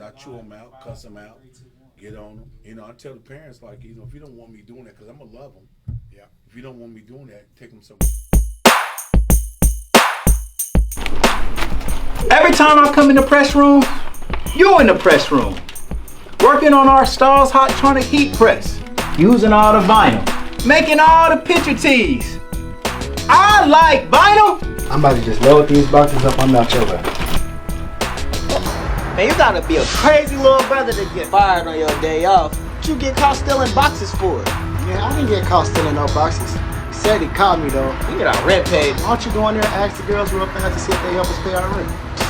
I chew them out, cuss them out, get on them. You know, I tell the parents, like, you know, if you don't want me doing that, because I'm going to love them. Yeah. If you don't want me doing that, take them somewhere. Every time I come in the press room, you're in the press room. Working on our Stars Hot-Tronic heat press. Using all the vinyl. Making all the picture tees. I like vinyl. I'm about to just load these boxes up on that shoulder. Man, you gotta be a crazy little brother to get fired on your day off. What you get caught stealing boxes for? Yeah, I didn't get caught stealing no boxes. He said he caught me though. We get our rent paid. Why don't you go in there and ask the girls real fast to see if they help us pay our rent?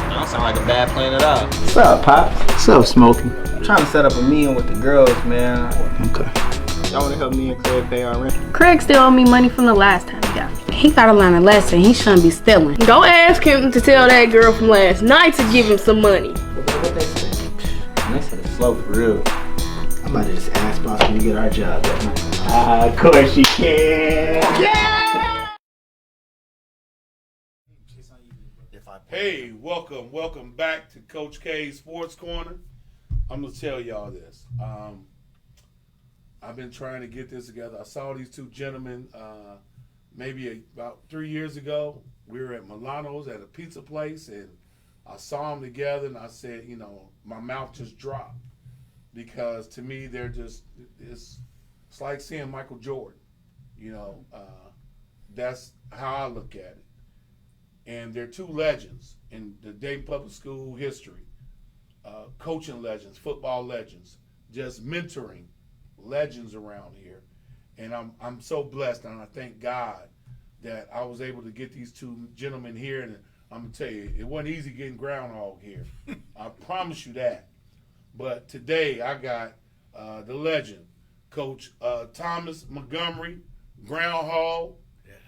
Don't sound like a bad plan at all. What's up, Pops? What's up, Smokey? I'm trying to set up a meeting with the girls, man. Okay. Y'all wanna help me and Craig pay our rent? Craig still owe me money from the last time he got me. He gotta learn a lesson. He shouldn't be stealing. Go ask him to tell that girl from last night to give him some money. What they say? They said it's slow for real. I'm about to just ask boss when we get our job done. Of course you can. Yeah! Hey, welcome back to Coach K's Sports Corner. I'm going to tell y'all this. I've been trying to get this together. I saw these two gentlemen maybe about 3 years ago. We were at Milano's at a pizza place, and I saw them together, and I said, you know, my mouth just dropped. Because to me, they're just, it's like seeing Michael Jordan. You know, that's how I look at it. And they're two legends in the Dayton Public School history. Coaching legends, football legends, just mentoring legends around here. And I'm so blessed, and I thank God that I was able to get these two gentlemen here. And I'm going to tell you, it wasn't easy getting groundhog here. I promise you that. But today I got the legend, Coach Thomas Montgomery, groundhog.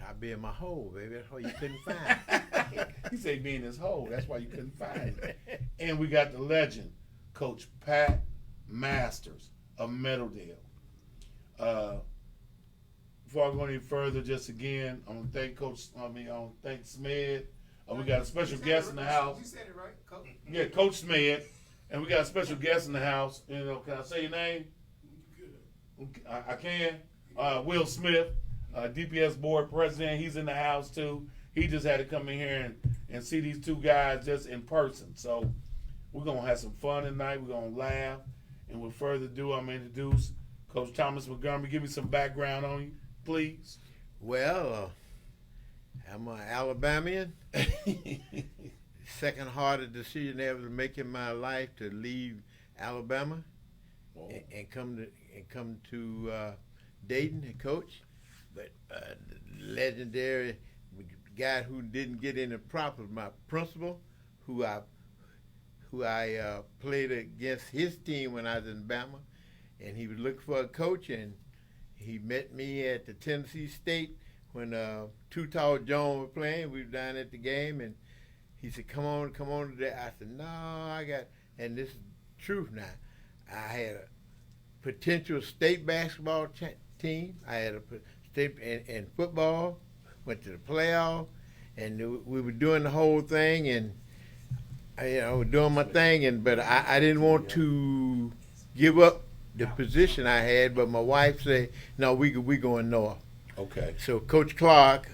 I be in my hole, baby. That's why you couldn't find. He said be in his hole. That's why you couldn't find it. And we got the legend, Coach Pat Masters of Meadowdale. Before I go any further, just again, I'm gonna thank thank Smed. We got a special guest in the house. You said it right, Coach. Yeah, Coach Smed. And we got a special guest in the house. You know, can I say your name? Good. I can. Will Smith. DPS board president, he's in the house too. He just had to come in here and see these two guys just in person. So we're going to have some fun tonight. We're going to laugh. And with further ado, I'm going to introduce Coach Thomas Montgomery. Give me some background on you, please. Well, I'm an Alabamian. Second hardest decision ever to make in my life to leave Alabama and come to Dayton and coach. But the legendary guy who didn't get any props was my principal, who I played against his team when I was in Bama, and he was looking for a coach, and he met me at the Tennessee State when Too Tall John was playing. We were down at the game, and he said, "Come on today." I said, "No, and this is the truth now. I had a potential state basketball team. I had a state in football, went to the playoff, and we were doing the whole thing, and doing my thing, but I didn't want to give up the position I had. But my wife said, "No, we going north." Okay. So Coach Clark,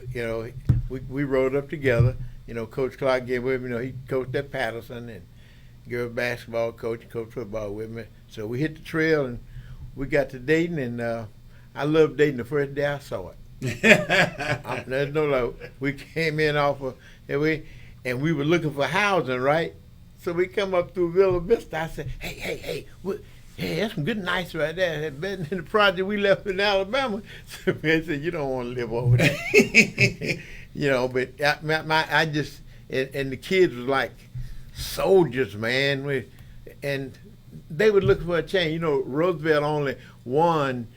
we rode up together. Coach Clark gave with me. He coached at Patterson and girls basketball coach, coached football with me. So we hit the trail and we got to Dayton, and I loved Dayton the first day I saw it. There's no lie. We came in and we were looking for housing, right? So we come up through Villa Vista. I said, hey, that's some good nights right there. That's better than the project we left in Alabama. So man said, "You don't want to live over there." But I just, and the kids was like soldiers, man. And they were looking for a change. Roosevelt only won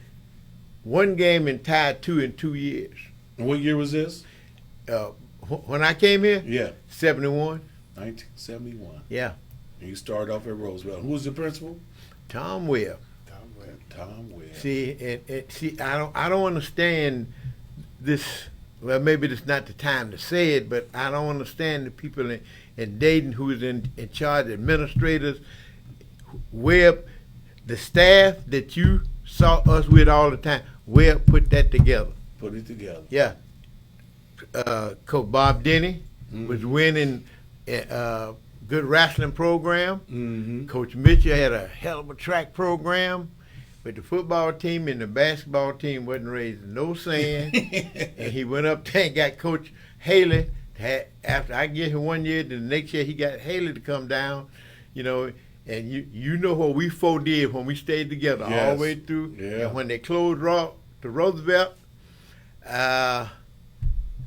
one game and tied two in 2 years. And what year was this? When I came here? Yeah. 71. 1971. Yeah. And you started off at Roosevelt. Who was the principal? Tom Webb. Tom Webb. See, I don't understand this. Well, maybe it's not the time to say it, but I don't understand the people in Dayton who is in charge, administrators, Webb, the staff that you saw us with all the time, Webb put that together. Put it together. Yeah. Coach Bob Denny was winning a good wrestling program. Mm-hmm. Coach Mitchell had a hell of a track program. But the football team and the basketball team wasn't raising no sand. And he went up there and got Coach Haley. After I get him 1 year, then the next year he got Haley to come down, you know. And you know what we four did when we stayed together all the way through. Yeah. And when they closed to Roosevelt, I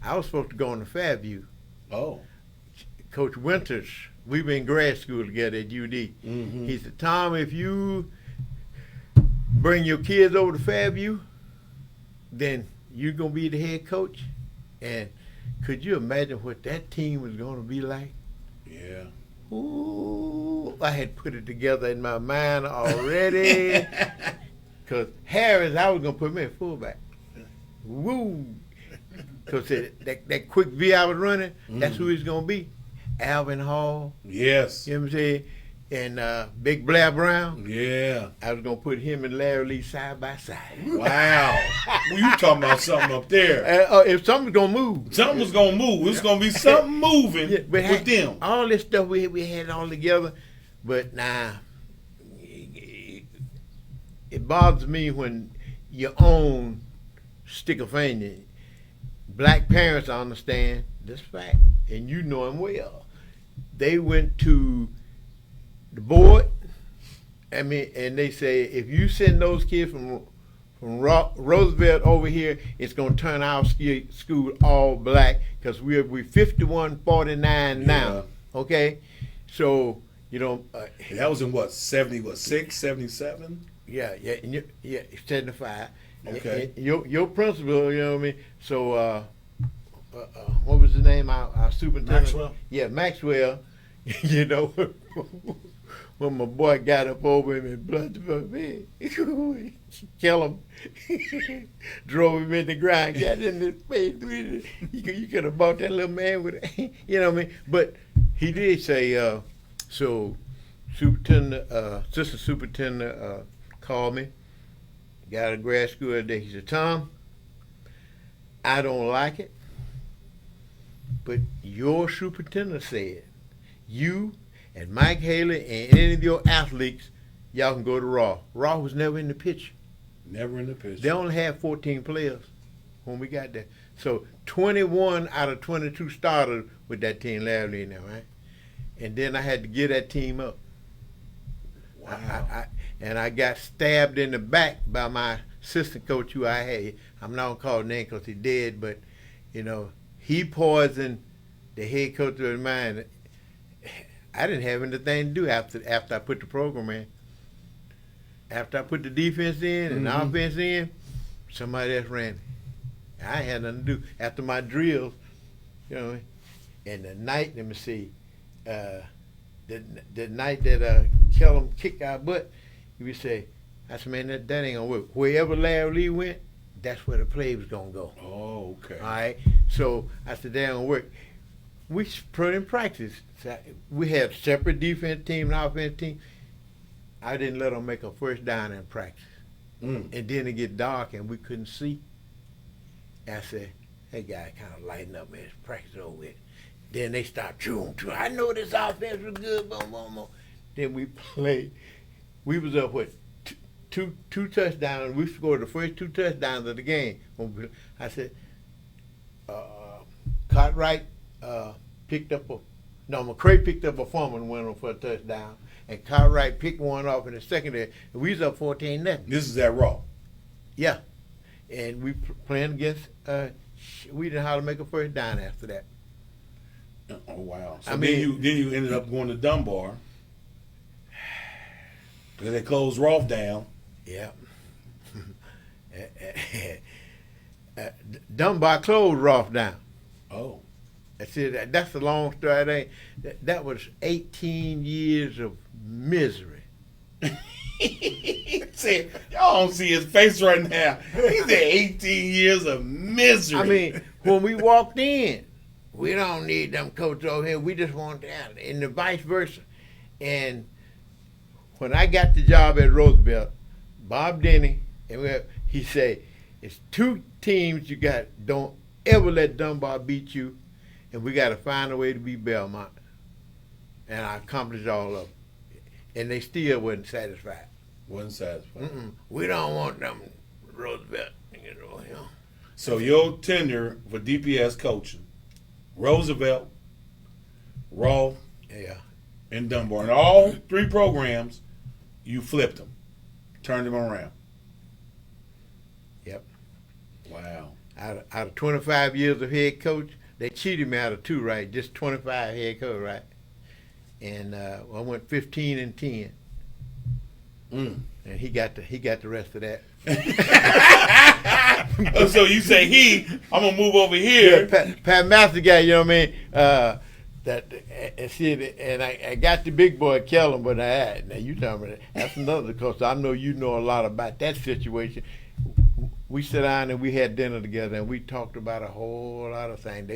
was supposed to go on to Fairview. Oh. Coach Winters, we were in grad school together at UD. Mm-hmm. He said, Tom, if you bring your kids over to Fairview, then you're going to be the head coach. And could you imagine what that team was going to be like? Yeah. Ooh, I had put it together in my mind already. Because Harris, I was going to put me at fullback. Woo! Because that quick V I was running, that's who he's going to be. Alvin Hall. Yes. You know what I'm saying? And Big Blair Brown. Yeah. I was going to put him and Larry Lee side by side. Wow. Well, you talking about something up there. If something's going to move. Something was going to move. It's going to be something moving with them. All this stuff we had all together. But nah, it bothers me when your own stick a finger. Black parents, I understand this fact, and you know them well. They went to the board, and they say, if you send those kids from Roosevelt over here, it's going to turn our school all black because we're 51-49 now. Okay, so you know that was in what 76, 77? Yeah, 75. Okay. Your principal, you know what I mean. So what was his name? Our superintendent. Maxwell. Yeah, Maxwell. You know. When my boy got up over him and blood me, kill him, drove him in the ground, got in his face. You could have bought that little man with, you know what I mean. But he did say, so assistant superintendent called me, got out of grad school that day. He said, Tom, I don't like it, but your superintendent said you and Mike Haley and any of your athletes, y'all can go to Raw. Raw was never in the picture. Never in the picture. They only had 14 players when we got there. So 21 out of 22 started with that team last year now, right? And then I had to get that team up. Wow. And I got stabbed in the back by my assistant coach who I had. I'm not going to call his name because he's dead, but, you know, he poisoned the head coach of mine. I didn't have anything to do after I put the program in. After I put the defense in and the offense in, somebody else ran it. I had nothing to do. After my drills, you know, and the night, let me see, the night that Kellum kicked our butt, he would say, I said, man, that ain't gonna work. Wherever Larry Lee went, that's where the play was gonna go. Oh, okay. All right. So I said, that ain't gonna work. We put in practice. We had separate defense team and offense team. I didn't let them make a first down in practice. And then it get dark and we couldn't see. I said, hey, guy, kind of lighten up, man. It's practice over with. Then they start chewing. I know this offense was good, boom, boom, boom. Then we played. We was up, what, two touchdowns. We scored the first 2 touchdowns of the game. I said, Cartwright McCray picked up a fumble and went on for a touchdown. And Cartwright picked one off in the secondary. And we was up 14-0. This is at Raw. Yeah. And we playing against, we didn't know how to make a first down after that. Oh, wow. So then you ended up going to Dunbar. Because they closed Rolfe down. Yeah. Dunbar closed Rolfe down. Oh. That's it. That's the long story. That was 18 years of misery. See, y'all don't see his face right now. He said 18 years of misery. I mean, when we walked in, we don't need them coaches over here. We just want that, and the vice versa. And when I got the job at Roosevelt, Bob Denny, he said, it's 2 teams you got. Don't ever let Dunbar beat you, and we got to find a way to beat Belmont. And I accomplished all of them. And they still wasn't satisfied. Wasn't satisfied. We don't want them Roosevelt. So your tenure for DPS coaching, Roosevelt, Rolfe, and Dunbar, and all 3 programs, you flipped them, turned them around. Yep. Wow. Out of 25 years of head coach, they cheated me out of 2, right? Just 25 head coach, right? And I went 15-10. And he got the rest of that. So you say I'm gonna move over here. Yeah, Pat Master guy, you know what I mean? And I got the big boy Kellen, but now you tell me that's another, because I know you know a lot about that situation. We sat down and we had dinner together and we talked about a whole lot of things.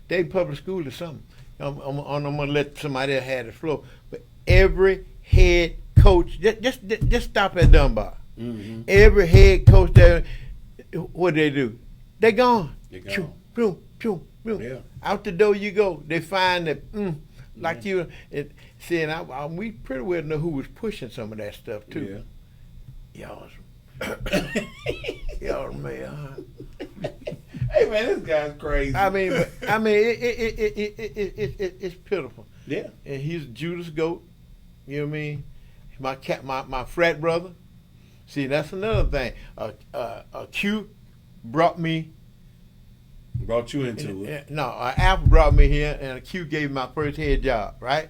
They public school or something. I'm gonna let somebody else have the floor, but every head coach just stop at Dunbar. Every head coach there, what they do? They gone. Pew, pew, pew, pew. Yeah. Out the door you go. They find that like you and we pretty well know who was pushing some of that stuff too. Y'all man. Hey man, this guy's crazy. I mean, it's pitiful. Yeah. And he's Judas Goat. You know what I mean? My frat brother. See, that's another thing. Q brought you into it. No, Apple brought me here, and Q gave me my first head job. Right.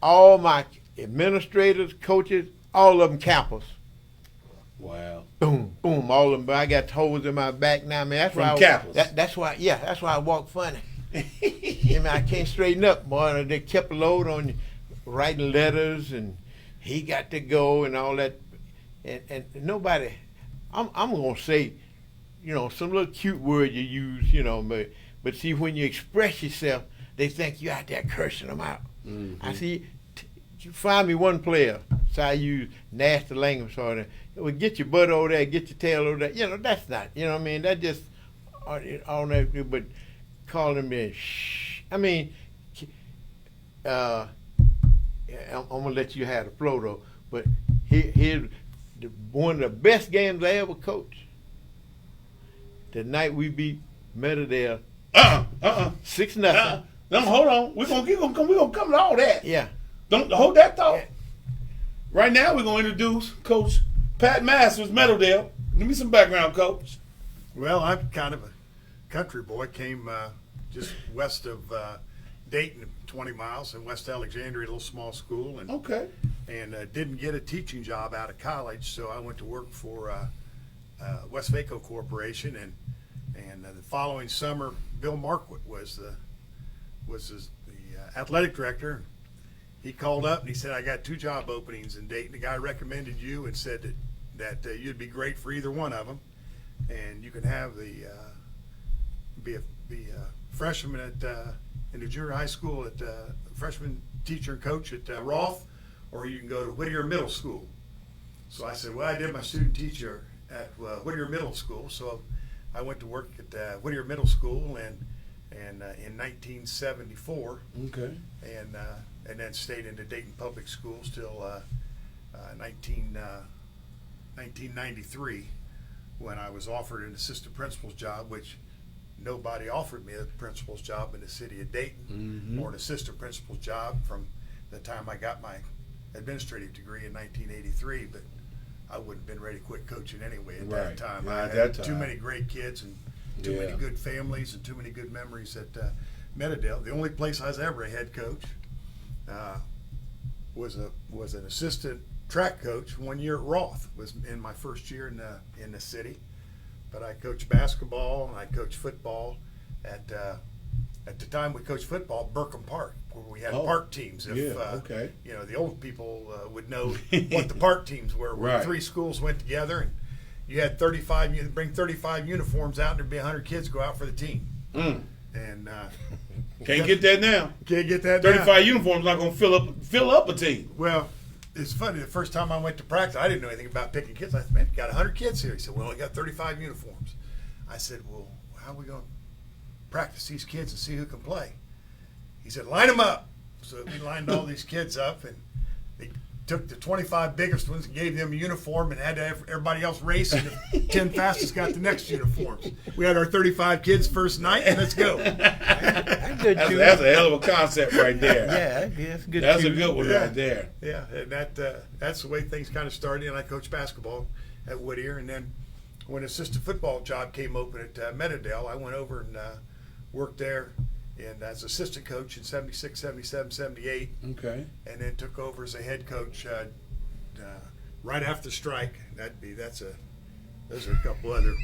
All my administrators, coaches, all of them campers. Wow. Boom, boom, all of them. But I got holes in my back now, man. That's From why Cappers. That's why I walk funny. I can't straighten up, boy. They kept a load on you, writing letters, and he got to go and all that. And nobody, I'm gonna say, some little cute word you use, but see, when you express yourself, they think you out there cursing them out. I see. You find me one player, so I use nasty language for them. Well, get your butt over there, get your tail over there. That's not, what I mean? That just, all that, but calling me, shh. I mean, I'm going to let you have the flow, though. But here's one of the best games I ever coached. The night we beat MEADOWDALE'S 6-0. No, hold on. We're gonna come to all that. Yeah. Don't hold that thought. Yeah. Right now, we're going to introduce Coach Pat Masters, MEADOWDALE. Give me some background, Coach. Well, I'm kind of a country boy. Came just west of Dayton, 20 miles, in West Alexandria, a little small school. And, and didn't get a teaching job out of college, so I went to work for Westvaco Corporation. And the following summer, Bill Marquardt was the athletic director. He called up and he said, I got 2 job openings in Dayton. The guy recommended you and said that you'd be great for either one of them. And you can have be a freshman in the junior high school at freshman teacher and coach at Rolfe, or you can go to Whittier Middle School. So I said, well, I did my student teacher at Whittier Middle School. So I went to work at Whittier Middle School and in 1974. Okay. And then stayed in the Dayton Public Schools till 1993, when I was offered an assistant principal's job, which nobody offered me a principal's job in the city of Dayton, or an assistant principal's job from the time I got my administrative degree in 1983. But I wouldn't have been ready to quit coaching anyway at that time. Yeah, I at had that too time. many great kids and too many good families and too many good memories at MEADOWDALE. The only place I was ever a head coach was an assistant track coach 1 year at Rolfe. Was in my first year in the city, but I coached basketball and I coached football at the time we coached football at Burkham Park, where we had park teams. If the old people would know what the park teams were, where 3 schools went together and you had 35. You bring 35 uniforms out, and there'd be 100 kids go out for the team. And Can't get that now. Can't get that now. 35 uniforms not gonna fill up a team. Well, it's funny. The first time I went to practice, I didn't know anything about picking kids. I said, man, you got 100 kids here. He said, we only got 35 uniforms. I said, well, how are we going to practice these kids and see who can play? He said, line them up. So we lined all these kids up, and they took the 25 biggest ones and gave them a uniform and had to have everybody else race, and the 10 fastest got the next uniforms. We had our 35 kids first night, and let's go. That's a hell of a concept right there. Yeah, that's good. That's a good one right there. Yeah, and that's the way things kind of started. And I coached basketball at Whittier, and then when assistant football job came open at Meadowdale, I went over and worked there and as assistant coach in 76, 77, 78. Okay. And then took over as a head coach right after the strike. Those are a couple other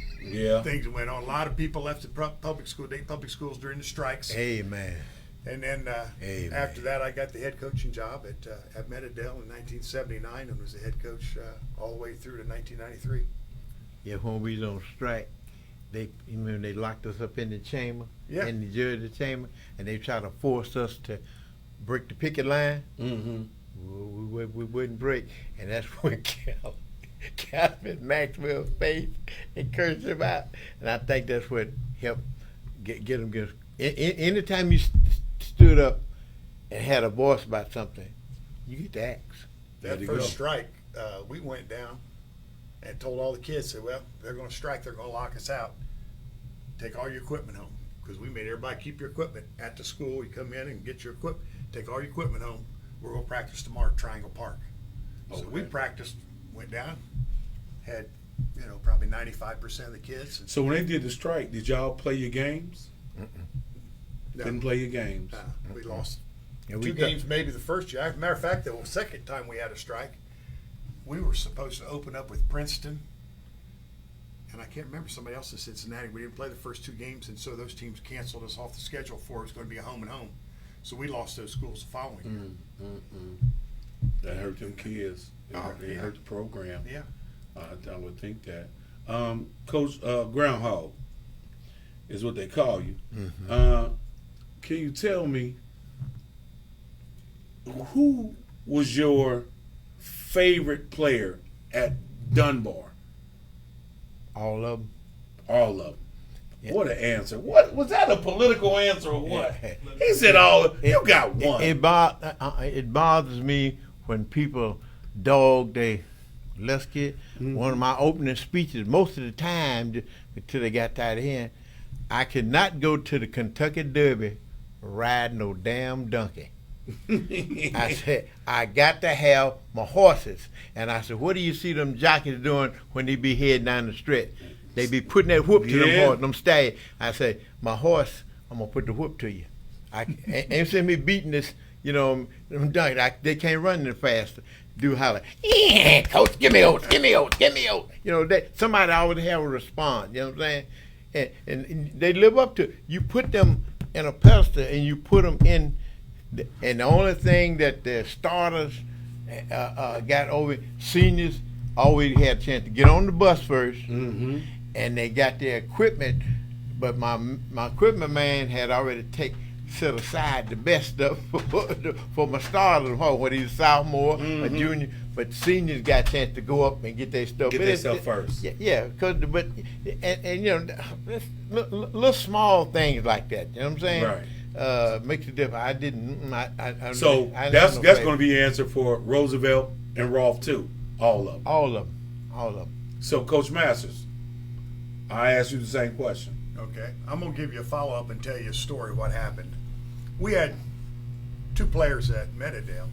things that went on. A lot of people left the public schools during the strikes. Amen. And then after that, I got the head coaching job at Meadowdale in 1979 and was the head coach all the way through to 1993. Yeah, when we was on strike, they locked us up in the chamber, in the jury chamber, and they tried to force us to break the picket line. Mm-hmm. We wouldn't break, and that's when Calvin Maxwell's face and cursed him out, and I think that's what helped get him. Anytime you stood up and had a voice about something, you get the axe. That first strike, we went down and told all the kids, said, well, they're going to strike, they're going to lock us out. Take all your equipment home. Because we made everybody keep your equipment at the school. You come in and get your equipment. Take all your equipment home. We're going to practice tomorrow at Triangle Park. So we practiced, went down, had, probably 95% of the kids. So when they did the strike, did y'all play your games? No. Didn't play your games. We lost And two games maybe the first year. As a matter of fact, the second time we had a strike, we were supposed to open up with Princeton, and I can't remember somebody else in Cincinnati. We didn't play the first two games, and so those teams canceled us off the schedule for it was going to be a home and home. So we lost those schools the following year. That hurt them kids. It hurt the program. Yeah. I would think that. Coach Groundhog is what they call you. Mm-hmm. Can you tell me who was your favorite player at Dunbar? All of them. All of them. Yeah. What an answer. What was that, a political answer or what? He said all you got one. It bothers me when people dog they less kid. One of my opening speeches, most of the time, until they got tired of hearing, I could not go to the Kentucky Derby riding no damn donkey. I said, I got to have my horses. And I said, what do you see them jockeys doing when they be heading down the stretch? They be putting that whoop to them horses, them stallions. I said, my horse, I'm going to put the whoop to you. Ain't seen me beating this, them donkeys. They can't run any faster. Do holler, yeah, coach, give me oats, give me oats, give me oats. Somebody always have a response, you know what I'm saying? And they live up to it. You put them in a pedestal and you put them in, and the only thing that the starters got over, seniors always had a chance to get on the bus first, and they got their equipment, but my equipment man had already set aside the best stuff for my starters, when he's a sophomore, a junior, but seniors got a chance to go up and get their stuff. Get their stuff first. Yeah, little small things like that. You know what I'm saying? Right. Makes a difference. I didn't. So that's going to be the answer for Roosevelt and Rolfe too. All of them. All of them. So Coach Masters, I asked you the same question. Okay. I'm going to give you a follow-up and tell you a story what happened. We had two players at Meadowdale.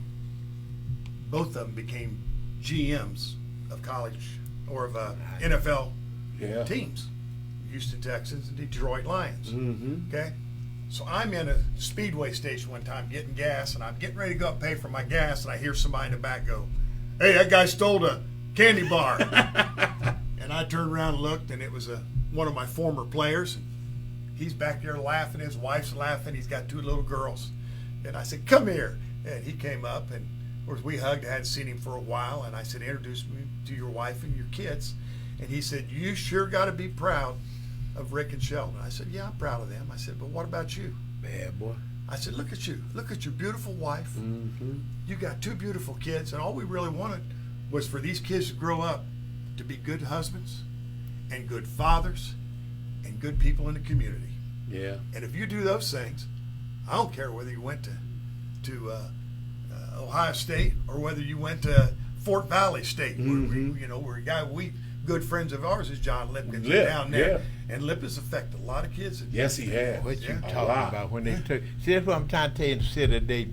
Both of them became GMs of college or of NFL teams. Houston Texans and Detroit Lions. Okay? So I'm in a speedway station one time getting gas, and I'm getting ready to go up and pay for my gas, and I hear somebody in the back go, hey, that guy stole a candy bar. And I turned around and looked, and it was one of my former players. And he's back there laughing. His wife's laughing. He's got two little girls. And I said, come here. And he came up, and of course we hugged. I hadn't seen him for a while. And I said, introduce me to your wife and your kids. And he said, you sure got to be proud of Rick and Sheldon. I said, yeah, I'm proud of them. I said, but what about you? Bad boy. I said, look at you. Look at your beautiful wife. Mm-hmm. You got 2 beautiful kids, and all we really wanted was for these kids to grow up to be good husbands and good fathers and good people in the community. Yeah. And if you do those things, I don't care whether you went to Ohio State or whether you went to Fort Valley State, where we good friends of ours is John Lipkins down there, and Lip has affected a lot of kids. Yes, he has. What you A talking lot. about when they took? See, that's what I'm trying to tell you. Today,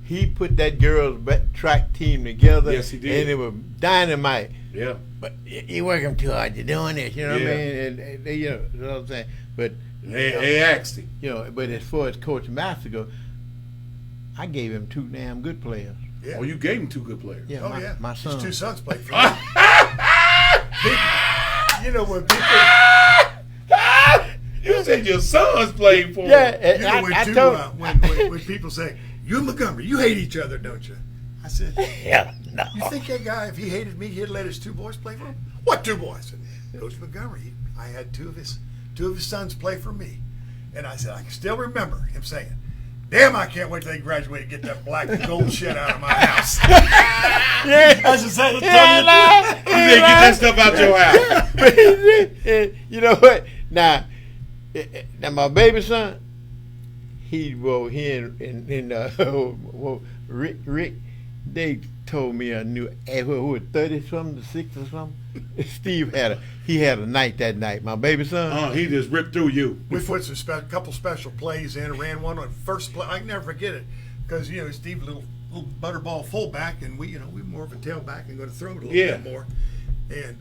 he put that girls' track team together. Yes, he did. And it was dynamite. Yeah. But you working too hard. You're doing this. You know what I Yeah. mean? And they, you know what I'm saying. But They asked him. but as far as Coach Master goes, I gave him 2 damn good players. Yeah. Oh, you gave him 2 good players. Yeah, Oh, yeah. my son. His 2 sons played for him. When people, You said your sons played for him. Yeah, when people say, you and Montgomery, you hate each other, don't you? I said, yeah, no. you think that guy, if he hated me, he'd let his 2 boys play for him? What 2 boys? I said, Coach Montgomery, I had 2 of his sons play for me. And I said, I can still remember him saying, damn, I can't wait till they graduate and get that black and gold shit out of my house. I just said, You didn't get that stuff out your house. You know what? Now my baby son, Rick, they told me I knew who was 30 something to 6 or something. Steve had a night that night. My baby son. He just ripped through you. We put some couple special plays in and ran one on first play. I can never forget it because Steve, little butterball fullback, and we more of a tailback and going to throw it a little bit more. And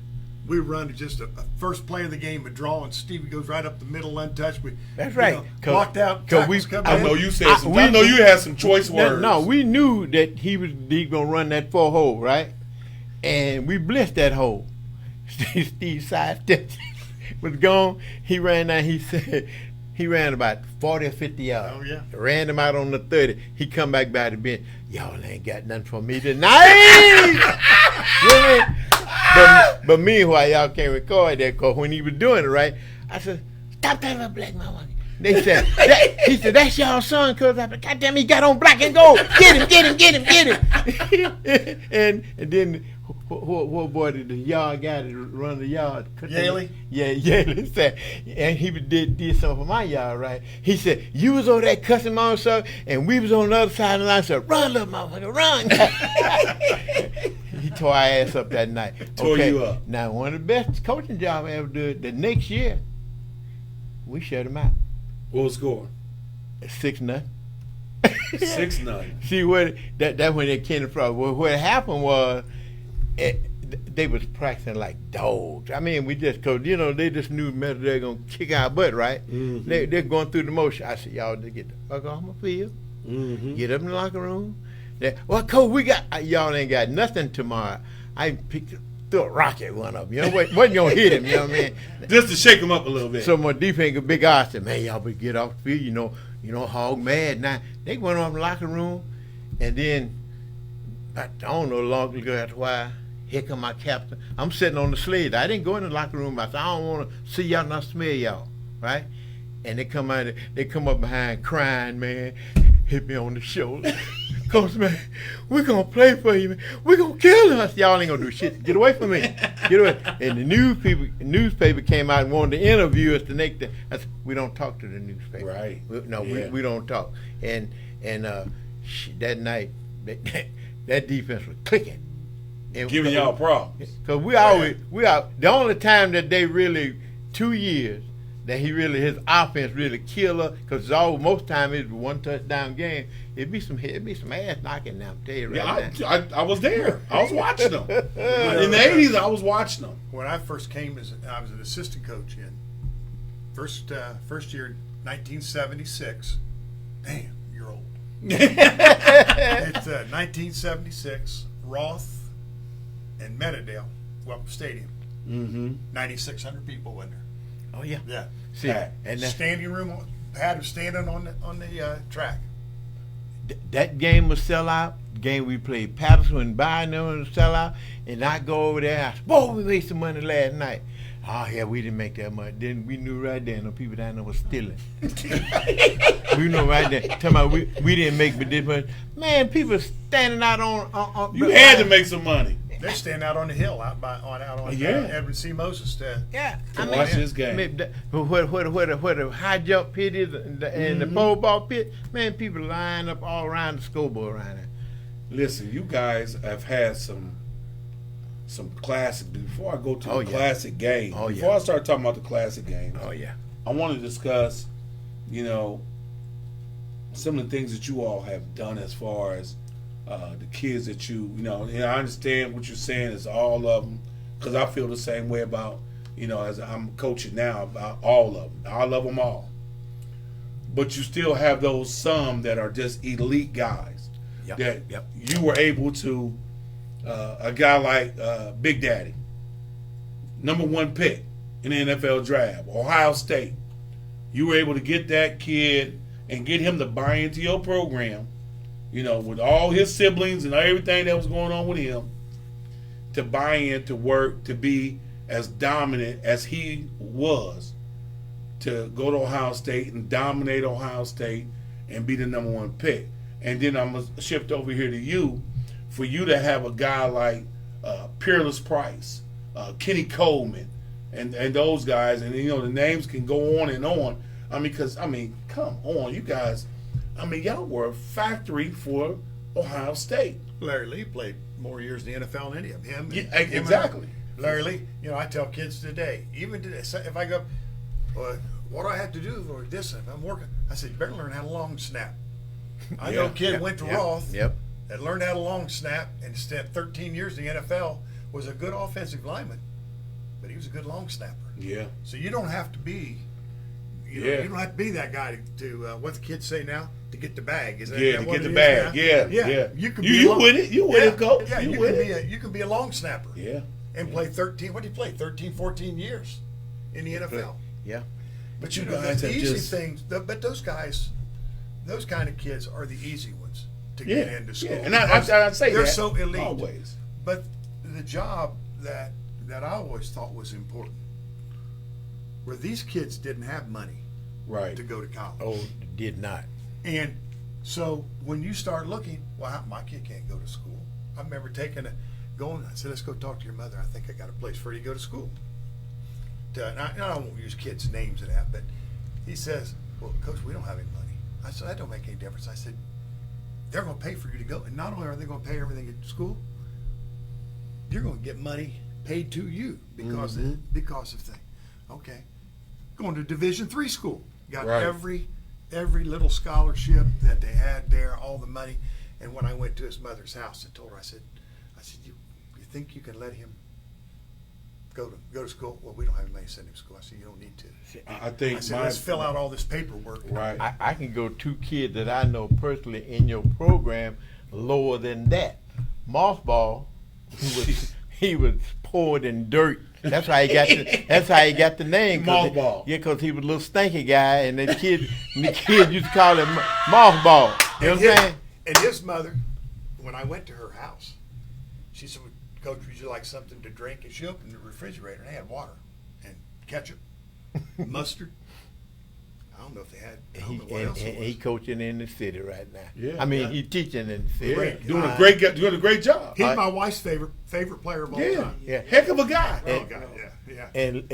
we run just a first play of the game, a draw, and Stevie goes right up the middle, untouched. That's right. Blocked out. Tackles come I in. know you said some. I know you had some choice words. No, we knew that he was gonna run that 4 hole, right? And we blitzed that hole. Steve sidestepped, was gone. He ran out. He said he ran about 40 or 50 yards. Oh, yeah. Ran him out on the 30. He come back by the bench. Y'all ain't got nothing for me tonight. But meanwhile, y'all can't record that because when he was doing it, right, I said, stop that little black mama. They said, he said, that's y'all son, cuz I said, goddamn, he got on black and gold. Get him. and then what boy did the yard guy that run the yard? Yaley? Yeah, Yaley said, and he did something for my yard, right? He said, you was over there cussing my own son, and we was on the other side of the line. I said, run, little motherfucker, run. He tore our ass up that night. Tore you up. Now, one of the best coaching jobs I ever did, the next year, we shut him out. What was the score? 6-0. 6-0. See what that when they came from. Well, what happened was they was practicing like dogs. I mean, we just cause they just knew they're gonna kick our butt, right? Mm-hmm. They're going through the motion. I said, y'all just get the fuck off my field. Mm-hmm. Get up in the locker room. Well, coach, we got y'all ain't got nothing tomorrow. I threw a rock at one of them. Wasn't gonna hit him. You know what I mean? Just to shake him up a little bit. So my defense, big eye said, man, y'all better get off the field. Hog mad. Now they went off the locker room, and then I don't know long ago after a while. Here come my captain. I'm sitting on the sled. I didn't go in the locker room. I said, I don't want to see y'all, not smell y'all, right? And they come out. They come up behind crying, man. Hit me on the shoulder. Coach, man, we're going to play for you, man. We're going to kill us. Y'all ain't going to do shit. Get away from me. Get away. And the newspaper came out and wanted to interview us the next day. I said, we don't talk to the newspaper. Right. We don't talk. And that night, that defense was clicking. And Giving y'all problems. Because the only time that they really, 2 years, that his offense really kill us, because most time it's one touchdown game. It'd be some ass knocking now. I'm tell you right now. I was there. I was watching them in the '80s. I was watching them. When I first came, I was an assistant coach in first year, 1976. Damn, you're old. It's 1976. Roth and Meadowdale, Stadium. Mm-hmm. 9,600 people went there. Oh yeah. Yeah. See, and standing room had them standing on the track. That game was sellout. The game we played Patterson and Bayern was sellout, and I go over there. I said, "Whoa, we made some money last night." Oh yeah, we didn't make that much. Then we knew right then the people down there was stealing. We know right there. Talking about we didn't make but this much. Man, people standing out on You had to make some money. They stand out on the hill out on Edward C. Moses. Yeah, To watch this game. Where the high jump pit is and the pole ball pit, man, people line up all around the scoreboard around there. Listen, you guys have had some classic. Before I go to the classic game, before I start talking about the classic game, I want to discuss, some of the things that you all have done as far as the kids that and I understand what you're saying is all of them, because I feel the same way about, as I'm coaching now, about all of them. I love them all. But you still have those some that are just elite guys that you were able to, a guy like Big Daddy, #1 pick in the NFL draft, Ohio State. You were able to get that kid and get him to buy into your program, with all his siblings and everything that was going on with him, to buy in, to work, to be as dominant as he was, to go to Ohio State and dominate Ohio State and be the #1 pick. And then I'm going to shift over here to you, for you to have a guy like Peerless Price, Kenny Coleman, and those guys, and the names can go on and on. Come on, you guys. Y'all were a factory for Ohio State. Larry Lee played more years in the NFL than any of them. Exactly. Larry Lee, I tell kids today, even today, if I go, what do I have to do for this? If I'm working, I said, you better learn how to long snap. I know a kid went to Roth and learned how to long snap and spent 13 years in the NFL, was a good offensive lineman, but he was a good long snapper. Yeah. So you don't have to be, you don't have to be that guy to what the kids say now, to get the bag. Is that to get the bag? Yeah. You can you with it. You with it, coach. Yeah, you can be a long snapper. Yeah. And play 13. What did he play? 13, 14 years in the NFL. Yeah. But you guys the easy things. But those guys, those kind of kids are the easy ones to get into school. Yeah. And I say they're that so elite. Always. But the job that I always thought was important, where these kids didn't have money to go to college. Oh, did not. And so when you start looking, well, my kid can't go to school. I remember I said, let's go talk to your mother. I think I got a place for you to go to school. And I won't use kids' names and that, but he says, well, Coach, we don't have any money. I said, that don't make any difference. I said, they're going to pay for you to go. And not only are they going to pay everything at school, you're going to get money paid to you because of things. Okay. Going to Division III school. Got every little scholarship that they had there, all the money. And when I went to his mother's house and told her, I said, you think you can let him go to school? Well, we don't have money to send him to school. I said, you don't need to. I said, let's fill out all this paperwork. Right. I can go 2 kids that I know personally in your program lower than that. Mothball, he was poured in dirt. That's how he got the name. Mothball. Because he was a little stanky guy, and the kids used to call him Mothball. You know what I'm saying? And his mother, when I went to her house, she said, Coach, would you like something to drink? And she opened the refrigerator, and they had water and ketchup, mustard. I don't know if they had. And he coaching in the city right now. Yeah, he's teaching in the city. Doing a great job. He's my wife's favorite player of all time. Yeah, heck of a guy. And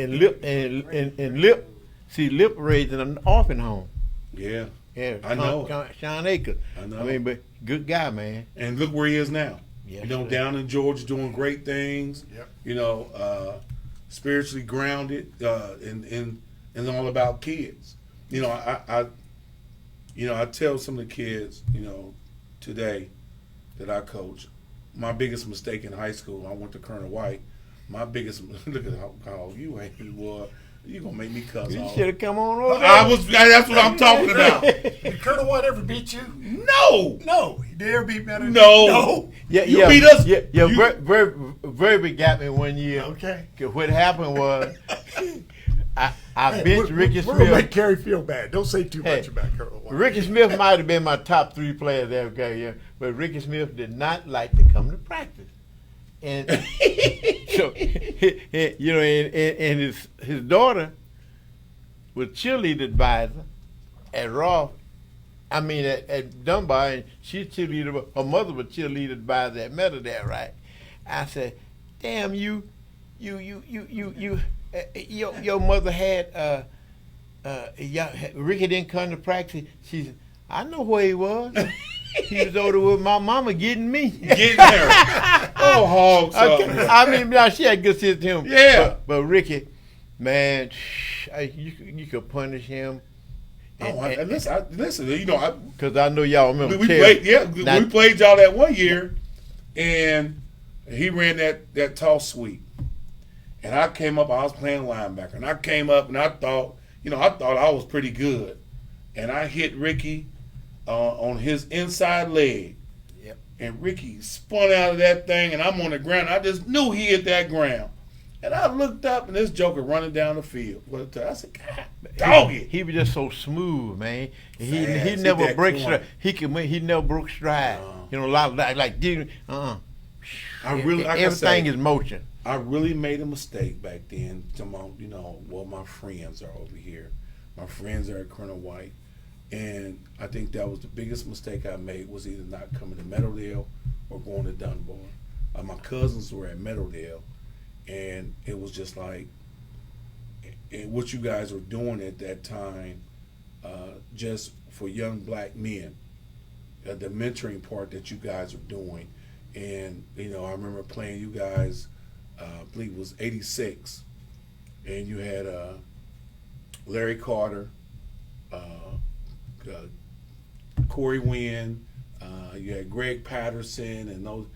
Lip, see, Lip raised in an orphan home. Yeah. Yeah, I know. Sean Akers. I know. But good guy, man. And look where he is now. Yes, Down in Georgia, doing great things. Yep. Spiritually grounded, and all about kids. I tell some of the kids, today that I coach, my biggest mistake in high school, I went to Colonel White. My biggest, look at how old you ain't, boy. You gonna make me cuss You off. should have come on over. That's what I'm talking about. Did Colonel White ever beat you? No. He did ever beat better? No. You beat us. Verby got me one year. Okay. What happened was, I benched Ricky Smith. We're gonna make Kerry feel bad. Don't say too much about Colonel White. Ricky Smith might have been my top 3 players ever, but Ricky Smith did not like to come to practice. And so, and his daughter was cheerleader advisor at Roth, at Dunbar, and she's cheerleader. Her mother was cheerleader advisor at Meadowdale, right? I said, "Damn your mother had Ricky didn't come to practice." She said, "I know where he was. He was over with my mama getting me." Getting there. Oh, hogs. I mean, now she had good sense to him. Yeah. But Ricky, man, you could punish him. And listen, you know, because I know y'all remember. We played y'all that one year, and he ran that toss sweep, and I came up. I was playing linebacker, and I came up, and I thought I was pretty good, and I hit Ricky on his inside leg. Yep. And Ricky spun out of that thing, and I'm on the ground. I just knew he hit that ground. And I looked up, and this joker running down the field. I said, "God, dog it." He was just so smooth, man. He Fast. never breaks stride. He never broke stride. You know, a lot of everything is motion. I really made a mistake back then. My friends are over here. My friends are at Colonel White. And I think that was the biggest mistake I made, was either not coming to Meadowdale or going to Dunbar. My cousins were at Meadowdale, and it was just like, and what you guys were doing at that time, just for young black men, the mentoring part that you guys were doing. And, I remember playing you guys, I believe it was 86, and you had Larry Carter, Corey Wynn, you had Greg Patterson, and those,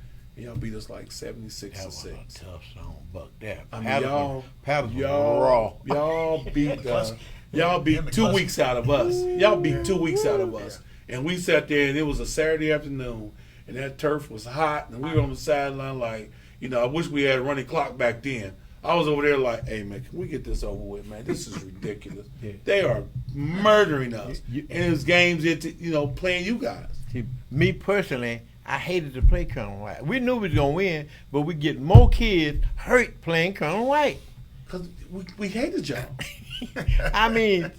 beat us like 76 to 6. That was a tough song, Buck. There, I mean, Patterson raw. Y'all beat 2 weeks out of us. Y'all beat 2 weeks out of us, and we sat there, and it was a Saturday afternoon, and that turf was hot, and we were on the sideline like, I wish we had a running clock back then. I was over there like, "Hey, man, can we get this over with, man? This is ridiculous." Yeah. They are murdering us. And it's games playing you guys. See, me personally, I hated to play Colonel White. We knew we was going to win, but we get more kids hurt playing Colonel White. Because we hated y'all. I mean,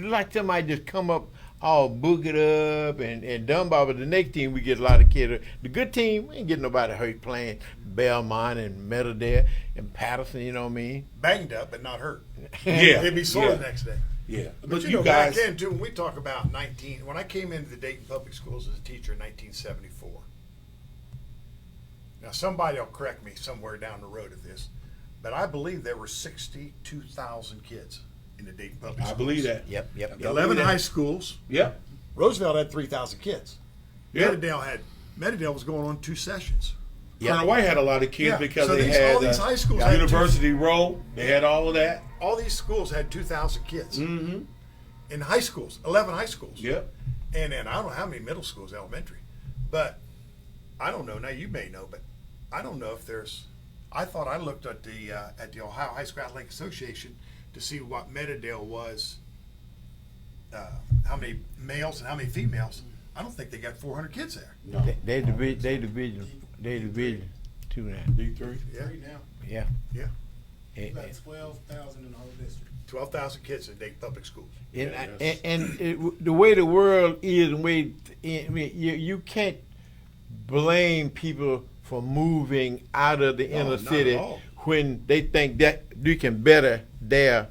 like somebody just come up all boogered up and Dunbar, but the next team we get a lot of kids. The good team, we ain't getting nobody hurt playing Belmont and Meadowdale and Patterson, you know what I mean? Banged up but not hurt. Yeah. They'd be sore the next day. Yeah. But you guys, back then too, when we talk about when I came into the Dayton Public Schools as a teacher in 1974. Now somebody will correct me somewhere down the road of this, but I believe there were 62,000 kids in the Dayton Public Schools. I believe that. Yep. 11 high schools. Yep. Roosevelt had 3,000 kids. Yep. Meadowdale was going on 2 sessions. Colonel White had a lot of kids because so they had all these high schools University Row. They had all of that. All these schools had 2,000 kids. Mm-hmm. In high schools, 11 high schools. Yep. And I don't know how many middle schools, elementary. But I don't know. Now you may know, but I don't know if there's. I thought I looked at the Ohio High School Athletic Association to see what Meadowdale was, how many males and how many females. I don't think they got 400 kids there. No. They division 2 now. D3? Yeah. Yeah. Yeah. About 12,000 in the whole district. 12,000 kids in Dayton Public Schools. The way the world is, you can't blame people for moving out of the inner city when they think that you can better their,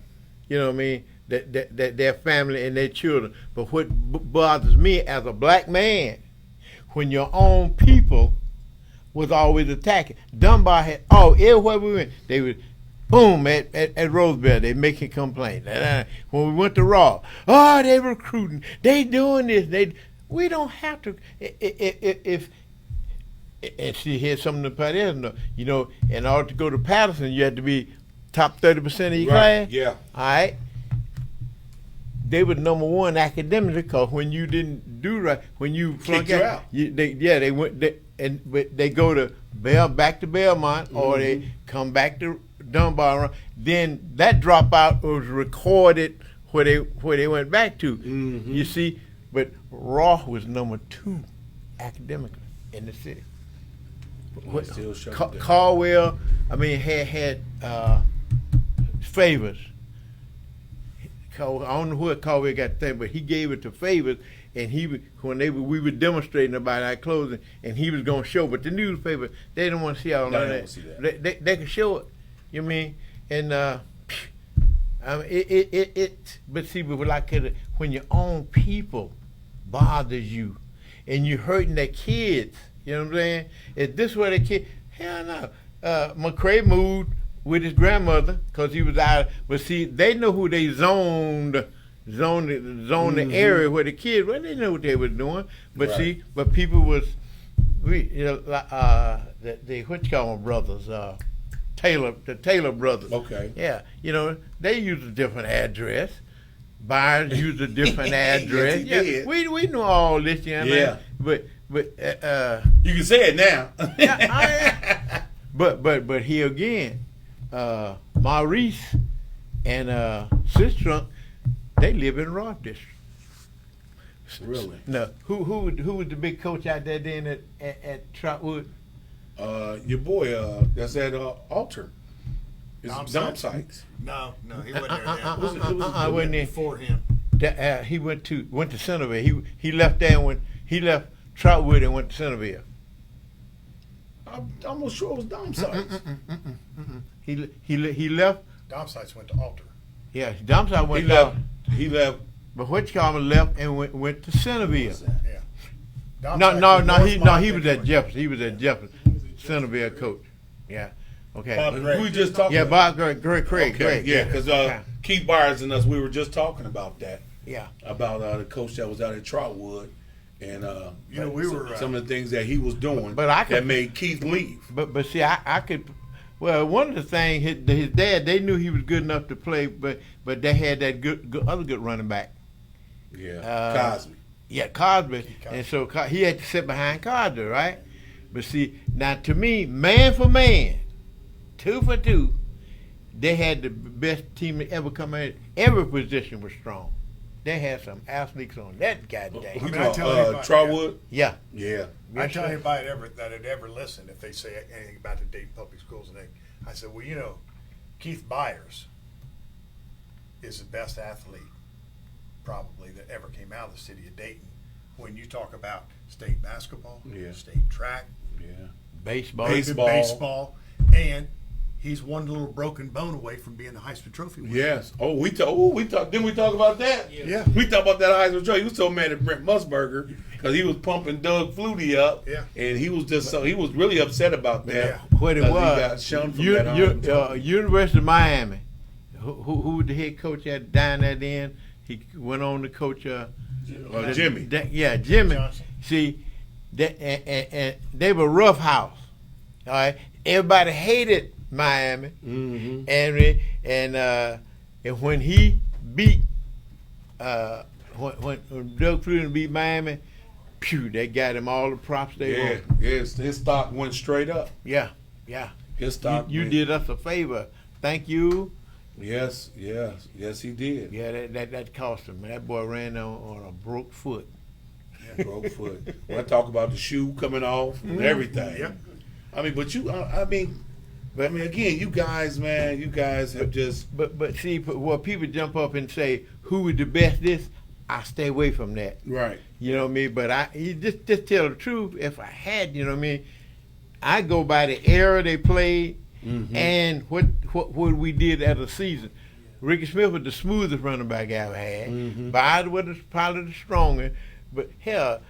their family and their children. But what bothers me as a black man, when your own people was always attacking. Dunbar had, everywhere we went, they would, boom, at Roosevelt, they making complaints. When we went to Raw, they recruiting, they doing this, we don't have to, if and she had something to put in, in order to go to Patterson, you had to be top 30% of your class. Yeah. All right. They were number one academically because when you didn't do right, when you flunked out, they go to back to Belmont, or they come back to Dunbar. Then that dropout was recorded where they went back to. Mm-hmm. You see, but Raw was number 2 academically in the city. Caldwell, had Favors. called, I don't know what Caldwell got the thing, but he gave it to Favors, and we were demonstrating about our clothing, and he was gonna show. But the newspaper, they don't want to see all of that. See that. They can show it. You know what I mean? And I mean, but see, but like when your own people bothers you, and you're hurting their kids, you know what I'm saying? Is this where the kid? Hell no. McCray moved with his grandmother because he was out. But see, they know who they zoned the area where the kids. Well, they know what they was doing. But Right. see, but people was the what you call them brothers, the Taylor brothers. Okay. Yeah, you know they use a different address. Byers used a different address. Yes, he did. We know all this, you know what I Yeah. mean? But You can say it now. but here again, Maurice and Sistrunk, they live in Roth District. Really? No, who was the big coach out there then at Trotwood? Your boy, that's at Alter. It's Dom Dom Sykes? Sykes. No, he wasn't there then. I wasn't there. Before him. He went to Centerville. He left there when he left Trotwood and went to Centerville. I'm almost sure it was Dom Sykes. He left. Dom Sykes went to Alter. Yeah, Domside went. He left. But Whitcomb left and went to Centerville. Yeah. Dom No, Sykes no, was no. North He Montgomery. was at Jefferson. He was at Jefferson, Centerville coach. Yeah. Okay. Bob Gregg. We just talking. Yeah, Bob Craig. Okay, yeah, because Keith Byers and us, we were just talking about that. Yeah. About the coach that was out at Trotwood, and we were some of the things that he was doing, But I could- that made Keith leave. But see, I could. Well, one of the things his dad, they knew he was good enough to play, but they had that other good running back. Yeah, Cosby. Yeah, Cosby. And so he had to sit behind Cosby, right? But see, now to me, man for man, 2 for 2, they had the best team that ever come in. Every position was strong. They had some athletes on that goddamn. Who mean, I tell talk, anybody, Trotwood? Yeah. Yeah. I tell anybody that had ever listened, if they say anything about the Dayton Public Schools, and I said, well, Keith Byers is the best athlete probably that ever came out of the city of Dayton. When you talk about state basketball, Yeah. state track, Yeah. Baseball. baseball, and he's one little broken bone away from being the Heisman Trophy winner. Yes. Oh, we talk. Didn't we talk about that? Yeah. We talked about that Heisman Trophy. He was so mad at Brent Musburger because he was pumping Doug Flutie up. Yeah. And he was he was really upset about that. Yeah. What it 'cause was, he got shunned from that Heisman Trophy. University of Miami, who was the head coach at down at the end? He went on to coach Jimmy. Jimmy. Johnson. See, and they were rough house. All right, everybody hated Miami, Mm-hmm. and when he beat when Doug Flutie beat Miami, phew, they got him all the props they Yeah. wanted. Yes. His stock went straight up. Yeah. His stock. You went- did us a favor. Thank you. Yes. He did. Yeah, that cost him. That boy ran on a broke foot. Broke foot. When I talk about the shoe coming off and everything. Yep. I mean, but again, you guys, man, you guys have just. But see, well, people jump up and say who was the best. I stay away from that. Right. You know what I mean? But you just tell the truth. If I had, you know what I mean, I go by the era they played and what we did as a season. Ricky Smith was the smoothest running back I ever had. Byers was probably the strongest. But hell,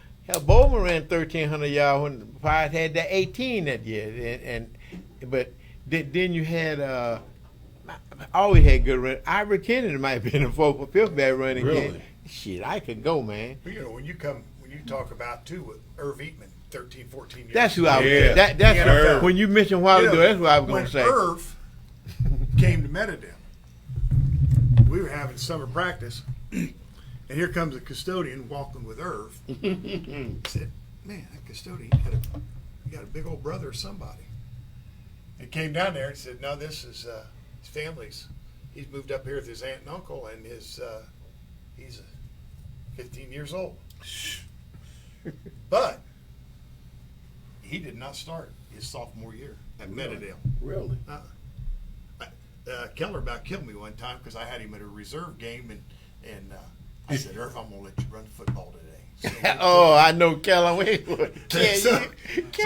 Bowman ran 1,300 yards when Byers had that 18 that year. But then you had always had good run. Ivory Kennedy might have been a 4th or 5th best running Really? game. Shit, I could go, man. But when you talk about too with Irv Eatman, 13, 14 years. That's who I was. Yeah. That's The NFL. when you mentioned a while ago. That's what I was going to say. When Irv came to Meadowdale, we were having summer practice, and here comes a custodian walking with Irv. I said, "Man, that custodian he got a big old brother or somebody." He came down there and said, "No, this is his family's. He's moved up here with his aunt and uncle, and he's 15 years old." But he did not start his sophomore year at Meadowdale. Really? Keller about killed me one time because I had him at a reserve game, and I said, Irv, I'm gonna let you run the football today. So Oh, I know Keller. so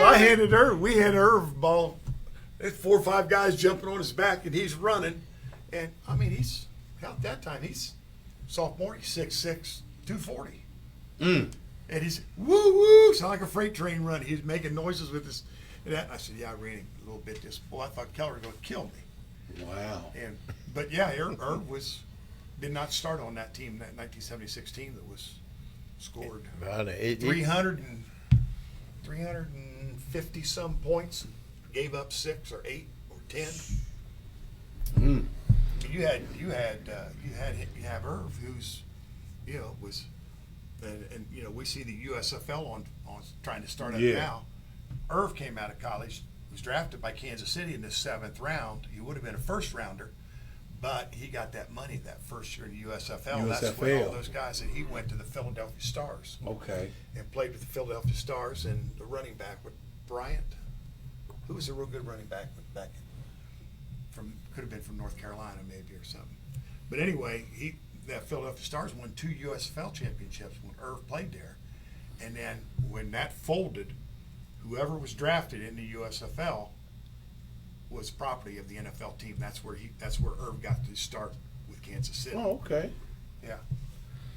I handed Irv. We had Irv ball. There's 4 or 5 guys jumping on his back, and he's running. And I mean, he's at that time he's sophomore. He's 6'6", 240. And he's woo woo, sound like a freight train running. He's making noises with his. And I said, yeah, I ran him a little bit. This boy, I thought Keller was going to kill me. Wow. But yeah, Irv did not start on that team, that 1976 team that was scored 350 some points, gave up 6 or 8 or 10. I mean, you have Irv, who's was, and we see the USFL on trying to start up now. Irv came out of college, was drafted by Kansas City in the 7th round. He would have been a first rounder, but he got that money that first year in the USFL. That's when all those guys, and he went to the Philadelphia Stars. Okay. And played with the Philadelphia Stars, and the running back with Bryant, who was a real good running back back could have been from North Carolina maybe or something. But anyway, that Philadelphia Stars won 2 USFL championships when Irv played there. And then when that folded, whoever was drafted in the USFL was property of the NFL team. That's where Irv got to start with Kansas City. Oh, okay. Yeah.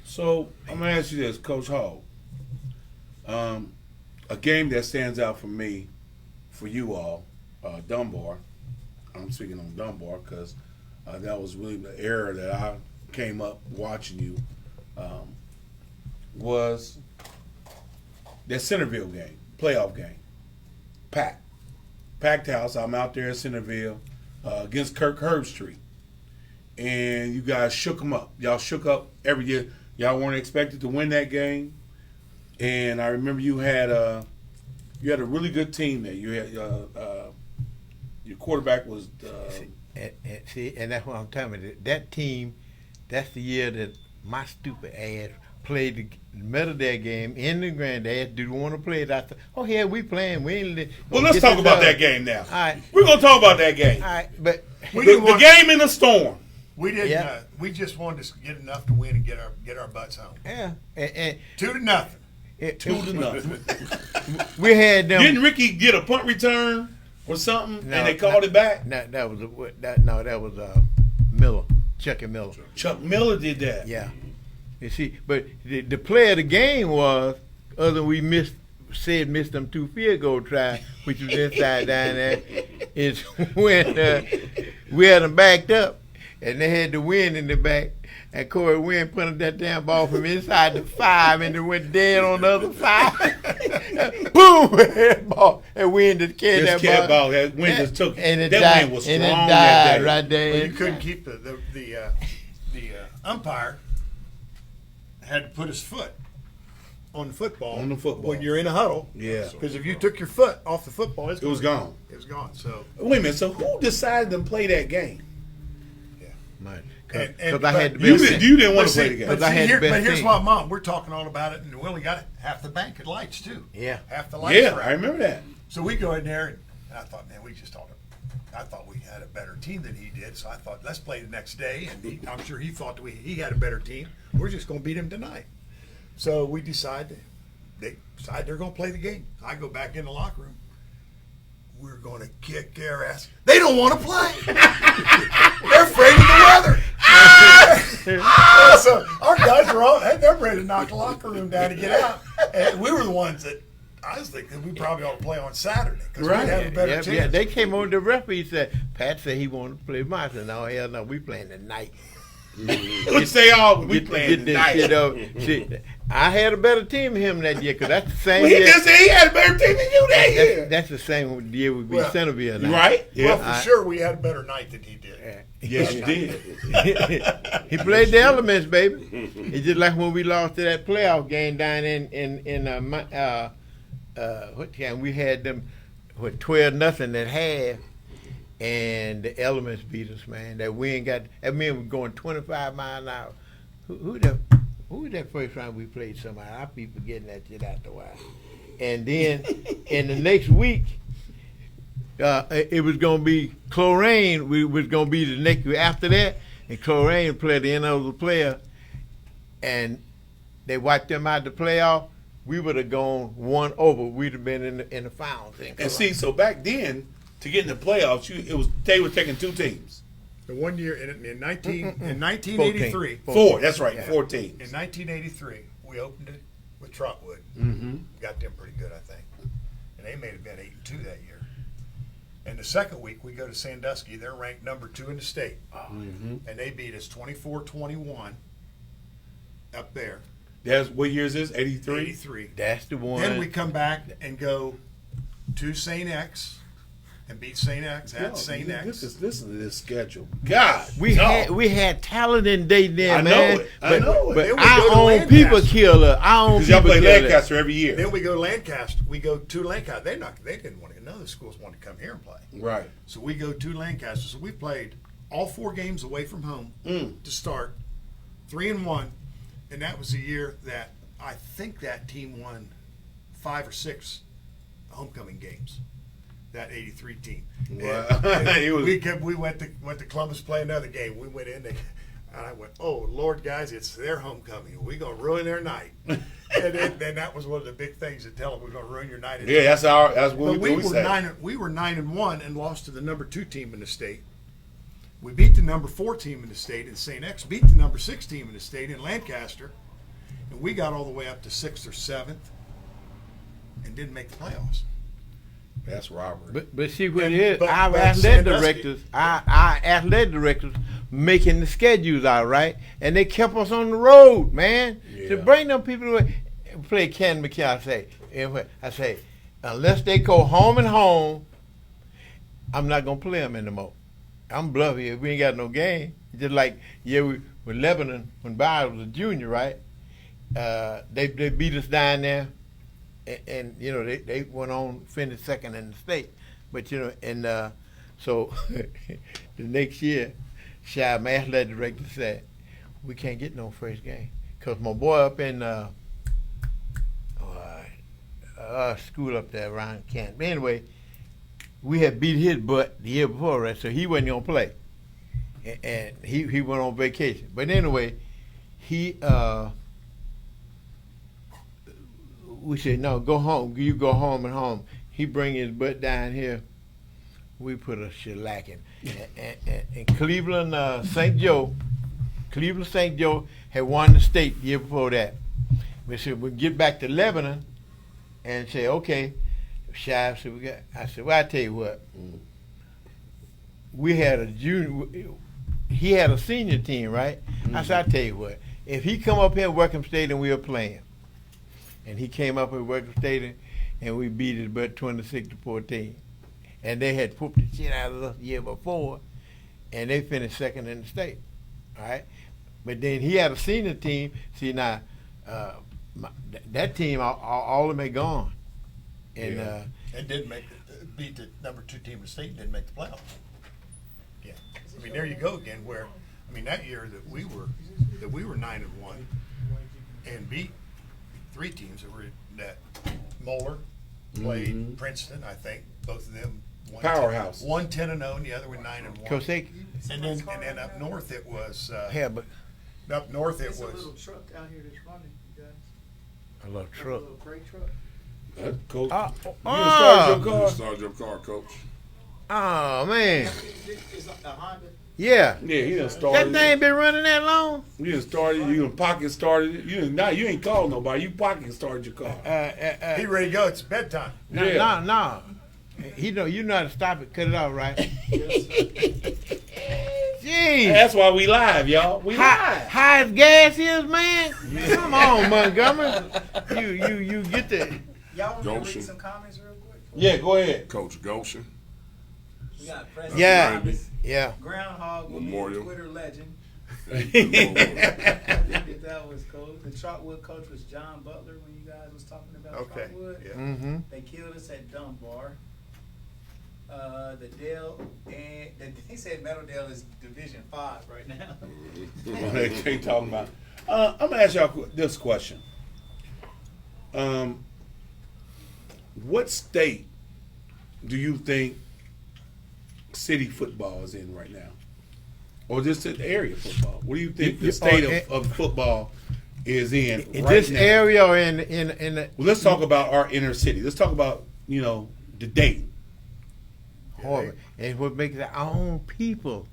So I'm gonna ask you this, Coach Hall. A game that stands out for me, for you all, Dunbar. I'm speaking on Dunbar because that was really the era that I came up watching you. Was that Centerville game, playoff game, packed house. I'm out there at Centerville against Kirk Herbstreit, and you guys shook them up. Y'all shook up every year. Y'all weren't expected to win that game, and I remember you had a really good team there. You had your quarterback was. And that's what I'm telling you. That team, that's the year that my stupid ass played the middle of that game in the granddad. Do you want to play it? I thought, oh yeah, we playing. We ain't. Well, let's talk about that game now. All right. We're gonna talk about that game. All right, but the game in the storm. We didn't. Yeah. We just wanted to get enough to win and get our butts home. yeah, and 2-0. 2-0. we had them. Didn't Ricky get a punt return or something, and they called it back? That was Miller, Chuck and Miller. Chuck Miller did that. Yeah. You see, but the play of the game was, other than we missed them 2 field goal tries, which was inside down there, is when we had them backed up, and they had the wind in the back, and Corey Wynn punted that damn ball from inside the 5, and it went dead on the other 5. Boom! Ball, and Wynn just carried that ball. Wynn just took it. And it that died, wind was and strong it that died day. right there. Well, you couldn't keep the umpire had to put his foot on the football. When you're in a huddle. Yeah. Because if you took your foot off the football, it was gone. It was gone. So Wait a minute. So who decided to play that game? Because I had the You best. didn't want to play the game. But I had the best but here's team. what, Mom, we're talking all about it, and we only got half the bank at lights too. Yeah. Half the lights. Yeah, are out. I remember that. So we go in there, and I thought, man, I thought we had a better team than he did. So I thought, let's play the next day, and I'm sure he thought he had a better team. We're just going to beat him tonight. So we decide they're going to play the game. I go back in the locker room. We're going to kick their ass. They don't want to play. They're afraid of the weather. So our guys are all, they're ready to knock the locker room down to get out. And we were the ones that I was thinking we probably ought to play on Saturday because we have a better chance. Yeah, they came on. The referee said, Pat said he wanted to play mine. I said, no, hell no, we playing tonight. Let's say we playing tonight. See, I had a better team than him that year because that's the same Well, he year. just said he had a better team than you that year. That's the same year we beat Centerville. Now. Right? Well, for sure we had a better night than he did. Yes, you did. He played the elements, baby. It's just like when we lost to that playoff game down in what time we had them 12-0 at half, and the elements beat us, man. That wind was going 25 miles an hour. Who was that first time we played somebody? I be forgetting that shit after a while. And then in the next week, it was going to be Chlorine. We was going to be the next year after that, and Chlorine played the NO player, and they wiped them out the playoff. We would have gone one over. We'd have been in the finals. And see, so back then, to get in the playoffs, they were taking 2 teams. The 1 year in 1983. 4. That's right, Yeah. 4 teams. In 1983, we opened it with Trotwood. Mm-hmm. Got them pretty good, I think. And they may have been 8-2 that year. And the second week, we go to Sandusky. They're ranked number 2 in the state. Mm-hmm. And they beat us 24-21 up there. That's what year is this? 83? 83. That's the one. Then we come back and go to St. X and beat St. X at St. X. Listen to this schedule. God, we had talent in Dayton then, I know man. it. I know it. Then we Our go to own Lancaster. people kill us. Our own because y'all people play kill us. Lancaster every year. Then we go to Lancaster. We go to Lancaster. They didn't want to. None of the schools wanted to come here and play. Right. So we go to Lancaster. So we played all 4 games away from home to start, 3-1, and that was the year that I think that team won 5 or 6 homecoming games. That '83 team. Wow. And we went to Columbus to play another game. We went in. And I went, oh Lord, guys, it's their homecoming. We're gonna ruin their night. and that was one of the big things to tell them we're gonna ruin your night. Yeah, that's what But we we were said. we were 9-1 and lost to the number 2 team in the state. We beat the number 4 team in the state in St. X. Beat the number 6 team in the state in Lancaster, and we got all the way up to 6th or 7th, and didn't make the playoffs. That's robbery. But see what it is, but our athletic Sandusky- directors making the schedules out, right? And they kept us on the road, man. To Yeah. bring them people to play Ken McKay, I say, unless they go home and home, I'm not gonna play them anymore. I'm bluffing if we ain't got no game. Just like with Lebanon when Byron was a junior, right? They beat us down there. And you know they went on finished second in the state, but you know so the next year, my athletic director said we can't get no first game because my boy up in school up there around Canton. But anyway, we had beat his butt the year before, right? So he wasn't gonna play, and he went on vacation. But anyway, we said, no, go home. You go home and home. He bring his butt down here. We put a shellacking. And Cleveland St. Joe had won the state the year before that. We said, we'll get back to Lebanon and say, okay, Shive said, I said, well, I tell you what. We had a junior, he had a senior team, right? I said, I tell you what, if he come up here at Wickham State and we were playing, and he came up at Wickham State and we beat his butt 26-14. And they had whooped the shit out of us the year before, and they finished second in the state. All right? But then he had a senior team. See, now, that team, all of them had gone. And And didn't beat the number 2 team in the state and didn't make the playoffs. Yeah. I mean, there you go again where, I mean, that year that we were 9-1 and beat 3 teams that Moeller played Princeton, I think. Both of them Powerhouse. One 10-0 and the other one 9-1. Coach, And then up north it was but up north it It's a was little truck out here that's running, you guys. I love A truck. little gray truck. Coach, Oh, you done started your car? Start your car, coach. Oh, man. It's a Honda. Yeah. Yeah, he done That started. thing been running that long? You done started. You done pocket started it. You ain't called nobody. You pocket started your car. he ready to go. It's bedtime. Yeah. No. You know how to stop it, cut it off, right? Jeez. That's why we live, y'all. We live. High as gas is, man. Come on, Montgomery. You get the. Y'all want me to Goshen. read some comments real quick? Yeah, go ahead. Coach Goshen. We got President Yeah. Thomas, Yeah. Groundhog will be a Memorial. Twitter legend. Memorial. I think that was cool. The Trotwood coach was John Butler when you guys was talking about Okay. Trotwood. Yeah. Mm-hmm. They killed us at Dunbar. The Dale and they said Meadowdale is Division 5 right now. They ain't talking about. I'm gonna ask y'all this question. What state do you think city football is in right now, or just the area football? What do you think the state of football is in right this now? area or in the, Well, let's talk about our inner city. Let's talk about the Dayton. horrible. And what makes our own people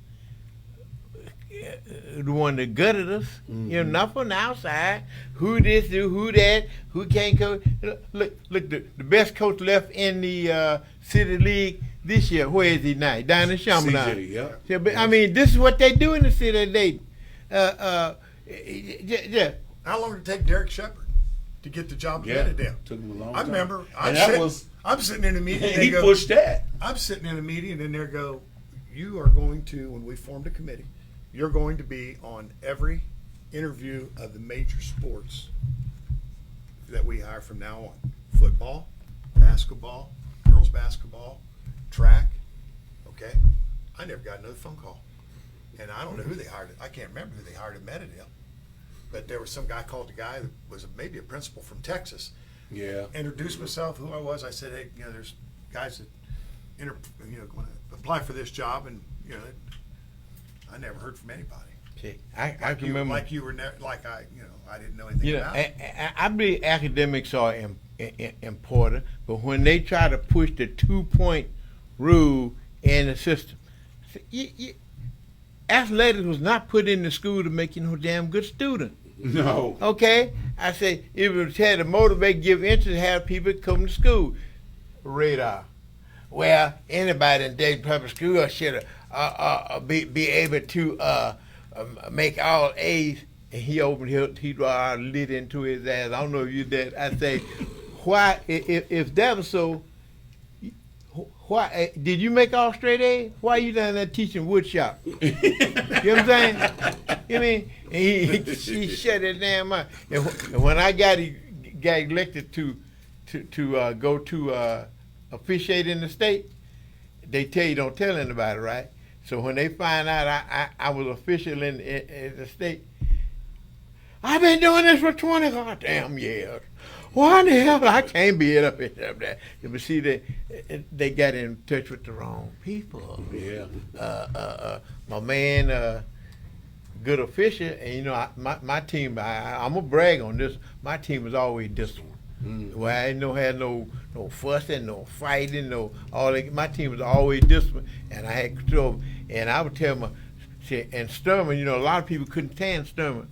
the one that gutted us, not from the outside. Who this, who that, who can't coach. Look, the best coach left in the City League this year. Where is he now? Down in Chaminade. CJ, yeah. Yeah, but I mean, this is what they do in the city of Dayton. Yeah. How long did it take Derek Shepard to get the job at Meadowdale? Took him a long I time. remember. And I'm sitting in a meeting. he pushed that. I'm sitting in a meeting, and then they go, "You are going to, when we formed a committee, you're going to be on every interview of the major sports that we hire from now on: football, basketball, girls basketball, track." Okay, I never got another phone call, and I don't know who they hired. I can't remember who they hired at Meadowdale, but there was some guy called the guy that was maybe a principal from Texas. Yeah. Introduced myself, who I was. I said, "Hey, there's guys that going to apply for this job," and I never heard from anybody. See, I can remember like you were like I didn't know anything about it. I believe academics are important, but when they try to push the 2-point rule in the system, athletics was not put in the school to make you no damn good student. No. Okay? I say it was had to motivate, give interest, have people come to school. Radar. Well, anybody in Dayton Public School should be able to make all A's. And he draw a lid into his ass. I don't know if you did. I say, why, if that was so, why did you make all straight A's? Why are you down there teaching wood shop? You know what I'm saying? You mean? And he shut his damn mouth. And when I got elected to go to officiate in the state, they tell you don't tell anybody, right? So when they find out I was official in the state, I've been doing this for 20 goddamn years. Why the hell I can't be up there? But see, they got in touch with the wrong people. Yeah. My man, good official, and my team. I'm gonna brag on this. My team was always disciplined. Well, I had no fussing, no fighting, no all that. My team was always disciplined, and I had control. And I would tell my, and Sturman, a lot of people couldn't stand Sturman.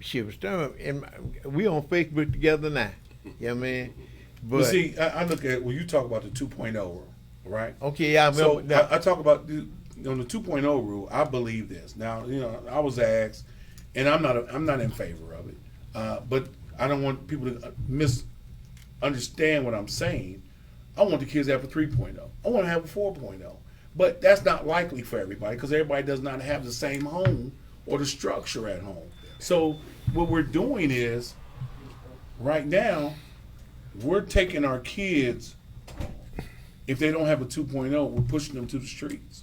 Shit was Sturman, and we on Facebook together now. You know what I mean? But see, I look at when you talk about the 2.0 rule, right? Okay, yeah, I remember that. I talk about on the 2.0 rule. I believe this. Now, I was asked, and I'm not in favor of it, but I don't want people to misunderstand what I'm saying. I want the kids to have a 3.0. I want to have a 4.0. But that's not likely for everybody because everybody does not have the same home or the structure at home. So what we're doing is, right now, we're taking our kids, if they don't have a 2.0, we're pushing them to the streets.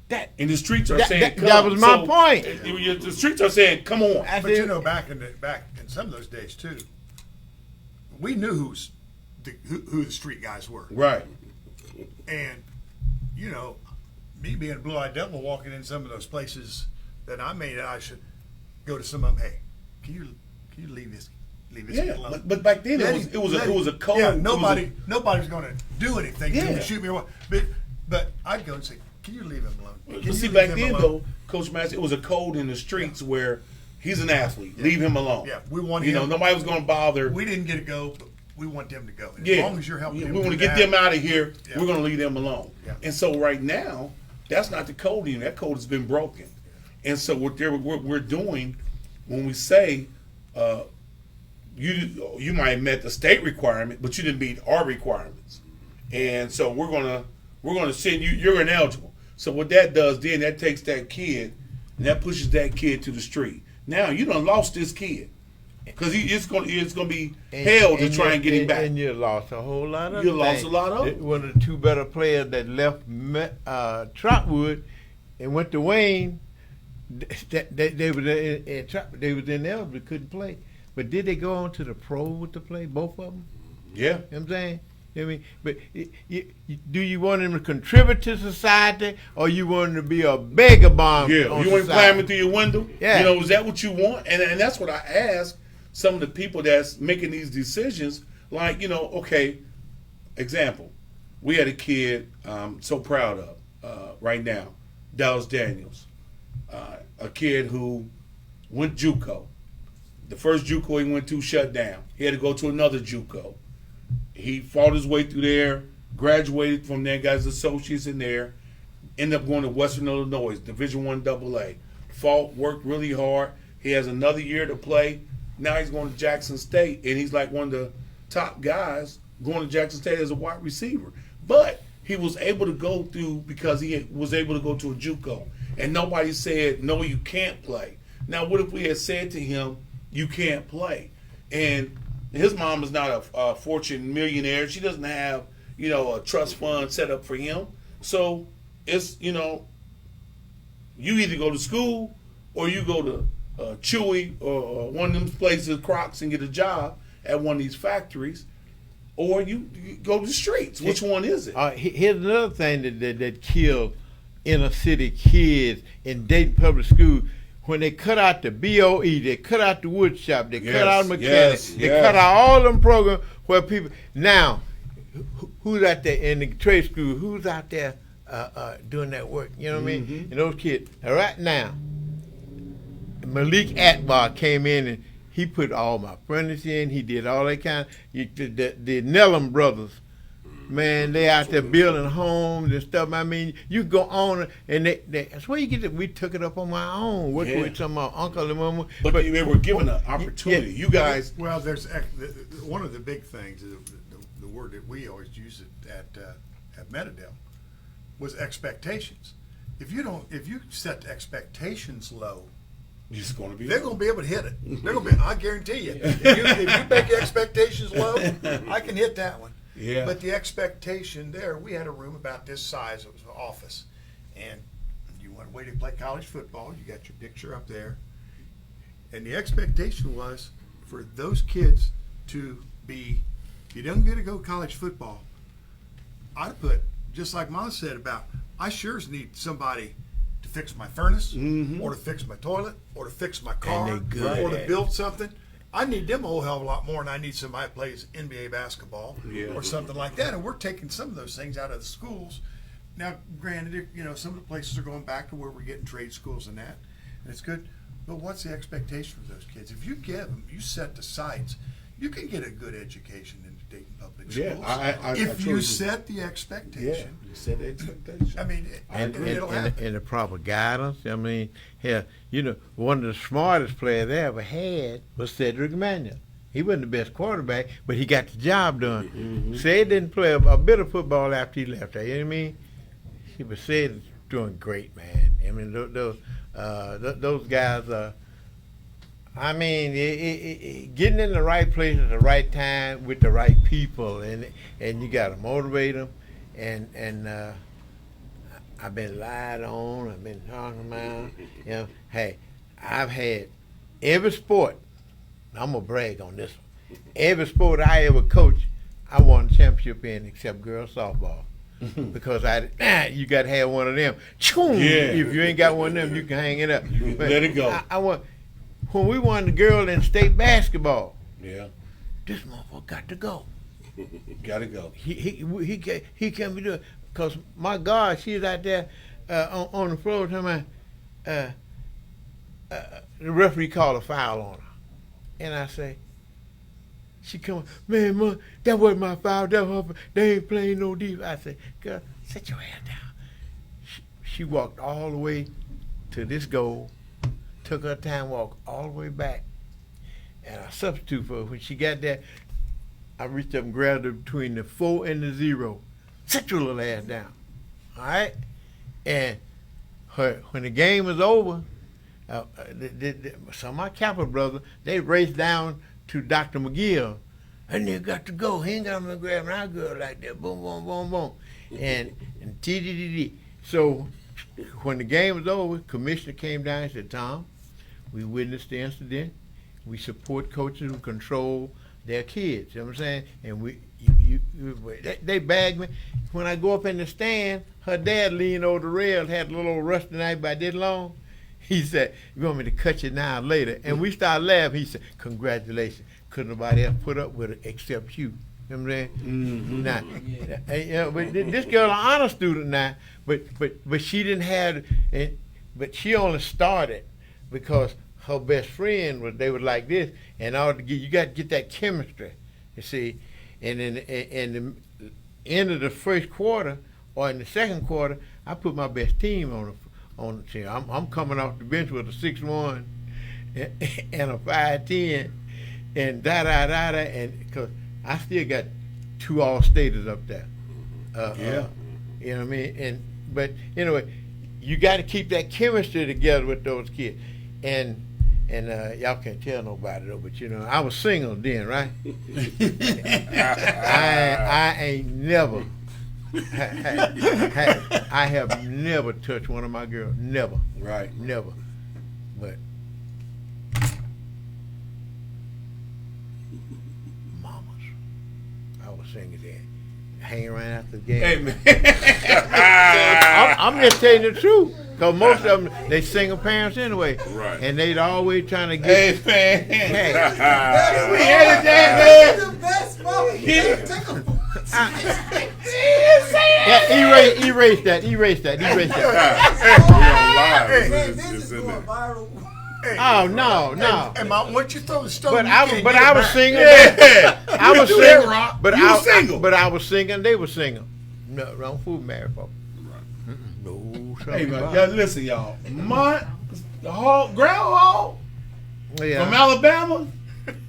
And the streets are saying, come. That was my point. The streets are saying, come on. But back in some of those days too, we knew who the street guys were. Right. And me being a blue-eyed devil walking in some of those places that I should go to some of them. Hey, can you leave this kid alone? But back then it was a code. Yeah, nobody was going to do anything to me, shoot me or what. But I'd go and say, can you leave him alone? But see, back then though, Coach Massey, it was a code in the streets where he's an athlete. Leave him alone. Yeah, we want him. Nobody was going to bother. We didn't get to go, but we want them to go. And as long as you're helping them, we want to get them out of here. Yeah. We're going to leave them alone. Yeah. And so right now, that's not the code anymore. That code has been broken. And so what we're doing when we say you might have met the state requirement, but you didn't meet our requirements, and so we're gonna send you. You're ineligible. So what that does then, that takes that kid and that pushes that kid to the street. Now you done lost this kid because it's gonna be hell to try and get him back. And you lost a whole lot of. You lost a lot of. One of the two better players that left Trotwood and went to Wayne. They was ineligible, couldn't play. But did they go on to the pro to play, both of them? Yeah. You know what I'm saying? I mean, but do you want him to contribute to society, or you want him to be a beggar bomb? Yeah, on you want him society? climbing through your window? Yeah. You know, is that what you want? And that's what I ask some of the people that's making these decisions. Like, you know, okay, example, we had a kid I'm so proud of right now, Dallas Daniels, a kid who went JUCO. The first JUCO he went to shut down. He had to go to another JUCO. He fought his way through there, graduated from there, got his associates in there, ended up going to Western Illinois, Division I AA. Fought, worked really hard. He has another year to play. Now he's going to Jackson State, and he's like one of the top guys going to Jackson State as a wide receiver. But he was able to go through because he was able to go to a JUCO, and nobody said, no, you can't play. Now, what if we had said to him, you can't play? And his mom is not a fortune millionaire. She doesn't have, you know, a trust fund set up for him. So it's, you know, you either go to school or you go to Chewy or one of them places, Crocs, and get a job at one of these factories, or you go to the streets. Which one is it? Here's another thing that killed inner city kids in Dayton Public School. When they cut out the BOE, they cut out the wood shop, they cut out mechanics, they cut out all them programs where people. Now, who's out there in the trade school? Who's out there doing that work? You know what I mean? And those kids. Right now, Malik Akbar came in and he put all my furniture in. He did all that kind. The Nellum brothers. Man, they out there building homes and stuff. I mean, you go on and that's where you get it. We took it up on my own, working with some of my uncle and mama. But they were given an opportunity. You guys. Well, there's one of the big things. The word that we always use at MEADOWDALE was expectations. If you set expectations low, It's going to be. they're going to be able to hit it. They're going to be. I guarantee you. If you make expectations low, I can hit that one. Yeah. But the expectation there, we had a room about this size. It was an office, and you went away to play college football. You got your picture up there, and the expectation was for those kids to be. If you don't get to go college football, I'd put just like Mom said about. I sure need somebody to fix my furnace, or to fix my toilet, or to fix my car, And they good or to at build something. I need them a whole hell of a lot more than I need somebody that plays NBA basketball or something like that. And we're taking some of those things out of the schools. Now, granted, you know, some of the places are going back to where we're getting trade schools and that, and it's good. But what's the expectation for those kids? If you give them, you set the sights, you can get a good education in the Dayton Public Schools. If you set the expectation. You set the expectation. I mean, it'll happen. And the proper guidance. I mean, hell, you know, one of the smartest players they ever had was Cedric Manuel. He wasn't the best quarterback, but he got the job done. Ced didn't play a bit of football after he left there. You know what I mean? But Ced's doing great, man. I mean, those guys. I mean, getting in the right place at the right time with the right people, and you got to motivate them. And I've been lied on. I've been talking about. You know, hey, I've had every sport. I'm gonna brag on this one. Every sport I ever coached, I won a championship in, except girls softball. Because you got to have one of them. If you ain't got one of them, you can hang it up. Let it go. When we won the girl in state basketball, this motherfucker got to go. Got to go. He can't be doing, because my God, she's out there on the floor telling me, the referee called a foul on her. And I say, she come, man, Mom, that wasn't my foul. They ain't playing no defense. I said, girl, sit your ass down. She walked all the way to this goal, took her time, walked all the way back, and I substitute for her. When she got there, I reached up and grabbed her between the 4 and the 0. Sit your little ass down, all right? And when the game was over, some of my Capitol brothers, they raced down to Dr. McGill, and they got to go. He ain't got no grab my girl like that. Boom, boom, boom, boom. And TDDD. So when the game was over, commissioner came down and said, Tom, we witnessed the incident. We support coaches who control their kids. You know what I'm saying? And they bagged me. When I go up in the stand, her dad leaned over the rail, had a little rusty knife about this long. He said, "You want me to cut you now or later?" And we started laughing. He said, "Congratulations. Couldn't nobody else put up with it except you." You know what I'm saying? Now, but this girl an honor student now, but she didn't have, but she only started because her best friend they were like this, and you got to get that chemistry, you see, and in the end of the first quarter or in the second quarter, I put my best team on the team. I'm coming off the bench with a 6'1" and a 5'10" and and because I still got 2 All-Staters up there. You know what I mean? But anyway, you got to keep that chemistry together with those kids. And y'all can't tell nobody though, but I was single then, right? I ain't never. I have never touched one of my girls. Never. Right. Never. But mamas, I was singing then. Hanging around after the game. Hey, man. I'm just telling you the truth. Because most of them, they single parents anyway. Right. And they'd always trying to get. Hey, man. Hey. We had that, man. The best moment. Yeah, erase that. It's in there. Oh no. And once you throw the stone, But you I can't was get it back. single. Yeah. I was do that, single. Rock. But You was single. But I was single. They were single. No, wrong fool, married folks. No, Hey, man. Yeah, listen, y'all. The groundhog from Alabama,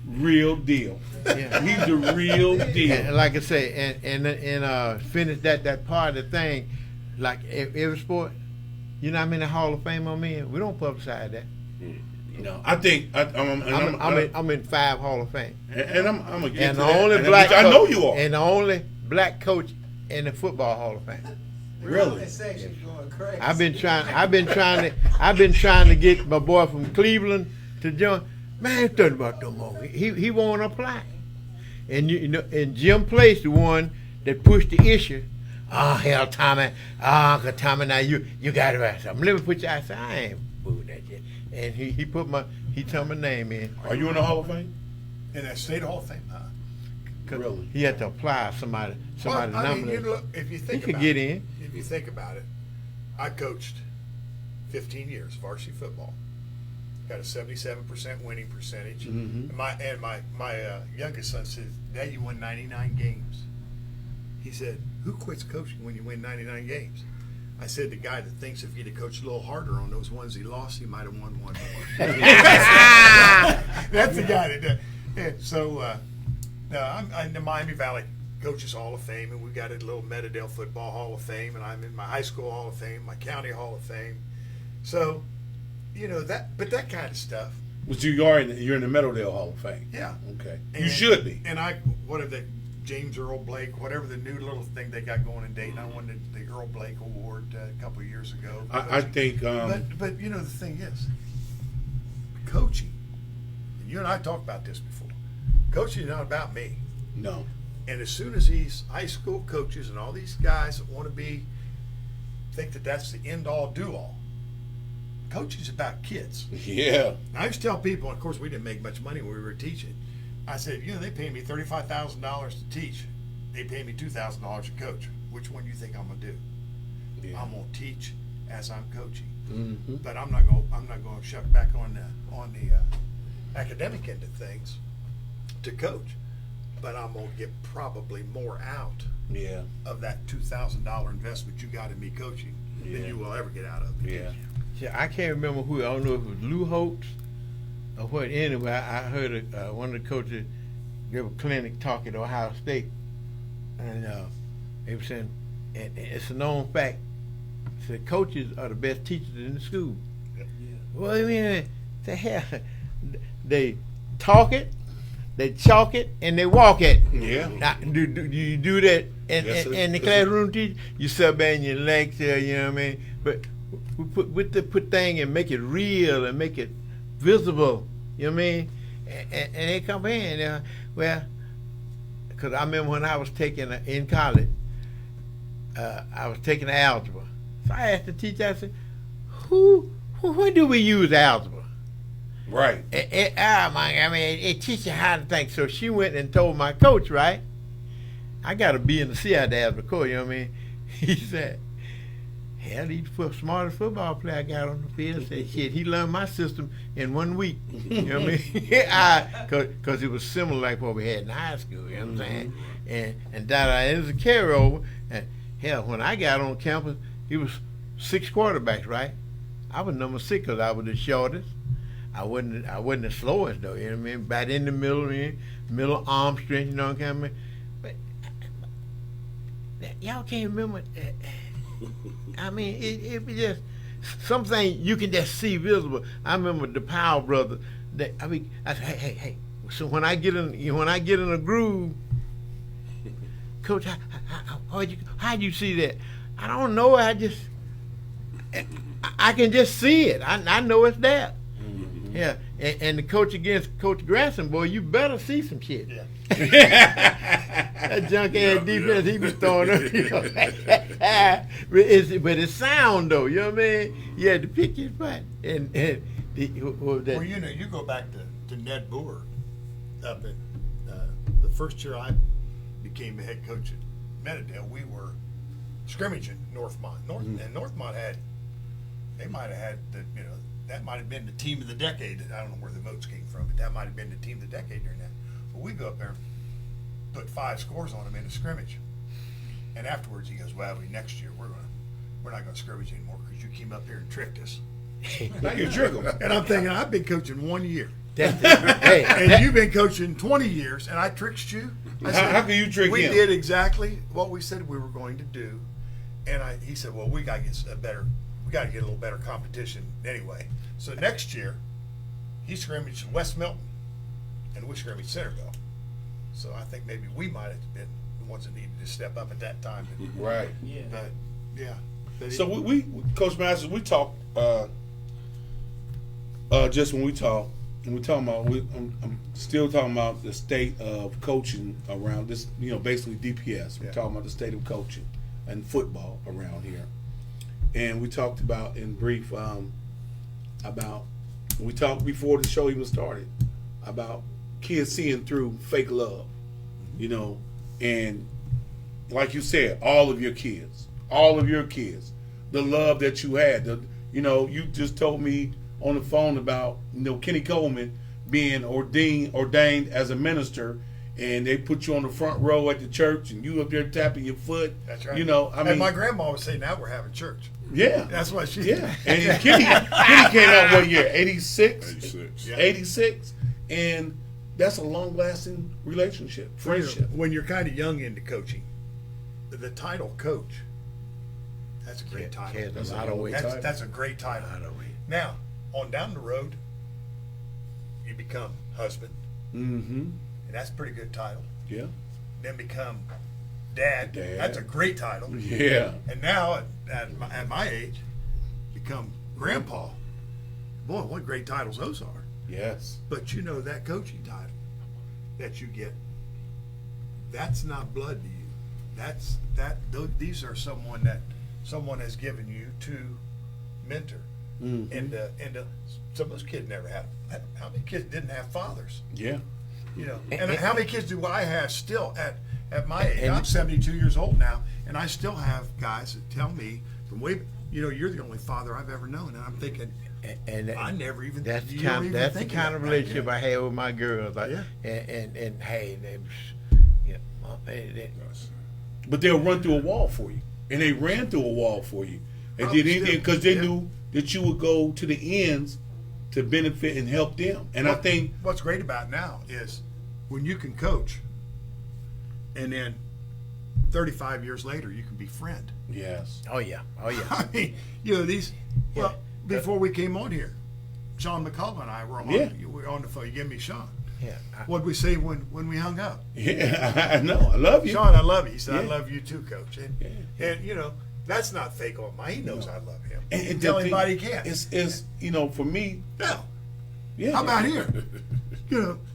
real deal. Yeah. He's the real deal. And like I say, and finish that part of the thing, like every sport. You know how many Hall of Fame I'm in? We don't publicize that. No, I think I'm in 5 Hall of Fame. And I'm gonna get And to the that. only And black I know coach- you are. And the only black coach in the Football Hall of Fame. Really? That section going crazy. I've been trying to get my boy from Cleveland to join. Man, it's nothing about no more. He won't apply. And and Jim Place, the one that pushed the issue. Oh hell, Tommy. Uncle Tommy, now you got it right. So let me put you. I said, I ain't booing that shit. And he turned my name in. Are you in the Hall of Fame? In that state Hall of Fame, huh? Really? He had to apply somebody Well, I mean, nominated. look, if you think He could about get it, in. If you think about it, I coached 15 years varsity football. Got a 77% winning percentage. Mhm. And my youngest son said, "Dad, you won 99 games." He said, "Who quits coaching when you win 99 games?" I said, "The guy that thinks if he'd have coached a little harder on those ones he lost, he might have won one more." That's the guy that does. Yeah, so I'm in the Miami Valley Coaches Hall of Fame, and we got a little MEADOWDALE Football Hall of Fame, and I'm in my high school Hall of Fame, my county Hall of Fame. So, but that kind of stuff. But you're in the Meadowdale Hall of Fame. Yeah. Okay. And, You should be. And whatever the James Earl Blake, whatever the new little thing they got going in Dayton, I won the Earl Blake Award a couple of years ago. I think. But the thing is, coaching, and you and I talked about this before. Coaching is not about me. No. And as soon as these high school coaches and all these guys that want to think that that's the end all do all, coaching is about kids. Yeah. And I used to tell people, and of course we didn't make much money when we were teaching. I said, they pay me $35,000 to teach. They pay me $2,000 to coach. Which one do you think I'm gonna do? Yeah. I'm gonna teach as I'm coaching. Mm-hmm. But I'm not gonna shut back on the academic end of things to coach. But I'm gonna get probably more out Yeah. of that $2,000 investment you got in me coaching than you will ever get out of me. Yeah. Yeah, I can't remember who. I don't know if it was Lou Holtz or what. Anyway, I heard one of the coaches give a clinic talk at Ohio State, and they were saying, and it's a known fact, said coaches are the best teachers in the school. Yep. Well, I mean, the hell, they talk it, they chalk it, and they walk it. Yeah. Now, do you do that Yes, sir. in the Yes, classroom? Teach you sub in your lecture, you know what I mean? But we put thing and make it real and make it visible, you know what I mean? And they come in, well, because I remember when I was taking in college, I was taking algebra. So I asked the teacher, I said, when do we use algebra? Right. I mean, it teaches you how to think. So she went and told my coach, right? I got a B and a C out of the algebra course, you know what I mean? He said, hell, he's the smartest football player I got on the field. I said, shit, he learned my system in 1 week. You know what I mean? Because it was similar like what we had in high school, you know what I'm saying? And that it was a carryover. And hell, when I got on campus, it was 6 quarterbacks, right? I was number 6 because I was the shortest. I wasn't the slowest though, you know what I mean? Back in the middle arm strength, you know what I mean? But y'all can't remember. I mean, it just something you can just see visible. I remember the Powell brothers. I said, hey. So when I get in a groove, Coach, how'd you see that? I don't know. I can just see it. I know it's there. Mm-hmm. Yeah, and the coach against Coach Grasson, boy, you better see some shit. Yeah. That junk ass defense he was throwing up, you know. But it's sound though, you know what I mean? You had to pick your spot. Well, you know, you go back to Ned Boer up at the first year I became the head coach at Meadowdale. We were scrimmaging Northmont. And Northmont they might have had that might have been the team of the decade. I don't know where the votes came from, but that might have been the team of the decade during that. But we go up there, put 5 scores on them in a scrimmage, and afterwards he goes, "Well, next year we're not going to scrimmage anymore because you came up here and tricked us." Now you trick them. And I'm thinking, I've been coaching 1 year, and you've been coaching 20 years, and I tricked you. I said, how can you trick we him? We did exactly what we said we were going to do, and he said, "Well, we got to get a little better competition anyway." So next year, he scrimmaged West Milton, and we scrimmaged Centerville. So I think maybe we might have been the ones that needed to step up at that time. Right. Yeah. But yeah. So we Coach Masters, we talk just when we talk, and we're talking about I'm still talking about the state of coaching around this, basically DPS. We're talking about the state of coaching and football around here. And we talked about in brief we talked before the show even started about kids seeing through fake love, and like you said, all of your kids, the love that you had, you just told me on the phone about Kenny Coleman being ordained as a minister, and they put you on the front row at the church, and you up there tapping your foot. That's right. And my grandma would say, "Now we're having church." Yeah, that's what she. Yeah, and Kenny came out what year? 86? 86. Yeah. 86, and that's a long-lasting relationship, friendship. When you're kind of young into coaching, the title coach, that's a great title. That's a lot of weight. That's a great title. Now, on down the road, you become husband. Mm-hmm. And that's a pretty good title. Yeah. Then become dad. That's a great title. Yeah. And now, at my age, become grandpa. Boy, what great titles those are. Yes. But that coaching title that you get, that's not blood to you. These are someone has given you to mentor. Mm-hmm. And some of those kids never had. How many kids didn't have fathers? Yeah. And how many kids do I have still at my age? I'm 72 years old now, and I still have guys that tell me from way, you're the only father I've ever known, and I'm thinking, and I never even. That's the kind of relationship I had with my girls. And hey, but they'll run through a wall for you, and they ran through a wall for you, and did anything because they knew that you would go to the ends to benefit and help them. And I think what's great about now is when you can coach, and then 35 years later you can be friend. Yes. Oh yeah. I mean, these. Well, before we came on here, Sean McCullough and I were on. We were on the phone. You give me Sean. Yeah. What'd we say when we hung up? Yeah, I know. I love you, Sean. I love you. He said, "I love you too, Coach." And that's not fake on my. He knows I love him. And tell anybody he can. It's for me. No. Yeah. How about here?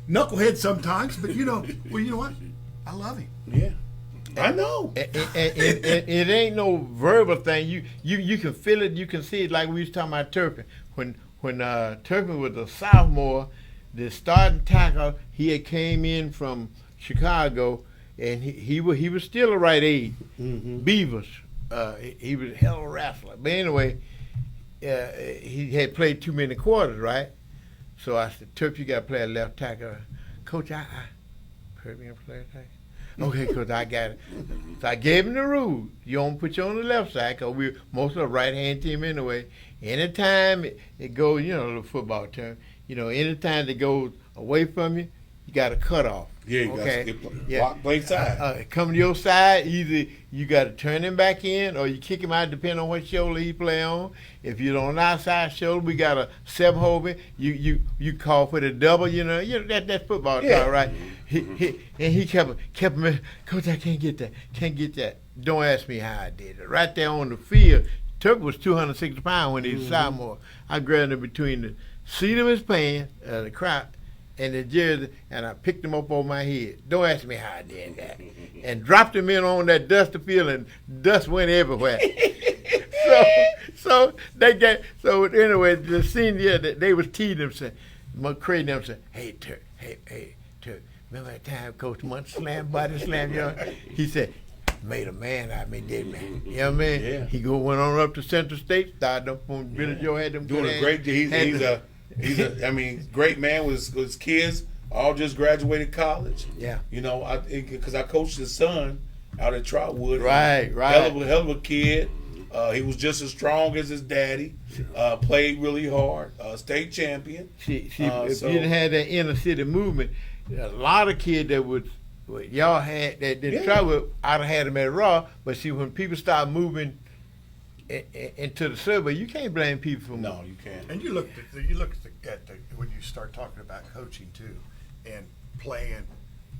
Knucklehead sometimes, but well, you know what? I love him. Yeah. I know. And it ain't no verbal thing. You can feel it. You can see it. Like we was talking about Turpin. When Turpin was a sophomore, the starting tackle, he had came in from Chicago, and he was still the right age. Beavers. He was a hell of a wrestler. But anyway, he had played too many quarters, right? So I said, Turp, you got to play a left tackle. Coach, I heard me play a tackle. Okay, because I got it. So I gave him the rule. You don't put you on the left side because we're most of a right-hand team anyway. Anytime it goes, you know, the football term, you know, anytime it goes away from you, you got to cut off. Yeah, you got to block play side. Come to your side, either you got to turn him back in or you kick him out depending on what shoulder he play on. If you're on the outside shoulder, we got a 7-holder. You call for the double, you know that's football talk, right? He kept me, Coach, I can't get that. Don't ask me how I did it. Right there on the field, Turk was 260 pounds when he was sophomore. I grabbed him between the seat of his pants, the crop, and the jersey, and I picked him up over my head. Don't ask me how I did that. And dropped him in on that dusty field, and dust went everywhere. So anyway, the senior, they was teasing him, saying, McCray them said, hey, Turk, remember that time Coach Munt body slammed you? He said, made a man out of me, didn't he? You know what I mean? Yeah. He went on up to Central State, started up on Billy Joe, had them Doing a great job. He's a great man with his kids, all just graduated college. Yeah. You know, because I coached his son out at Trotwood. Right. Hell of a kid. He was just as strong as his daddy. Played really hard. State champion. If you didn't have that inner city movement, a lot of kids that would y'all had that Trotwood, I'd have had them at Raw. But see, when people start moving into the suburb, you can't blame people for no, you can't. And you look at the when you start talking about coaching too, and playing.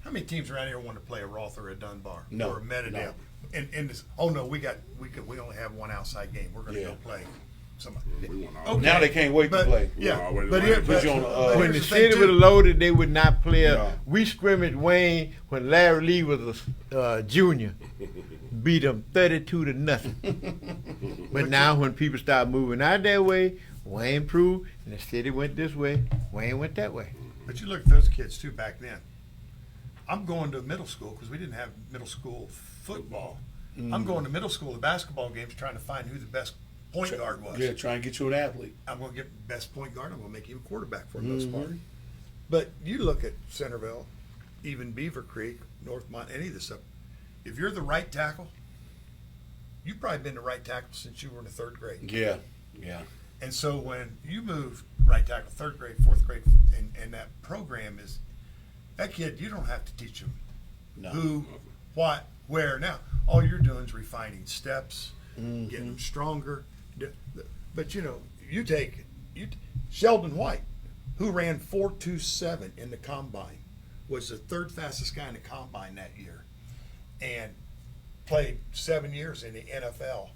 How many teams around here want to play a Roth or a Dunbar or a Meadowdale? No. And this, we only have one outside game. We're going to go play somebody. Okay. Now they can't wait to play. Yeah, when the city was loaded, they would not play. We scrimmaged Wayne when Larry Lee was a junior. Beat them 32-0. But now when people start moving out that way, Wayne improved, and the city went this way, Wayne went that way. But you look at those kids too back then. I'm going to middle school because we didn't have middle school football. I'm going to middle school, the basketball games, trying to find who the best point guard was. Yeah, try and get you an athlete. I'm going to get the best point guard. I'm going to make him a quarterback for the most part. But you look at Centerville, even Beaver Creek, Northmont, any of this stuff. If you're the right tackle, you've probably been the right tackle since you were in the third grade. Yeah. And so when you move right tackle, third grade, fourth grade, and that program is, that kid, you don't have to teach him who, what, where. Now, all you're doing is refining steps, getting them stronger. But, you take Sheldon White, who ran 4.27 in the combine, was the third fastest guy in the combine that year, and played 7 years in the NFL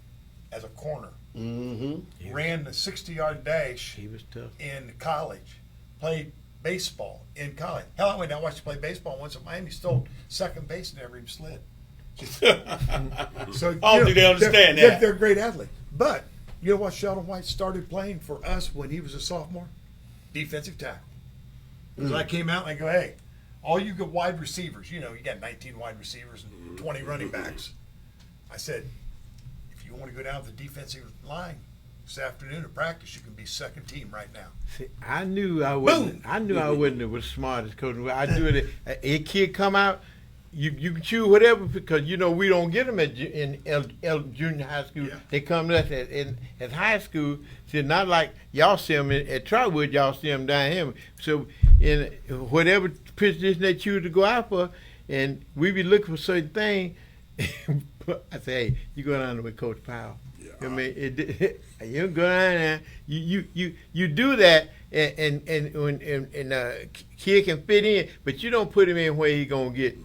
as a corner. Ran the 60-yard dash. He was tough. In college. Played baseball in college. Hell, I went down and watched him play baseball once at Miami. Stole second base and never even slid. So I don't think they understand that. They're great athletes. But you know what Sheldon White started playing for us when he was a sophomore? Defensive tackle. Because I came out and I go, hey, all you good wide receivers, you got 19 wide receivers and 20 running backs. I said, if you want to go down to the defensive line this afternoon at practice, you can be second team right now. See, I knew I wasn't as smart as coach. I do it. A kid come out, you can choose whatever because we don't get them in junior high school. Yeah. They come to us at high school. See, not like y'all see them at Trotwood. Y'all see them down here. So in whatever position they choose to go out for, and we be looking for certain things. I say, hey, you go down there with Coach Powell. Yeah. I mean, you go down there. You do that, and kid can fit in, but you don't put him in where he gonna get,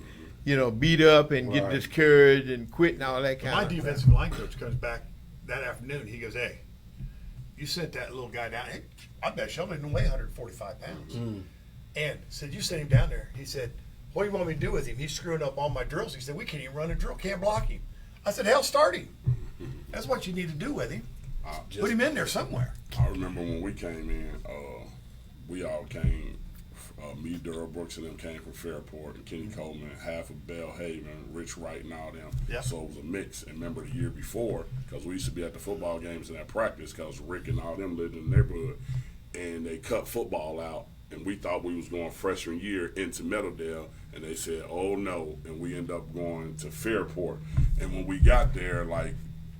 beat up and get discouraged and quit and all that kind of stuff. My defensive line coach comes back that afternoon. He goes, hey, you sent that little guy down. Hey, I bet Sheldon didn't weigh 145 pounds. And said, you sent him down there. He said, what do you want me to do with him? He's screwing up all my drills. He said, we can't even run a drill. Can't block him. I said, hell, start him. That's what you need to do with him. Put him in there somewhere. I remember when we came in, we all came, me, Daryl Brooks, and them came from Fairport, and Kenny Coleman, half of Bellhaven, Rich Wright, and all them. Yep. So it was a mix. And remember the year before, because we used to be at the football games and at practice, because Rick and all them lived in the neighborhood, and they cut football out, and we thought we was going freshman year into Meadowdale, and they said, oh no, and we ended up going to Fairport. And when we got there, like,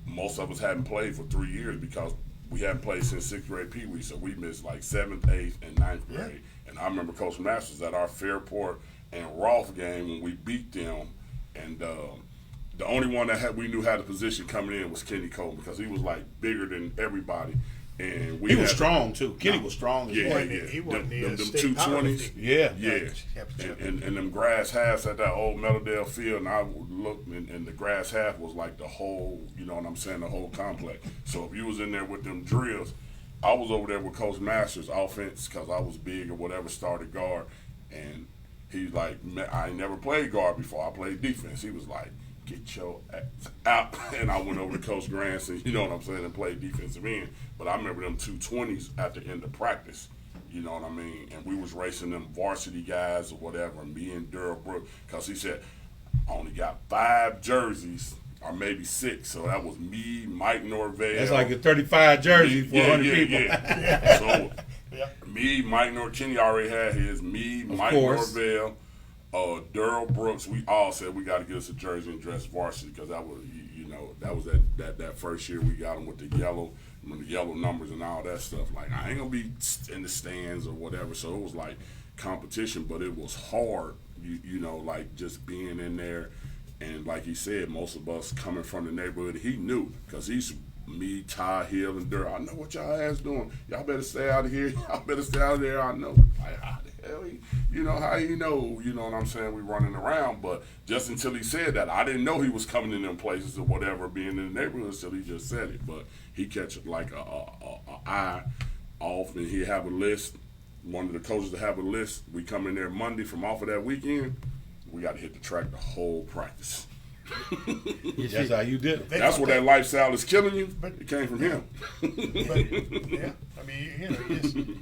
most of us hadn't played for 3 years because we hadn't played since 6th grade Pee Wee, so we missed like 7th, 8th, and 9th grade. And I remember Coach Masters at our Fairport and Rolfe game when we beat them, and the only one that we knew had a position coming in was Kenny Coleman because he was like bigger than everybody. And he was strong too. Kenny was strong as well. He wasn't them state 220s. Yeah. And them grass halves at that old Meadowdale field, and I would look, and the grass half was like the whole, you know what I'm saying, the whole complex. So if you was in there with them drills, I was over there with Coach Masters offense because I was big or whatever, started guard, and he's like, I ain't never played guard before. I played defense. He was like, get your ass out. And I went over to Coach Granson, you know what I'm saying, and played defensive end. But I remember them 220s at the end of practice, you know what I mean? And we was racing them varsity guys or whatever, me and Daryl Brooks, because he said, I only got 5 jerseys, or maybe 6. So that was me, Mike Norvell. That's like a 35 jersey for 100 people. Yeah. So me, Mike Norvell, Kenny already had his, me, Mike Norvell, Daryl Brooks, we all said we got to get us a jersey and dress varsity because that was, you know, that was that first year we got them with the yellow numbers and all that stuff. Like, I ain't gonna be in the stands or whatever. So it was like competition, but it was hard. You know, like just being in there, and like he said, most of us coming from the neighborhood, he knew because he's me, Ty Hill, and Durr. I know what y'all ass doing. Y'all better stay out of here. Y'all better stay out of there. I know. Like, how the hell you know how you know? You know what I'm saying? We running around, but just until he said that, I didn't know he was coming in them places or whatever, being in the neighborhood until he just said it. But he catch it like a eye off, and he have a list. One of the coaches to have a list. We come in there Monday from off of that weekend. We got to hit the track the whole practice. That's how you did it. That's where that lifestyle is killing you. But it came from him. But, yeah, I mean, you know,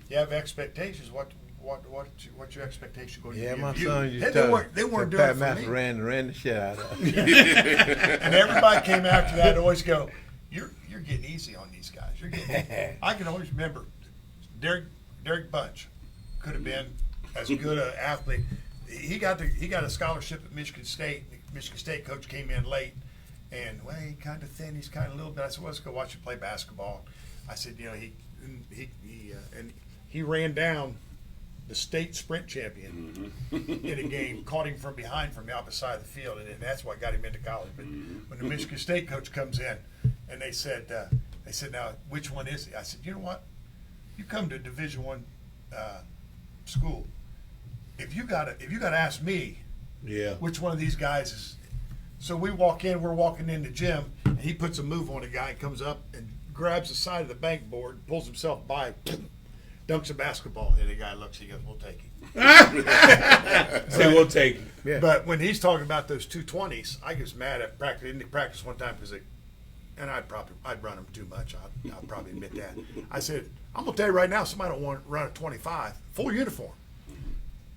you have expectations. What's your expectation going to be? Yeah, my of you? son used They to weren't doing it Pat for Master me. ran the shit out of us. And everybody came after that and always go, you're getting easy on these guys. You're getting. I can always remember Derek Bunch could have been as good an athlete. He got a scholarship at Michigan State. The Michigan State coach came in late, and well, he's kind of thin. He's kind of a little bit. I said, well, let's go watch him play basketball. I said, you know, he ran down the state sprint champion in a game, caught him from behind from the opposite side of the field, and that's what got him into college. But when the Michigan State coach comes in, and they said, now which one is he? I said, you know what? You come to a Division I school. If you gotta ask me, which one of these guys is. So we're walking in the gym, and he puts a move on a guy and comes up and grabs the side of the bank board, pulls himself by, dunks a basketball, and the guy looks, he goes, we'll take him. Say we'll take him. Yeah. But when he's talking about those 220s, I get mad at practice one time because I'd run them too much. I'll probably admit that. I said, I'm gonna tell you right now, somebody don't want to run a 25 full uniform.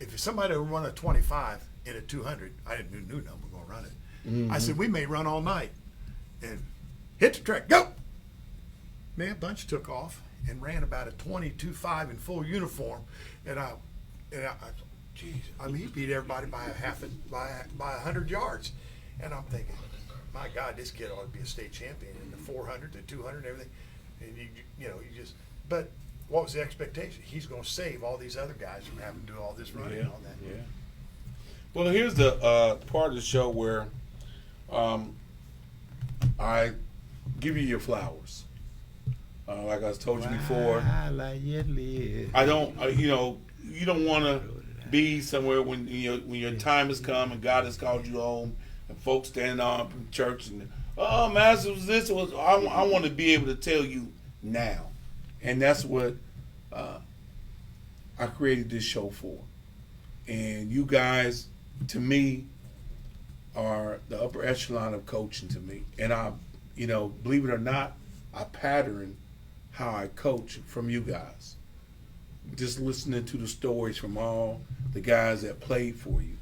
If somebody will run a 25 in a 200, I didn't knew no we're gonna run it. I said we may run all night and hit the track, go. Man, Bunch took off and ran about a 22.5 in full uniform, and I geez, I mean he beat everybody by by 100 yards, and I'm thinking, my God, this kid ought to be a state champion in the 400, the 200, and everything. And but what was the expectation? He's going to save all these other guys from having to do all this running and all that. Yeah. Well, here's the part of the show where I give you your flowers. Like I told you before, I don't. You don't want to be somewhere when your time has come and God has called you home, and folks standing up in church and Master was this was. I want to be able to tell you now, and that's what I created this show for. And you guys to me, are the upper echelon of coaching to me. And I, believe it or not, I pattern how I coach from you guys. Just listening to the stories from all the guys that played for you.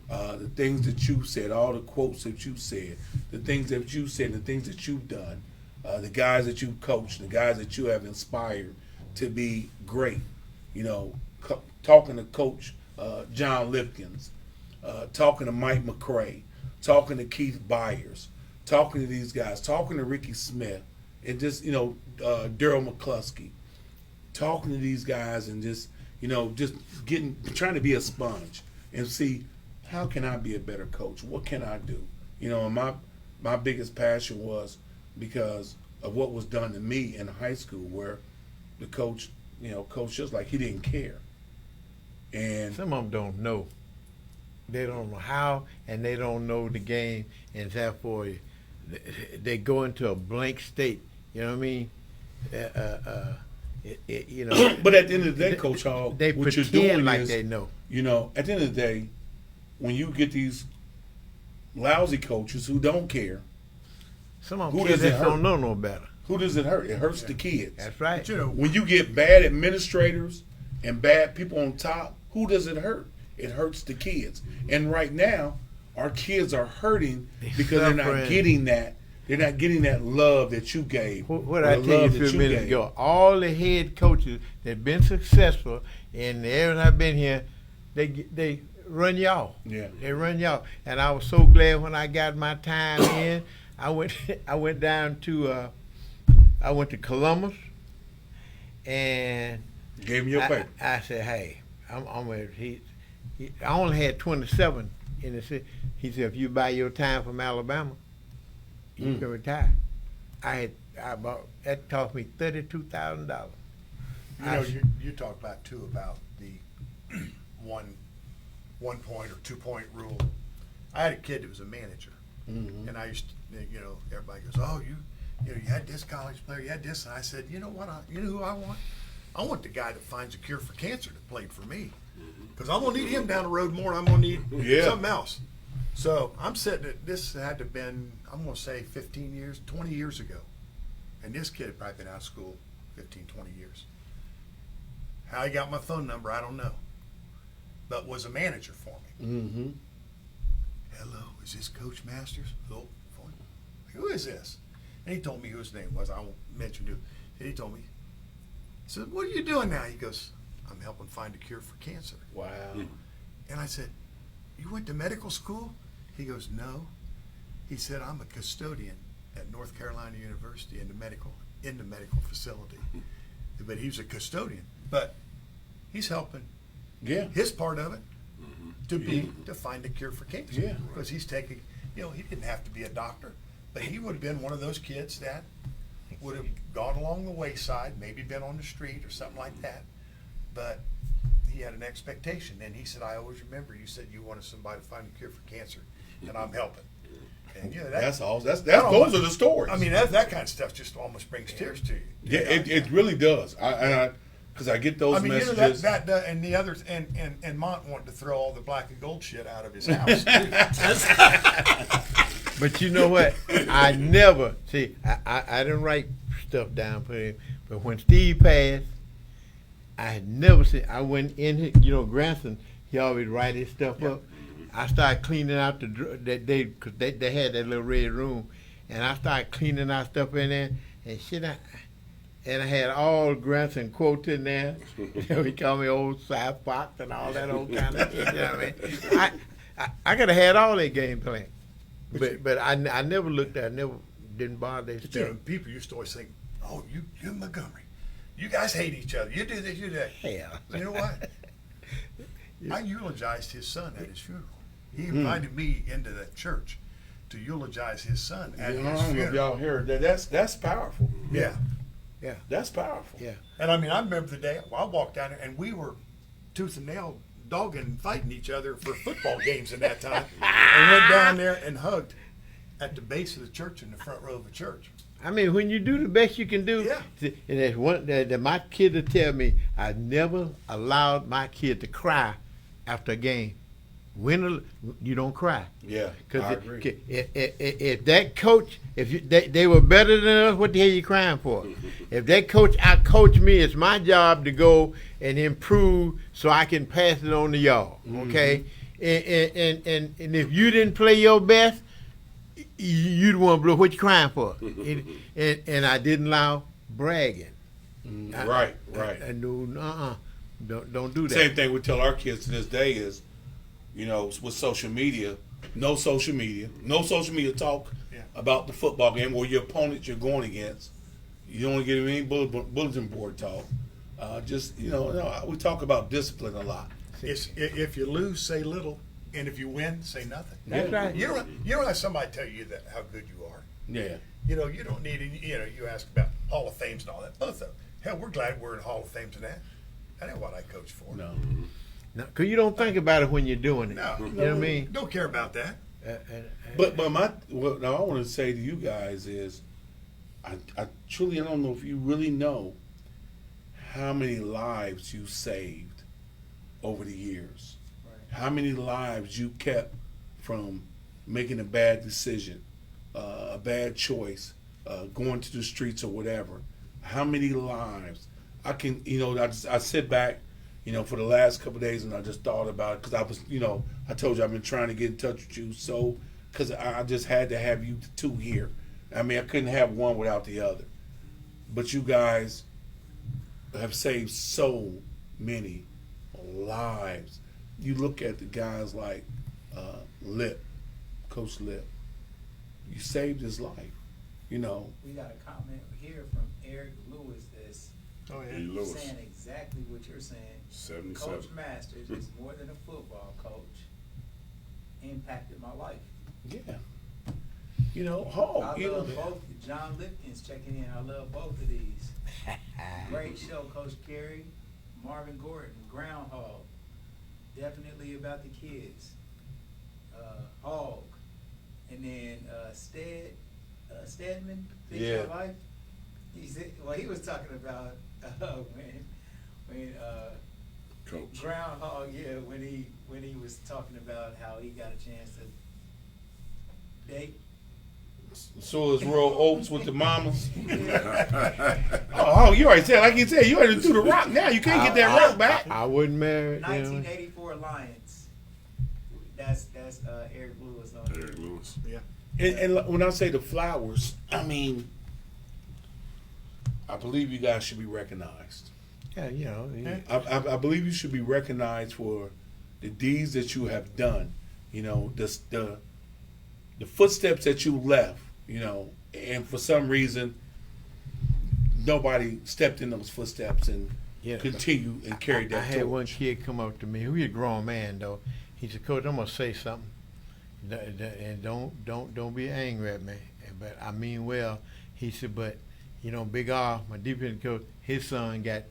The things that you said, all the quotes that you said, the things that you said, the things that you've done, the guys that you've coached, the guys that you have inspired to be great. Talking to Coach John Lipkins, talking to Mike McCray, talking to Keith Byers, talking to these guys, talking to Ricky Smith, and just, Daryl McCluskey, talking to these guys and just trying to be a sponge and see, how can I be a better coach? What can I do? And my biggest passion was because of what was done to me in high school, where the coach, coach just like he didn't care. And some of them don't know. They don't know how, and they don't know the game, and therefore they go into a blank state. You know what I mean? But at the end of the day, Coach Hall, they what you're pretend doing like is, they know. At the end of the day, when you get these lousy coaches who don't care, some of them kids that don't know no better. Who does it hurt? It hurts the kids. That's right. But, when you get bad administrators and bad people on top, who does it hurt? It hurts the kids. And right now, our kids are hurting because they're not getting that. They're not getting that love that you gave. What I tell you a few minutes ago, all the head coaches that been successful in the areas I've been here, they run y'all. Yeah. They run y'all. And I was so glad when I got my time in. I went down to I went to Columbus and gave him your paper. I said, hey, I'm ready. I only had 27 in the city. He said, if you buy your time from Alabama, you can retire. That cost me $32,000. You talked about the 1 point or 2 point rule. I had a kid that was a manager, and I used to, everybody goes, oh, you had this college player, you had this, and I said, you know what, you know who I want? I want the guy that finds a cure for cancer that played for me, because I'm gonna need him down the road more. I'm gonna need something else. So I'm sitting at, this had to have been, I'm gonna say 15 years, 20 years ago, and this kid had probably been out of school 15, 20 years. How he got my phone number, I don't know, but was a manager for me. Mm-hmm. Hello, is this Coach Masters? Oh, who is this? And he told me who his name was. I won't mention who. And he told me. He said, what are you doing now? He goes, I'm helping find a cure for cancer. Wow. And I said, you went to medical school? He goes, no. He said, I'm a custodian at North Carolina University in the medical facility. But he was a custodian. But he's helping his part of it to find a cure for cancer. Yeah. Because he's taking, he didn't have to be a doctor, but he would have been one of those kids that would have gone along the wayside, maybe been on the street or something like that. But he had an expectation, and he said, I always remember you said you wanted somebody to find a cure for cancer, and I'm helping. And that's all. Those are the stories. I mean, that kind of stuff just almost brings tears to you. Yeah, it really does. Because I get those messages. And the others, and Mont wanted to throw all the black and gold shit out of his house. But you know what? I never I didn't write stuff down for him. But when Steve passed, I had never seen. I went in. Granson, he always write his stuff up. I started cleaning out that day because they had that little red room, and I started cleaning out stuff in there and shit. And I had all Granson quotes in there. He called me old Cy Fox and all that old kind of shit. You know what I mean? I could have had all that game plan. But I never looked at it, didn't bother their stuff. People used to always think, oh, you and Montgomery, you guys hate each other. You do this, you do that. Hell. You know what? I eulogized his son at his funeral. He invited me into that church to eulogize his son at his funeral. If y'all heard that, that's powerful. Yeah. Yeah. That's powerful. Yeah. And I mean, I remember the day I walked down there and we were tooth and nail dogging and fighting each other for football games in that time. And went down there and hugged at the base of the church in the front row of the church. I mean, when you do the best you can do, and there's one that my kid will tell me, I never allowed my kid to cry after a game. win or you don't cry. Yeah, I agree. If that coach, they were better than us, what the hell you crying for? If that coach out-coached me, it's my job to go and improve so I can pass it on to y'all, okay? And if you didn't play your best, you'd want to blow. What you crying for? and I didn't allow bragging. Right. I knew, don't do that. Same thing we tell our kids to this day is, you know, with social media, no social media talk about the football game or your opponent you're going against. You don't want to get any bulletin board talk. Just, you know, we talk about discipline a lot. If you lose, say little, and if you win, say nothing. That's right. You don't have somebody tell you that how good you are. Yeah. You know, you don't need any, you know, you ask about Hall of Fames and all that other stuff. Hell, we're glad we're in Hall of Fames and that. That ain't what I coach for. No. Because you don't think about it when you're doing it. No. You know what I mean? Don't care about that. But what I want to say to you guys is, I truly don't know if you really know how many lives you saved over the years. Right. How many lives you kept from making a bad decision, a bad choice, going to the streets or whatever. How many lives? I can, you know, I sit back, you know, for the last couple of days and I just thought about it because I was, you know, I told you I've been trying to get in touch with you, so because I just had to have you two here. I mean, I couldn't have one without the other. But you guys have saved so many lives. You look at the guys like Coach Lip. You saved his life, you know. We got a comment here from Eric Lewis that's saying exactly what you're saying. 77. Coach Masters is more than a football coach. Impacted my life. Yeah. You know, Hall. I love both. John Lipkin's checking in. I love both of these. Great show, Coach Carey. Marvin Gordon, Groundhog. Definitely about the kids. Hog. And then Stedman, Picture of Life. He said, well, he was talking about when Coach Groundhog, when he was talking about how he got a chance to date. So is Royal Oaks with the mamas. Oh, you already said, like you said, you already threw the rock. Now you can't get that rock back. I wouldn't marry. 1984 Alliance. That's Eric Lewis on there. Eric Lewis. Yeah. And when I say the flowers, I mean, I believe you guys should be recognized. Yeah, you know. I believe you should be recognized for the deeds that you have done. You know, the footsteps that you left. You know, and for some reason, nobody stepped in those footsteps and continue and carried that. I had one kid come up to me. He was a grown man though. He said, "Coach, I'm gonna say something, and don't be angry at me. But I mean well." He said, "But you know, Big R, my defense coach, his son got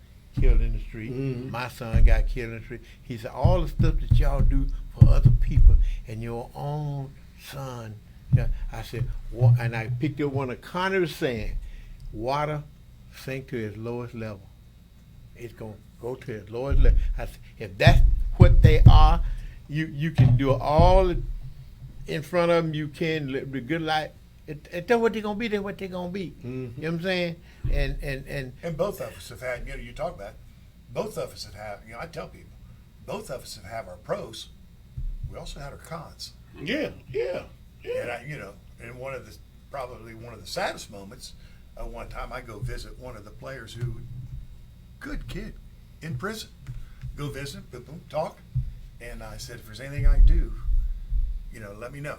killed in the street. Mm-hmm. My son got killed in the street." He said, "All the stuff that y'all do for other people and your own son." Yeah. I said, and I picked up one of Connor's saying, "Water sink to its lowest level. It's gonna go to its lowest level." I said, if that's what they are, you can do all in front of them. You can live the good life. If that's what they're gonna be, that's what they're gonna be. Mm-hmm. You know what I'm saying? And both of us have had. You know, you talk about. Both of us have had. You know, I tell people, both of us have had our pros. We also had our cons. Yeah. And and probably one of the saddest moments, one time I go visit one of the players who, good kid, in prison. Go visit, boom, talk, and I said, if there's anything I can do, you know, let me know.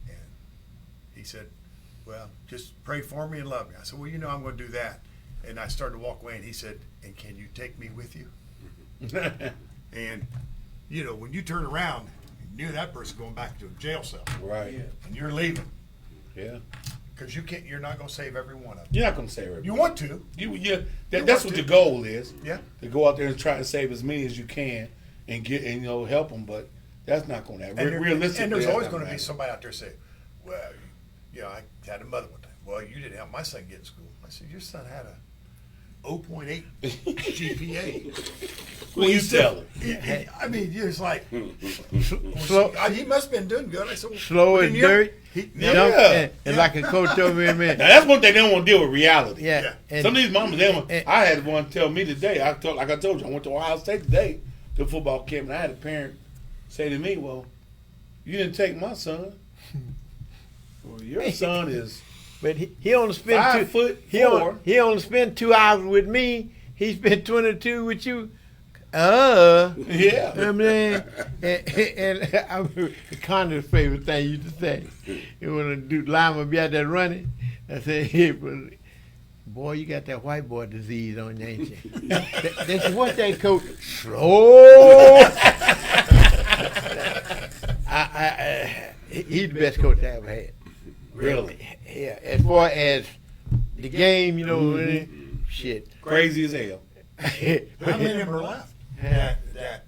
And he said, well, just pray for me and love me. I said, well, you know, I'm going to do that. And I started to walk away, and he said, and can you take me with you? And, you know, when you turn around, you knew that person going back to a jail cell. Right. Yeah. And you're leaving. Yeah. Because you're not going to save every one of them. You're not going to save every. You want to. That's what your goal is. Yeah. To go out there and try to save as many as you can and help them, but that's not going to happen. Realistically, and there's always going to be somebody out there say, well, you know, I had a mother one time. Well, you didn't help my son get in school. I said, your son had a 0.8 GPA. When you tell her. I mean, it's like, Slow, he must have been doing good. I said, well, slow and dirty. Yeah. And like a coach over here, man. Now that's one thing they don't want to deal with reality. Yeah. And, Some of these mamas, they don't. I had one tell me today. I told you, I went to Ohio State today to football camp, and I had a parent say to me, "Well, you didn't take my son. Well, your son is but he only spent 5'4". He only spent 2 hours with me. He spent 22 with you. Yeah. I mean, and I'm Connor's favorite thing you used to say. You want to do lineman be out there running? I said, hey, boy, you got that white boy disease on you, ain't you? That's what that coach. Slow. He's the best coach I ever had. Really? Yeah. As far as the game, you know, shit. Crazy as hell. how many of them are left that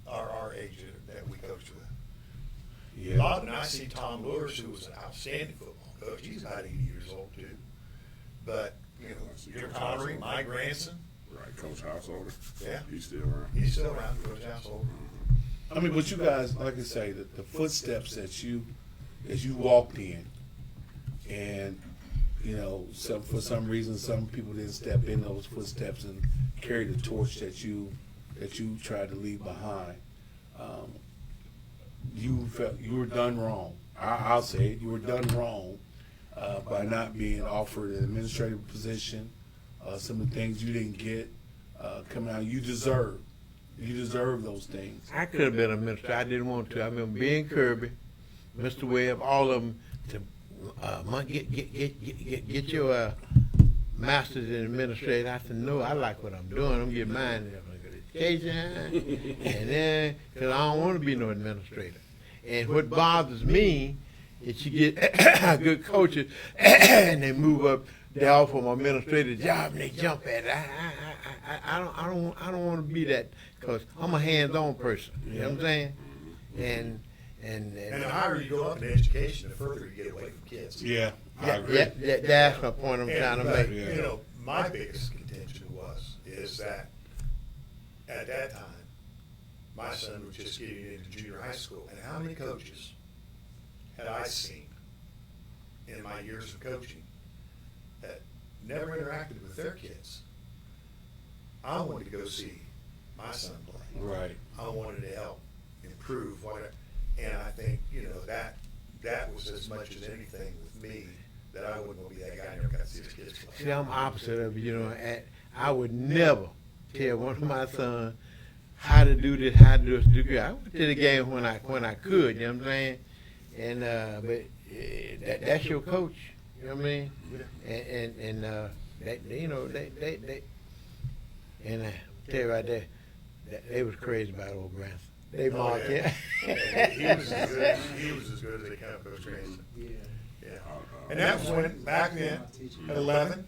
are our age that we coached with? Yeah. A lot of them. I see Tom Lewis, who was an outstanding football coach. He's about 80 years old too. But you know, Jim Connery, my grandson. Right, Coach Householder. Yeah, He's still around. he's still around, Coach Household. I mean, but you guys, like I say, the footsteps that you walked in, and you know, for some reason, some people didn't step in those footsteps and carry the torch that you tried to leave behind. You felt you were done wrong. I'll say it. You were done wrong by not being offered an administrative position. Some of the things you didn't get coming out, you deserve. You deserve those things. I could have been a minister. I didn't want to. I remember being Kirby, Mr. Webb, all of them to get your master's in administration. I said, no, I like what I'm doing. I'm getting mine in education, and then because I don't want to be no administrator. And what bothers me is you get good coaches and they move up. They offer them an administrative job and they jump at it. I don't want to be that because I'm a hands-on person. You know what I'm saying? And the higher you go up in education, the further you get away from kids. Yeah, I agree. That's my point I'm trying to make. You know, my biggest contention is that at that time, my son was just getting into junior high school, and how many coaches had I seen in my years of coaching that never interacted with their kids? I wanted to go see my son play. Right. I wanted to help improve whatever, and I think that was as much as anything with me that I wouldn't want to be that guy who never got to see his kids play. See, I'm opposite of you. You know, I would never tell one of my sons how to do this, how to do this. I went to the game when I could. You know what I'm saying? And but that's your coach. You know what I mean? And they, you know, they and I tell you right there, they was crazy about old Grandson. They marked him. He was as good as they can, Coach Grandson. Yeah. And that was when, back then, at 11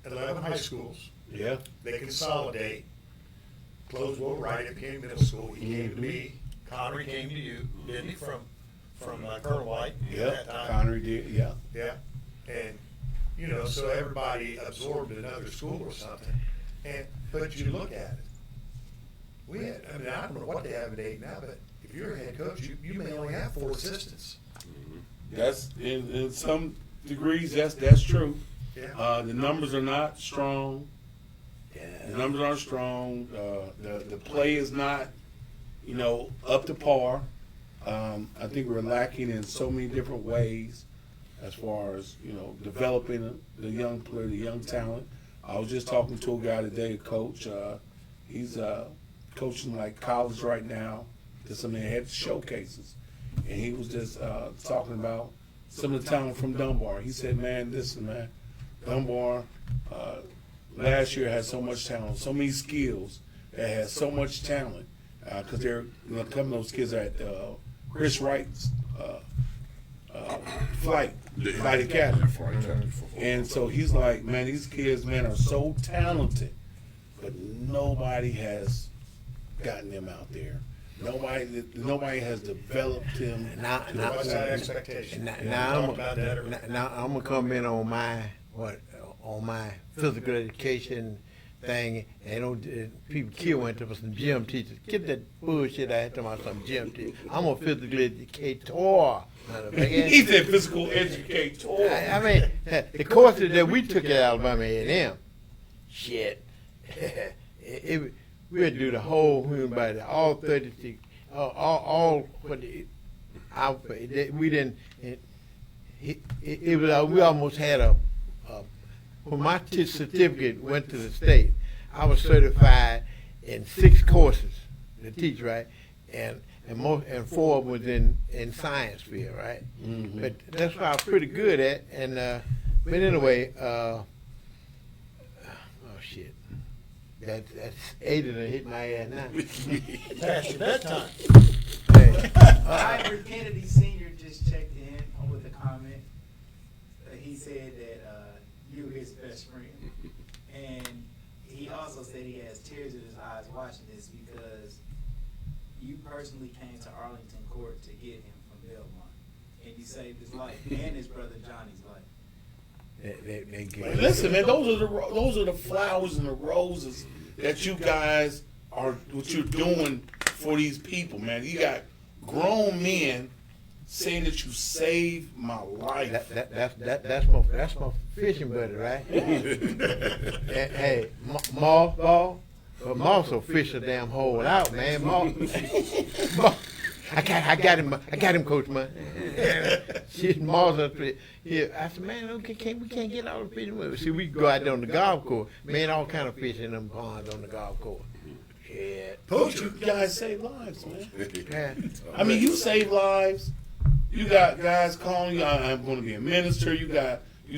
high schools, Yeah. they consolidate. Closewell Wright became middle school. He came to me. Connery came to you, didn't he, from Colonel White at Yeah. that time? Connery did. Yeah. Yeah. And, you know, so everybody absorbed another school or something. But you look at it. We had, I mean, I don't know what they have at 8 now, but if you're a head coach, you may only have 4 assistants. That's in some degrees. That's true. Yeah. The numbers are not strong. The numbers aren't strong. The play is not, you know, up to par. I think we're lacking in so many different ways as far as, you know, developing the young player, the young talent. I was just talking to a guy today, a coach. He's coaching like college right now. Just some head showcases, and he was just talking about some of the talent from Dunbar. He said, "Man, listen, man, Dunbar last year had so much talent, so many skills. That had so much talent because they're coming. Those kids are at Chris Wright's Flight Academy." And so he's like, man, these kids, man, are so talented, but nobody has gotten them out there. Nobody has developed them. What's that expectation? Now I'm gonna come in on my physical education thing, and people kill one of some gym teachers. Get that bullshit out of about some gym teacher. I'm a physical educator. He said physical educator. I mean, the courses that we took at Alabama A&M, shit, we'd do the whole human body, all 36, all what we didn't. It was we almost had a when my certificate went to the state, I was certified in 6 courses to teach, right, and 4 was in science field, right. Mm-hmm. But that's what I was pretty good at, and but anyway, oh shit, that's 8 and it hit my ass now. Past your bedtime. Hey, Ivor Kennedy Sr. just checked in with a comment. He said that you his best friend, and he also said he has tears in his eyes watching this because you personally came to Arlington Court to get him from Belmont, and you saved his life and his brother Johnny's life. Listen, man, those are the flowers and the roses that you guys are what you're doing for these people, man. You got grown men saying that you saved my life. That's my fishing buddy, right? Hey, mothball, but moths will fish a damn hole out, man. I got him, Coach Man. Shit, moths up here. I said, man, okay, we can't get all the fishing with us. See, we go out there on the golf course, man, all kind of fish in them ponds on the golf course. Yeah. Coach, you guys save lives, man. Yeah. I mean, you save lives. You got guys calling you, I'm going to be a minister. You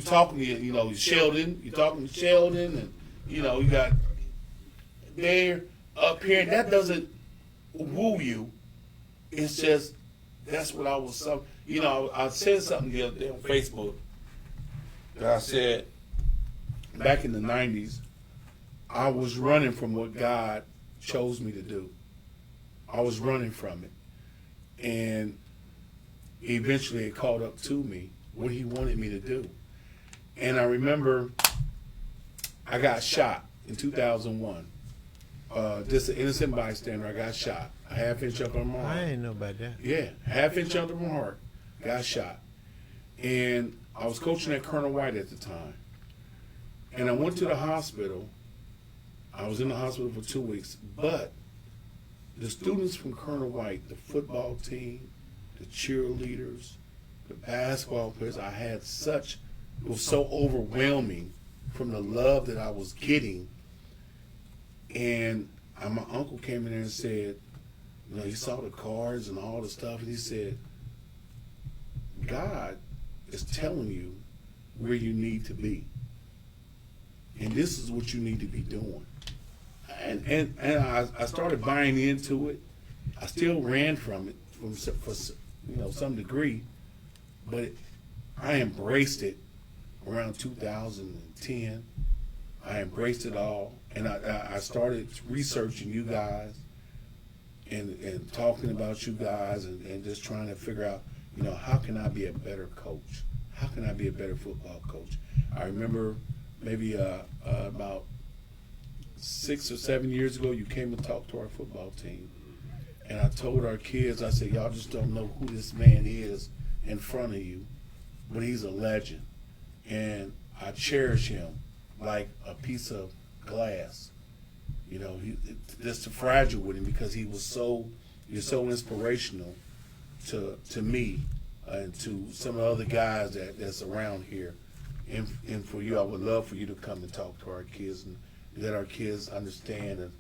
talking to, Sheldon. You talking to Sheldon, and, you got they're up here, and that doesn't woo you. It's just, that's what I was, I said something the other day on Facebook that I said back in the 90s, I was running from what God chose me to do. I was running from it. And eventually it caught up to me what he wanted me to do. And I remember I got shot in 2001. Just an innocent bystander, I got shot. A half-inch up on my heart. I didn't know about that. Yeah, half-inch under my heart, got shot. And I was coaching at Colonel White at the time. And I went to the hospital. I was in the hospital for 2 weeks. But the students from Colonel White, the football team, the cheerleaders, the basketball players, it was so overwhelming from the love that I was getting. And my uncle came in there and said, he saw the cards and all the stuff, and he said, God is telling you where you need to be. And this is what you need to be doing. And I started buying into it. I still ran from it for some degree, but I embraced it around 2010. I embraced it all, and I started researching you guys and talking about you guys and just trying to figure out, how can I be a better coach? How can I be a better football coach? I remember maybe about 6 or 7 years ago, you came and talked to our football team. And I told our kids, I said, y'all just don't know who this man is in front of you, but he's a legend. And I cherish him like a piece of glass. Just too fragile with him because you're so inspirational to me and to some of the other guys that's around here. And for you, I would love for you to come and talk to our kids and let our kids understand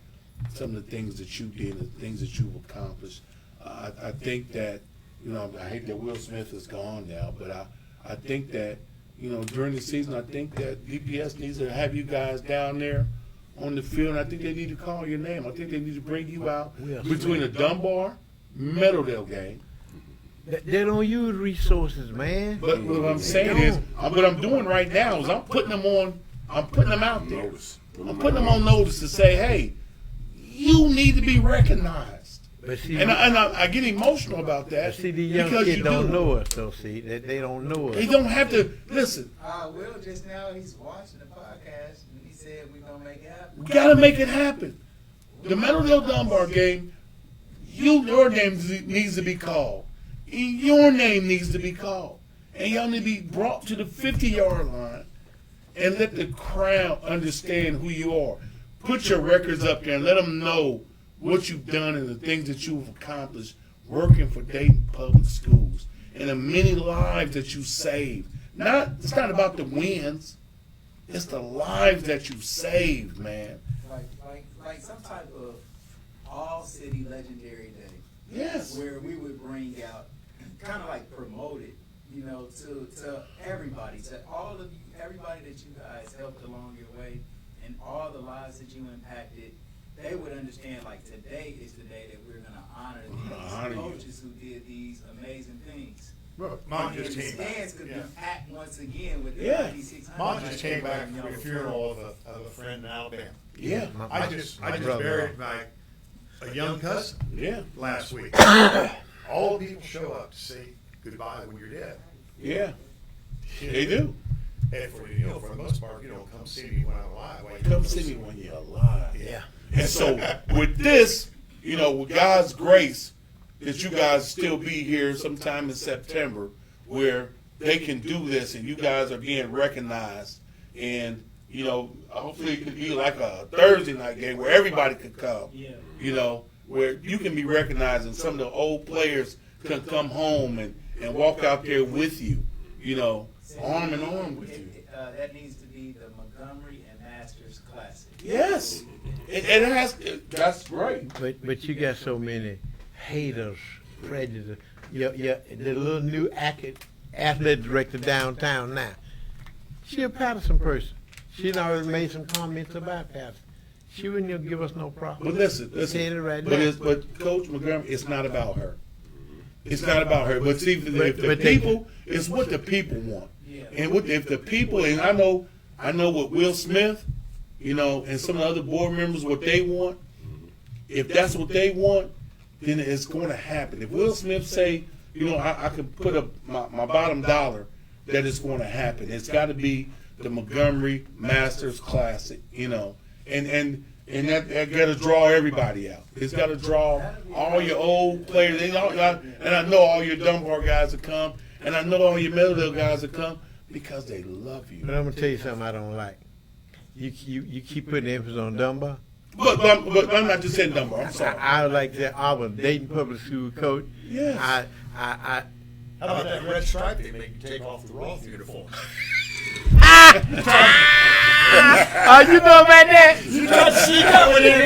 some of the things that you did and the things that you've accomplished. I think that, I hate that Will Smith is gone now, but I think that, during the season, I think that DPS needs to have you guys down there on the field, and I think they need to call your name. I think they need to bring you out between the Dunbar, MEADOWDALE game. They don't use resources, man. But what I'm saying is, what I'm doing right now is I'm putting them out there. I'm putting them on notice to say, hey, you need to be recognized. But see, And I get emotional about that. see, the young because kids you don't know us, though. See, they don't know us. They don't have to listen. Will just now, he's watching the podcast, and he said we're going to make it happen. We gotta make it happen. The Meadowdale Dunbar game, your name needs to be called. Your name needs to be called. And y'all need to be brought to the 50-yard line and let the crowd understand who you are. Put your records up there and let them know what you've done and the things that you've accomplished working for Dayton Public Schools and the many lives that you saved. It's not about the wins. It's the lives that you saved, man. Like some type of all-city legendary day. Yes. Where we would bring out, kind of like promote it, to everybody, to all of you, everybody that you guys helped along your way, and all the lives that you impacted. They would understand, like, today is the day that we're going to honor these coaches who did these amazing things. Mom just came back. Stands could be packed once again with the Yeah. 9,600. Mom just came back from a funeral of a friend in Alabama. Yeah. I just buried a young cousin Yeah. last week. All the people show up to say goodbye when you're dead. Yeah. They do. And for the most part, come see me when I'm alive. Come see me when you're alive. Yeah. And so with this, with God's grace, that you guys still be here sometime in September where they can do this and you guys are being recognized. And, hopefully it could be like a Thursday night game where everybody could come, where you can be recognized and some of the old players can come home and walk out there with you, arm in arm with you. That needs to be the Montgomery and Masters Classic. Yes. It has. That's right. But you got so many haters, prejudice. The little new athletic director downtown now. She a Patterson person. She'd already made some comments about Patterson. She wouldn't even give us no problem. But listen. Saying it right but now. But Coach Montgomery, it's not about her. It's not about her. But see, if the people, it's what the people want. Yeah. And if the people, and I know what Will Smith, and some of the other board members, what they want. If that's what they want, then it's going to happen. If Will Smith say, I could put up my bottom dollar that it's going to happen. It's got to be the Montgomery Masters Classic, and that got to draw everybody out. It's got to draw all your old players, and I know all your Dunbar guys will come, and I know all your Meadowdale guys will come because they love you. But I'm gonna tell you something I don't like. You keep putting emphasis on Dunbar. But I'm not just saying Dunbar. I'm sorry. I would like that Auburn Dayton Public School coach. Yes. How about that red stripe they make you take off the Roth uniform? Oh, you know about that? You tried to see that one in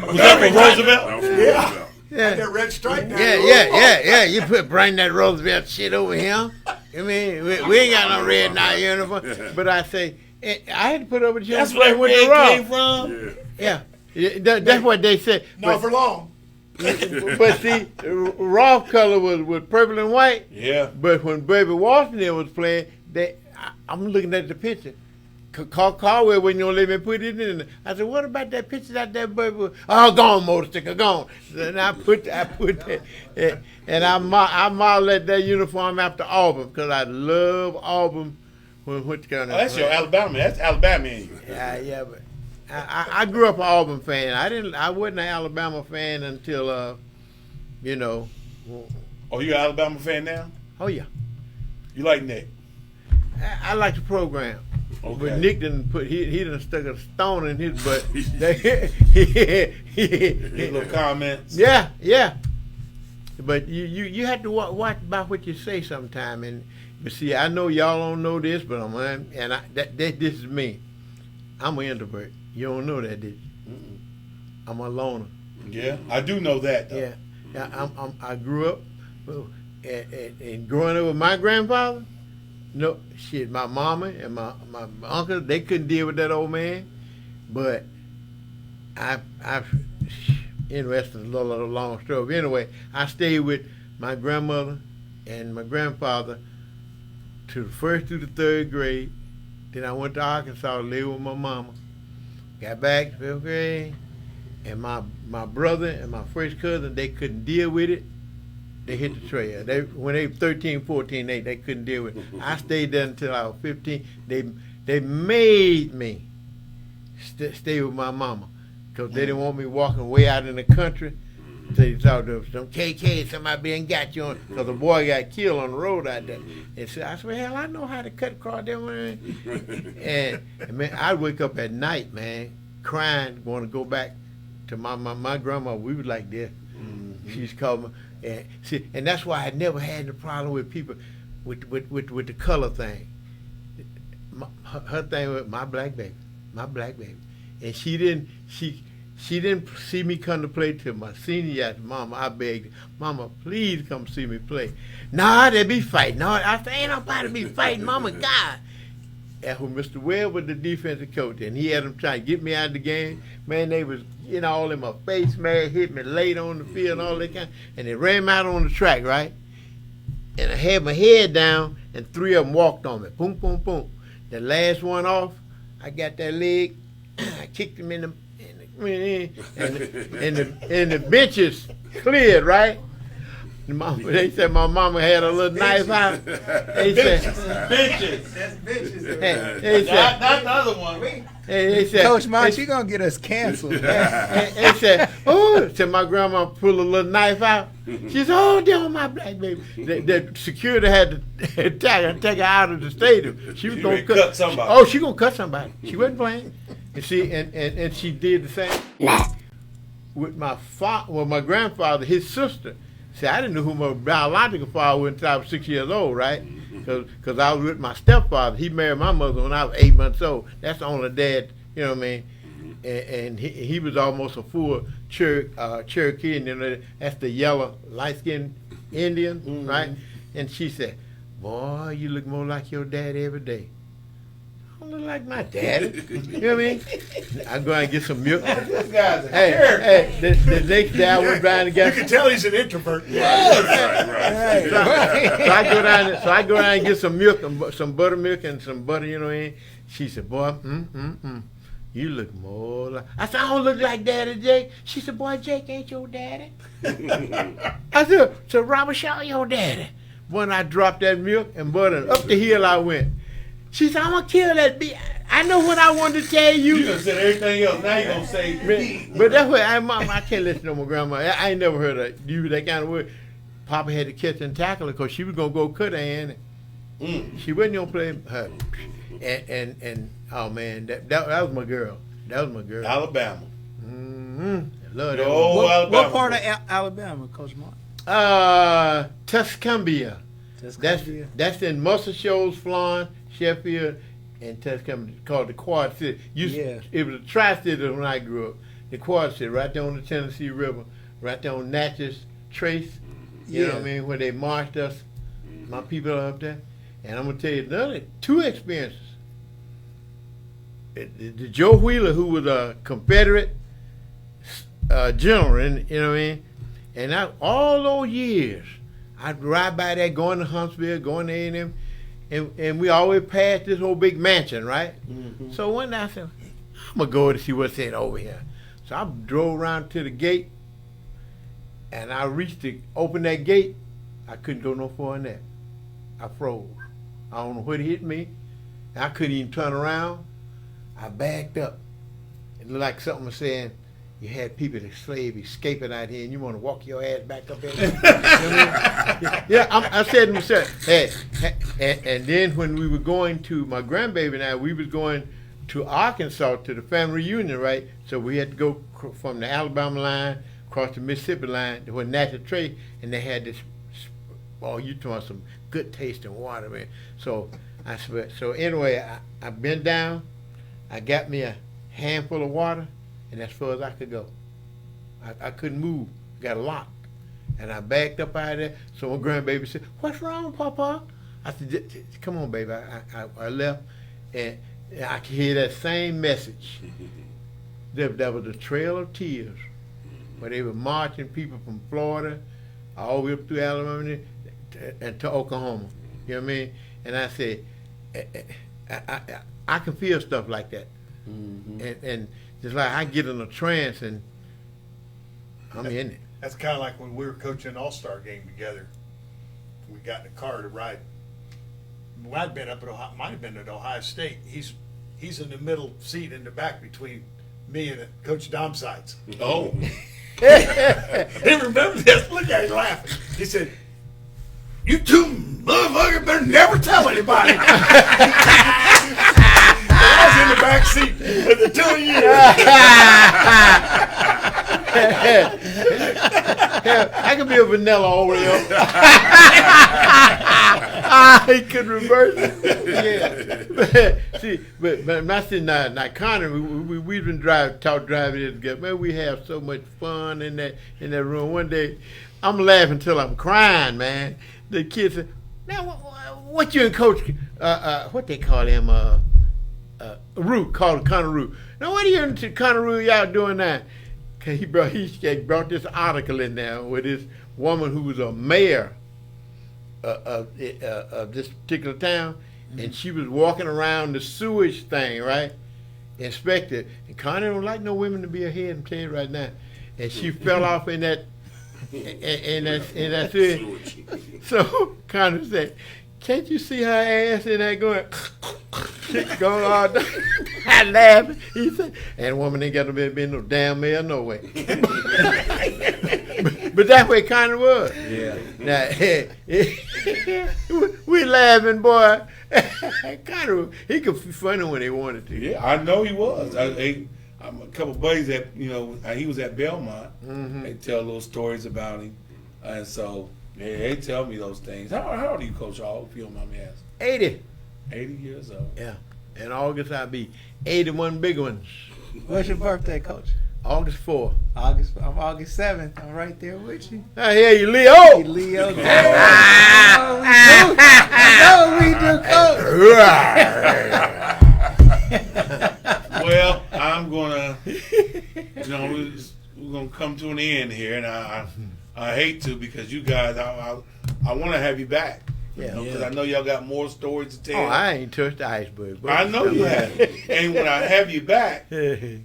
Was that for Roosevelt? That was for Roosevelt. Yeah. That red stripe down Yeah. You bring that Roosevelt shit over here. I mean, we ain't got no red in our uniform. But I say, I had to put over the uniform. That's where red came from. Yeah. That's what they said. Not for long. But see, Roth color was purple and white. Yeah. But when Baby Washington was playing, I'm looking at the picture. Caldwell wouldn't gonna let me put it in. I said, "What about that picture out there, baby?" Oh, gone, motorcycle, gone. And I put that, and I modeled that uniform after Auburn because I love Auburn. What's going on? Oh, that's your Alabama. That's Alabama in you. Yeah, but I grew up an Auburn fan. I wasn't an Alabama fan until Oh, you're an Alabama fan now? Oh yeah. You like Nick? I like the program. Okay. But Nick he done stuck a stone in his butt. His little comments. Yeah. But you have to watch about what you say sometime. But see, I know y'all don't know this, but this is me. I'm an introvert. You don't know that, did you? I'm a loner. Yeah, I do know that though. Yeah. I grew up and growing up with my grandfather. No shit, my mama and my uncle, they couldn't deal with that old man. But I've interested in a little long story. But anyway, I stayed with my grandmother and my grandfather to the 1st through the 3rd grade. Then I went to Arkansas to live with my mama. Got back to 5th grade. and my brother and my first cousin, they couldn't deal with it. They hit the trail. When they were 13, 14, they couldn't deal with it. I stayed there until I was 15. They made me stay with my mama because they didn't want me walking way out in the country. They thought there was some KK, somebody being got you on, because a boy got killed on the road out there. And so I said, hell, I know how to cut across there. And man, I'd wake up at night, man, crying, want to go back to my grandma. We was like this. She's called me. And see, and that's why I never had the problem with people with the color thing. Her thing was my black baby, and she didn't see me come to play till my senior year. Mama, I begged, Mama, please come see me play. Nah, they be fighting. No, I said, ain't nobody be fighting, Mama, God. And when Mr. Webb was the defensive coach, and he had them trying to get me out of the game, man, they was all in my face, man, hit me late on the field and all that kind. And they ran me out on the track, right? And I had my head down, and 3 of them walked on me. Boom, boom, boom. The last one off, I got that leg, I kicked him in the benches cleared, right? They said my mama had a little knife out. They said, Benches. That's bitches. they said, Not the other one. they said, Coach Mike, she gonna get us canceled. they said, oh, said my grandma pulled a little knife out. She said, oh, that was my black baby. The security had to take her out of the stadium. She was gonna cut somebody. Oh, she gonna cut somebody. She wasn't playing. And see, and she did the same with my grandfather, his sister. See, I didn't know who my biological father was until I was 6 years old, right? Because I was with my stepfather. He married my mother when I was 8 months old. That's the only dad, you know what I mean? And he was almost a full Cherokee, and that's the yellow, light-skinned Indian, right? And she said, boy, you look more like your dad every day. I don't look like my daddy. You know what I mean? I go out and get some milk. This guy's a Hey, the next day I went down to You get can tell he's an introvert. so I go down and get some milk, and some buttermilk and some butter, you know what I mean? She said, boy, you look more like... I said, I don't look like Daddy Jake. She said, boy, Jake ain't your daddy. I said, so Robert Shaw your daddy. When I dropped that milk and butter, up the hill I went. She said, I'm going to kill that bitch. I know what I wanted to tell you. You done said everything else. Now you going to say... But that's what I can't listen to my grandma. I ain't never heard her use that kind of word. Papa had to catch and tackle her because she was going to go cut her in. She wasn't going to play her. And oh, man, that was my girl. That was my girl. Alabama. Love that Oh, one. Alabama. What part of Alabama, Coach Mark? Tuscumbia. That's in Muscle Shoals, Flan, Sheffield, and Tuscumbia, called the Quad City. It was a tri-city when I grew up. The Quad City, right there on the Tennessee River, right there on Natchez Trace. You know what I mean? Where they marched us. My people are up there. And I'm going to tell you another 2 experiences. The Joe Wheeler, who was a Confederate general, you know what I mean? And all those years, I'd ride by there, going to Huntsville, going to A&M, and we always passed this whole big mansion, right? So one night I said, I'm going to go to see what's in over here. So I drove around to the gate, and I reached to open that gate. I couldn't go no further than that. I froze. I don't know what hit me. I couldn't even turn around. I backed up. It looked like something was saying, you had people that slave escaping out here, and you want to walk your ass back up in there. You know what I mean? I said to myself, hey, and then when we were going to, my grandbaby and I, we was going to Arkansas to the family reunion, right? So we had to go from the Alabama line across the Mississippi line to where Natchez Trace, and they had this, oh, you talking some good tasting water, man. So I swear. So anyway, I bent down, I got me a handful of water, and as far as I could go. I couldn't move, got locked. And I backed up out of there. So my grandbaby said, what's wrong, Papa? I said, come on, baby. I left, and I could hear that same message. That was the Trail of Tears, where they were marching people from Florida all the way up through Alabama and to Oklahoma. You know what I mean? And I said, I can feel stuff like that. And just like I get in a trance, and I'm in it. That's kind of like when we were coaching an all-star game together. We got in a car to ride. Might have been at Ohio State. He's in the middle seat in the back between me and Coach Dom Sides. Oh. He remembers this. Look at him laughing. He said, "You two motherfuckers better never tell anybody." I was in the back seat with the two of you. I could be a vanilla Oreo. He could reverse it. Yeah. See, but not saying not Connor. We've been driving this together. Man, we have so much fun in that room. One day, I'm laughing till I'm crying, man. The kids said, "Now, what you and Coach? What they call him? Root, called Connor Root. Now, what are you and Connor Root y'all doing now?" Cause he brought this article in there with this woman who was a mayor of this particular town, and she was walking around the sewage thing, right? Inspector, and Connor don't like no women to be ahead. I'm telling you right now, and she fell off in that sewage. So Connor said, "Can't you see her ass in that going?" Going all day. I laughed. He said, "And woman ain't got to be no damn mayor, no way." but that's where Connor was. Yeah. Now, we laughing, boy. Connor, he could be funny when he wanted to. Yeah, I know he was. I'm a couple buddies that he was at Belmont. Mm-hmm. They tell little stories about him, and so they tell me those things. How old are you, Coach Hall? If you don't mind me asking. 80. 80 years old. Yeah. In August, I'll be 81 big ones. What's your birthday, Coach? August 4th. I'm August 7th. I'm right there with you. I hear you, Leo. Hey, Leo. We do, Coach. Well, I'm gonna, we're gonna come to an end here, and I hate to, because you guys, I want to have you back. Yeah, because I know y'all got more stories to tell. Oh, I ain't touched the iceberg. I know you have. And when I have you back,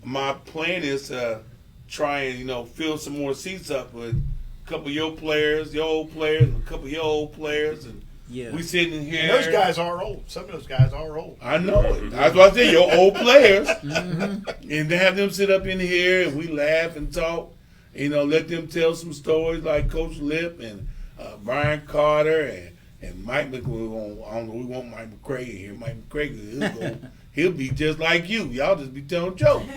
my plan is to try and fill some more seats up with a couple of your players, your old players, and a couple of your old players, and we sitting in here. And those guys are old. Some of those guys are old. I know it. That's what I said. Your old players, and to have them sit up in here and we laugh and talk. Let them tell some stories like Coach Lip and Brian Carter and Mike McCrae. I don't know. We want Mike McCrae here. Mike McCrae, he'll be just like you. Y'all just be telling jokes.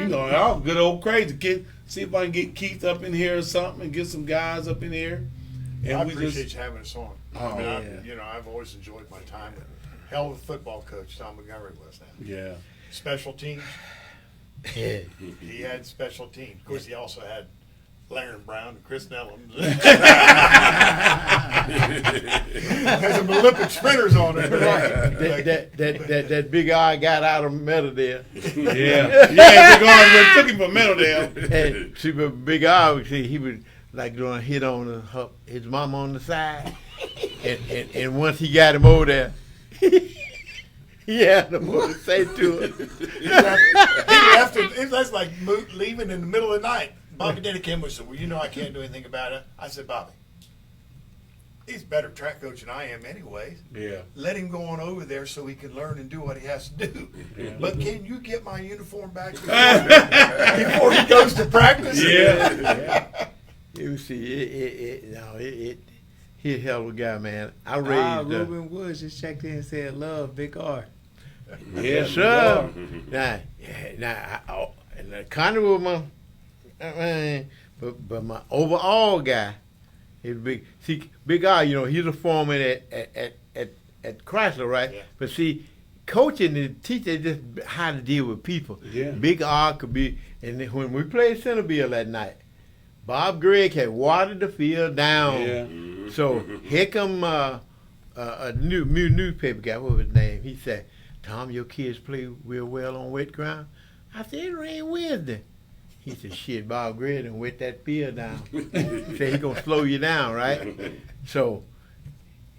Y'all good old crazy kid. See if I can get Keith up in here or something, and get some guys up in here. And I appreciate you having us on. I've always enjoyed my time. Hell of a football coach Tom Montgomery was that. Yeah. Special teams. He had special teams. Of course, he also had Laren Brown and Chris Nellum. Had some Olympic sprinters on there. That big eye got out of Meadowdale. Yeah, Big Eye took him for Meadowdale. And see, but Big Eye, he was like doing a hit on his mama on the side, and once he got him over there, he had no more to say to him. He left him. That's like leaving in the middle of the night. Bobby Denny came and said, "Well, I can't do anything about it." I said, "Bobby, he's a better track coach than I am anyways. Yeah. Let him go on over there so he can learn and do what he has to do. Yeah. But can you get my uniform back before he goes to practice?" Yeah. You see, he's a hell of a guy, man. I raised Ruben Woods just checked in and said, "Love, Big R." Yes, sir. Now, Connie was my, but my overall guy is big. See, Big R, he's a foreman at Chrysler, right? Yeah. But see, coaching and teaching just how to deal with people. Yeah. Big R could be, and when we played Centerville that night, Bob Gregg had watered the field down. Yeah. So here come a new newspaper guy. What was his name? He said, "Tom, your kids play real well on wet ground." I said, "It rained Wednesday." He said, "Shit, Bob Gregg done wet that field down." He said, "He gonna slow you down, right?" So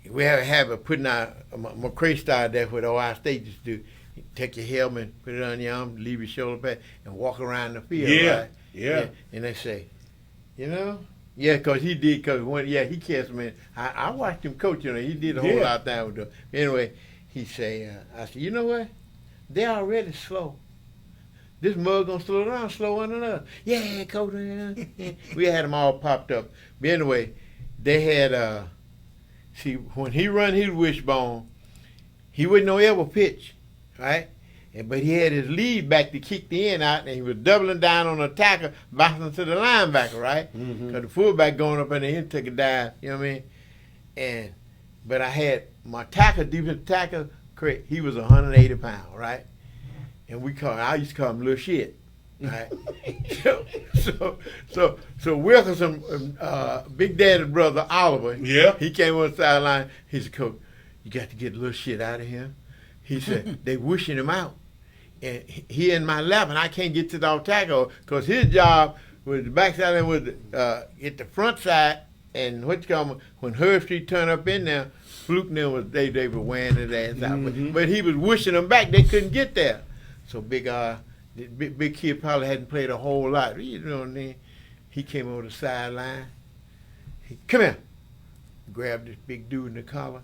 we have a habit of putting our McCrae style. That's what Ohio State used to do. You take your helmet, put it on your arm, leave your shoulder pad, and walk around the field. Yeah. Right? Yeah. And they say, you know, yeah, because he did, because when, he catch me. I watched him coach, you know, he did a whole lot of time with them. Anyway, he say, I said, you know what? They're already slow. This mug gonna slow down slower than us. Yeah, coach. Yeah. We had them all popped up. But anyway, they had, see, when he run his wishbone, he wouldn't no ever pitch, right? But he had his lead back to kick the end out, and he was doubling down on the tackle, bouncing to the linebacker, right? Because the fullback going up in there, he took a dive, you know what I mean? But I had my tackle, defensive tackle, he was 180 pounds, right? And I used to call him little shit, right? so Wilkinson, Big Daddy's brother Oliver, he came on the sideline. He said, Coach, you got to get little shit out of him. He said they wishing him out, and he in my lap, and I can't get to the off tackle because his job was the backside and was at the front side, and when Herb Street turned up in there, Fluke and them they were wearing his ass out, but he was wishing them back. They couldn't get there. So big kid probably hadn't played a whole lot, you know. And then he came over the sideline. Come here, grabbed this big dude in the collar.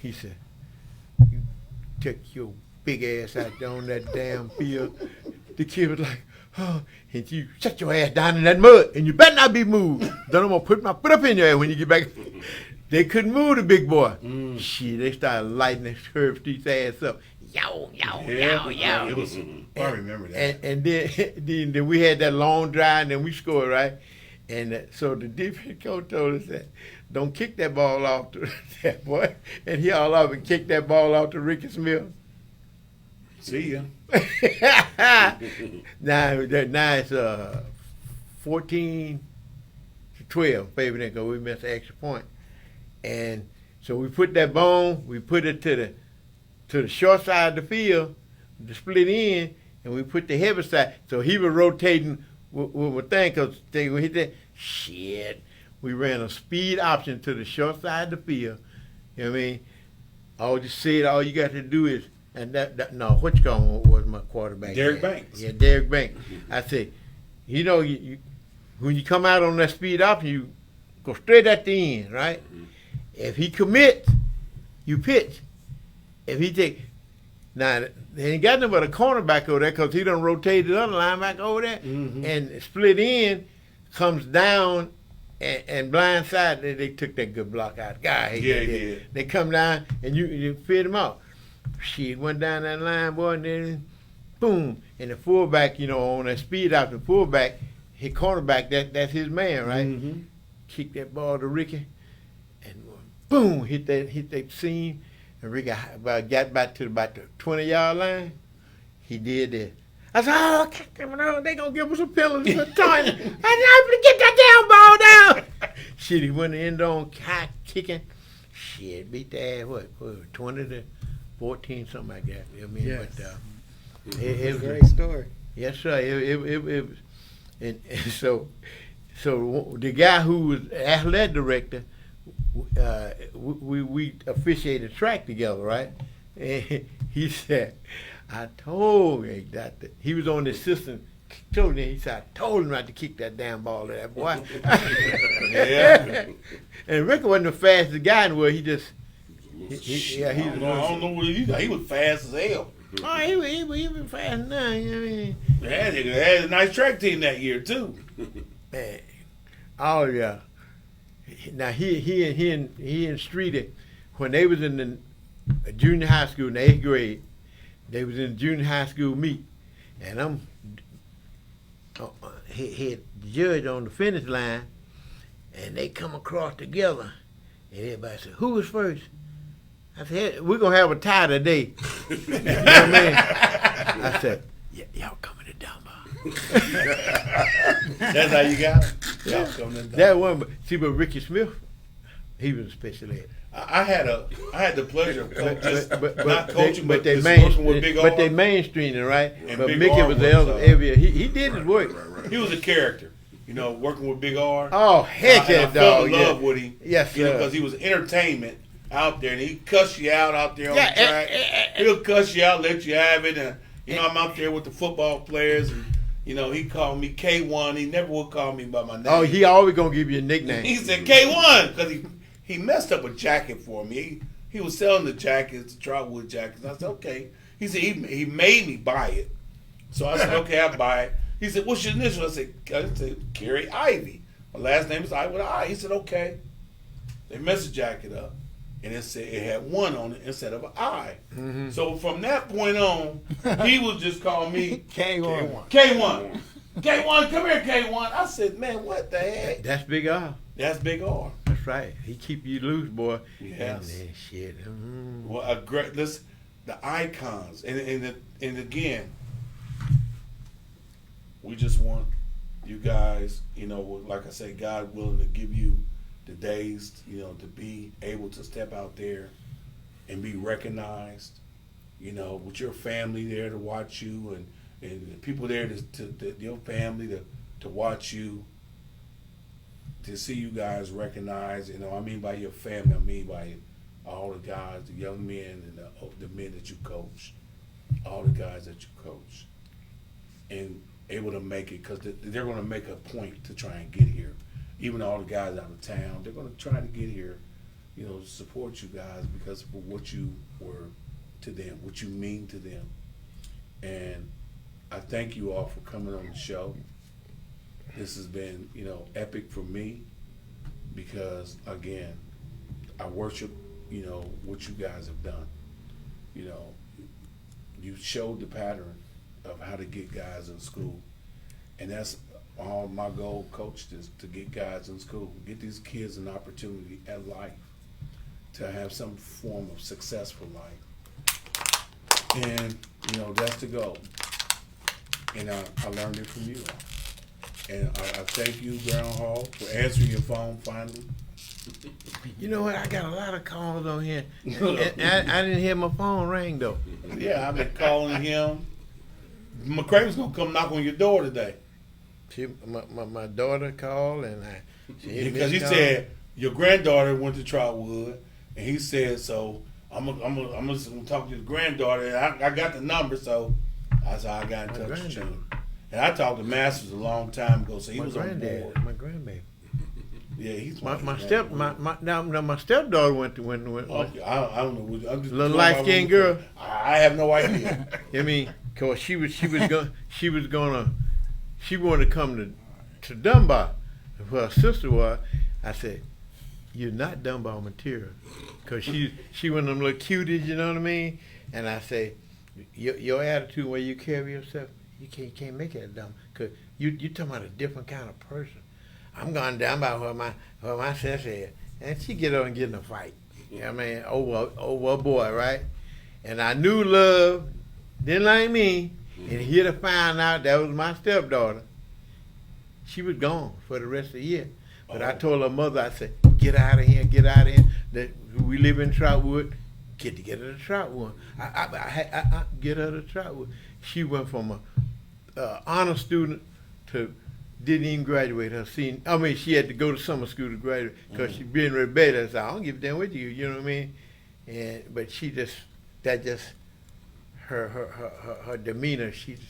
He said, "You take your big ass out there on that damn field." The kid was like, "Oh," and you shut your ass down in that mud, and you better not be moved. Then I'm gonna put my foot up in your ass when you get back. They couldn't move the big boy. Shit, they started lighting the Herb Street's ass up. Yow, yow, yow, yow. It was, I remember that. And then we had that long drive, and then we scored, right? And so the defense coach told us that, don't kick that ball off to that boy. And he all up and kicked that ball off to Ricky Smith. See ya. Now it's 14-12, favorite because we missed an extra point. And so we put that bone, we put it to the short side of the field, the split end, and we put the heavy side. So he was rotating with a thing, because when he hit that, shit, we ran a speed option to the short side of the field. You know what I mean? All you got to do is, and what you call was my quarterback? Derek Banks. Yeah, Derek Banks. I said, you know, when you come out on that speed option, you go straight at the end, right? If he commits, you pitch. If he now they ain't got nothing but a cornerback over there because he done rotated the other linebacker over there, and split end comes down and blind side. They took that good block out. God, he did. They come down and you fit him out. Shit, went down that line, boy, and then boom, and the fullback, you know, on that speed out, the fullback, his cornerback, that's his man, right? Kick that ball to Ricky, and boom, hit that seam. And Ricky got back to about the 20-yard line. He did that. I said, "Oh, they gonna give us a penalty for trying. I said, I'm gonna get that damn ball down." Shit, he went in on kicking. Shit, beat that ass, what 20-14, something like that. You know what I mean? Yes. But it was a great story. Yes, sir. It was, and so the guy who was athletic director, we officiated track together, right? And he said, I told him that he was on the assistant. Told me, he said, I told him not to kick that damn ball to that boy. Yeah. And Ricky wasn't the fastest guy in the world. He just, I don't know what he was fast as hell. Oh, he was fast now. You know what I mean? They had a nice track team that year too. Man. Oh yeah. Now he and Streeter, when they was in the junior high school in the 8th grade, they was in the junior high school meet, and I'm had the judge on the finish line, and they come across together, and everybody said, "Who was first?" I said, "We're gonna have a tie today." You know what I mean? I said, "Y'all coming to Dunbar." That's how you got it. Y'all coming to Dunbar. That one, but Ricky Smith, he was a special ed. I had the pleasure of not coaching, but just working with Big R. But they mainstreaming, right? And but Big Mickey R was the elder every year. He did his work. Right. He was a character, you know, working with Big R. Oh, heck yeah, I fell in love with him. Yes, sir. Because he was entertainment out there, and he cuss you out there on the track. He'll cuss you out, let you have it, and you know I'm out there with the football players, and You know, he called me K1. He never would call me by my name. Oh, he always gonna give you a nickname. He said K1 because he messed up a jacket for me. He was selling the jackets, the Trotwood jackets. I said, okay. He said he made me buy it. So I said, okay, I'll buy it. He said, what's your initial? I said Kerry Ivy. My last name is Ivy with an I. He said, okay. They messed the jacket up. And it said it had 1 on it instead of an I. Mm-hmm. So from that point on, he would just call me K1. K1. K1, come here, K1. I said, man, what the heck? That's Big R. That's Big R. That's right. He keep you loose, boy. Yes. And shit. Well, a great the icons, and again, we just want you guys, you know, like I say, God willing to give you the days, you know, to be able to step out there and be recognized, you know, with your family there to watch you, and the people there to your family to watch you, to see you guys recognized. You know, I mean by your family, I mean by all the guys, the young men and the men that you coach, all the guys that you coach, and able to make it, because they're going to make a point to try and get here. Even all the guys out of town, they're going to try to get here, you know, to support you guys because of what you were to them, what you mean to them. And I thank you all for coming on the show. This has been, you know, epic for me because, again, I worship, you know, what you guys have done. You know, you showed the pattern of how to get guys in school. And that's all my goal, Coach, is to get guys in school, get these kids an opportunity at life to have some form of successful life. And, you know, that's the goal. And I learned it from you all. And I thank you, Groundhog, for answering your phone finally. You know what? I got a lot of calls on here. And I didn't hear my phone ring, though. Yeah, I've been calling him. McCraven's going to come knock on your door today. My daughter called and because he said your granddaughter went to Trotwood, and he said, so I'm gonna talk to his granddaughter. And I got the number, so that's how I got in touch with you. And I talked to Masters a long time ago, so he was on board. My grandbaby. Yeah, he's my stepdaughter went to Okay, I don't know. I'm just little light skinned girl. I have no idea. I mean, cause she wanted to come to Dunbar. Her sister was. I said, "You're not Dunbar material," cause she one of them little cuties, you know what I mean? And I say, your attitude, where you carry yourself, you can't make it at Dunbar, cause you talking about a different kind of person. I'm going down by where my sister is, and she get on and get in a fight. You know what I mean, over a boy, right? And I knew love didn't like me. And here to find out that was my stepdaughter, she was gone for the rest of the year. But I told her mother, I said, get out of here. That we live in Trotwood, get her to Trotwood. I get her to Trotwood. She went from a honor student to didn't even graduate her senior. I mean, she had to go to summer school to graduate because she being rebellious. I said, I don't give a damn with you, you know what I mean? But her demeanor, she's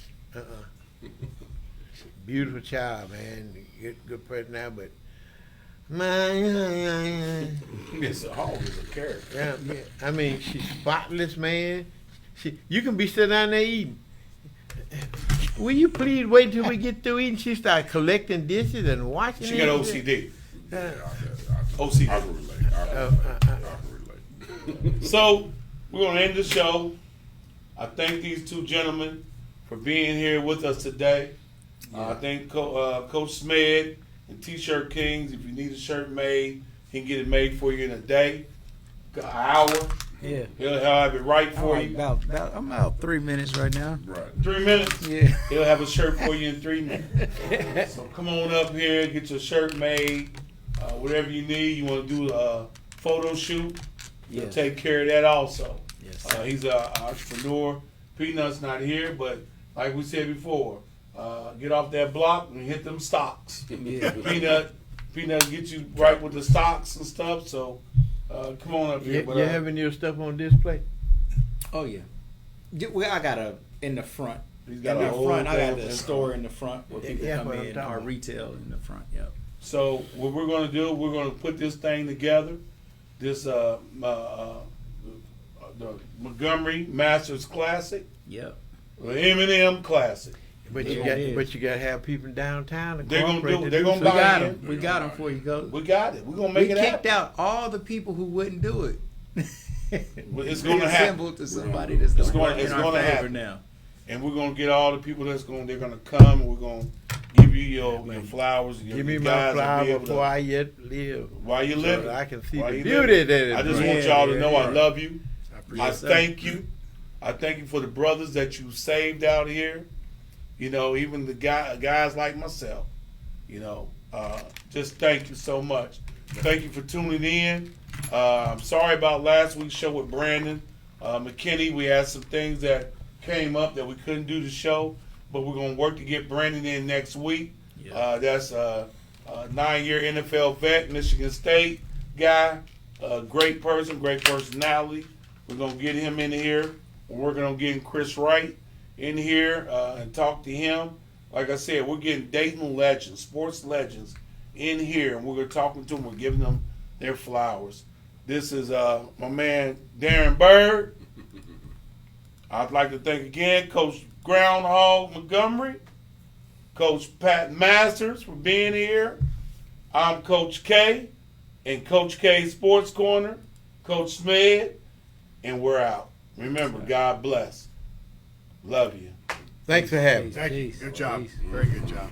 beautiful child, man, good person now, but It's always a character. Yeah. I mean, she's spotless, man. You can be sitting down there eating. Will you please wait till we get through eating? She started collecting dishes and washing. She got OCD. OCD. I can relate. So we're gonna end the show. I thank these two gentlemen for being here with us today. I thank Coach Smed and T-Shirt Kings. If you need a shirt made, he can get it made for you in a day, an hour. Yeah. He'll have it right for you. I'm about 3 minutes right now. Right. 3 minutes? Yeah. He'll have a shirt for you in 3 minutes. So come on up here, get your shirt made. Whatever you need. You want to do a photo shoot, he'll take care of that also. Yes. He's an entrepreneur. Peanut's not here, but like we said before, get off that block and hit them stocks. Yeah. Peanut get you right with the stocks and stuff, so come on up here. You're having your stuff on display? Oh yeah. Well, I got in the front He's In got a the whole front, I got thing. the store in the front where people Yeah, come what I'm in, talking our about. retail in the front. Yep. So what we're gonna do, we're gonna put this thing together. This the Montgomery Masters Classic, Yep. the M&M Classic. But There it is. you got to have people downtown. They're gonna cooperate do- to they're gonna We buy got in. them. We got them for you, go. We got it. We're gonna We make it kicked happen. out all the people who wouldn't do it. It's We gonna happen. assembled to somebody that's It's gonna gonna- work it's in our gonna favor happen. now. And we're gonna get all the people they're gonna come, and we're gonna give you your flowers. Your Give me my guys will be flower able before to- I yet live. while you So live. that I can see While the you beauty live. that it I just brings. want y'all to Yeah, know yeah. I love you. I Yes, sir. thank you. I thank you for the brothers that you saved out here. You know, even the guys like myself. You know, just thank you so much. Thank you for tuning in. I'm sorry about last week's show with Brandon McKinney. We had some things that came up that we couldn't do the show, but we're gonna work to get Brandon in next week. Yeah. That's a 9-year NFL vet, Michigan State guy, great person, great personality. We're gonna get him in here. We're working on getting Chris Wright in here and talk to him. Like I said, we're getting Dayton legends, sports legends in here, and we're talking to them. We're giving them their flowers. This is my man Darren Bird. I'd like to thank again Coach Groundhog Montgomery, Coach Pat Masters for being here. I'm Coach K, and Coach K Sports Corner, Coach Smed, and we're out. Remember, God bless. Love you. Thanks for having me. Thank you. Peace. Good job. Peace. Very good job.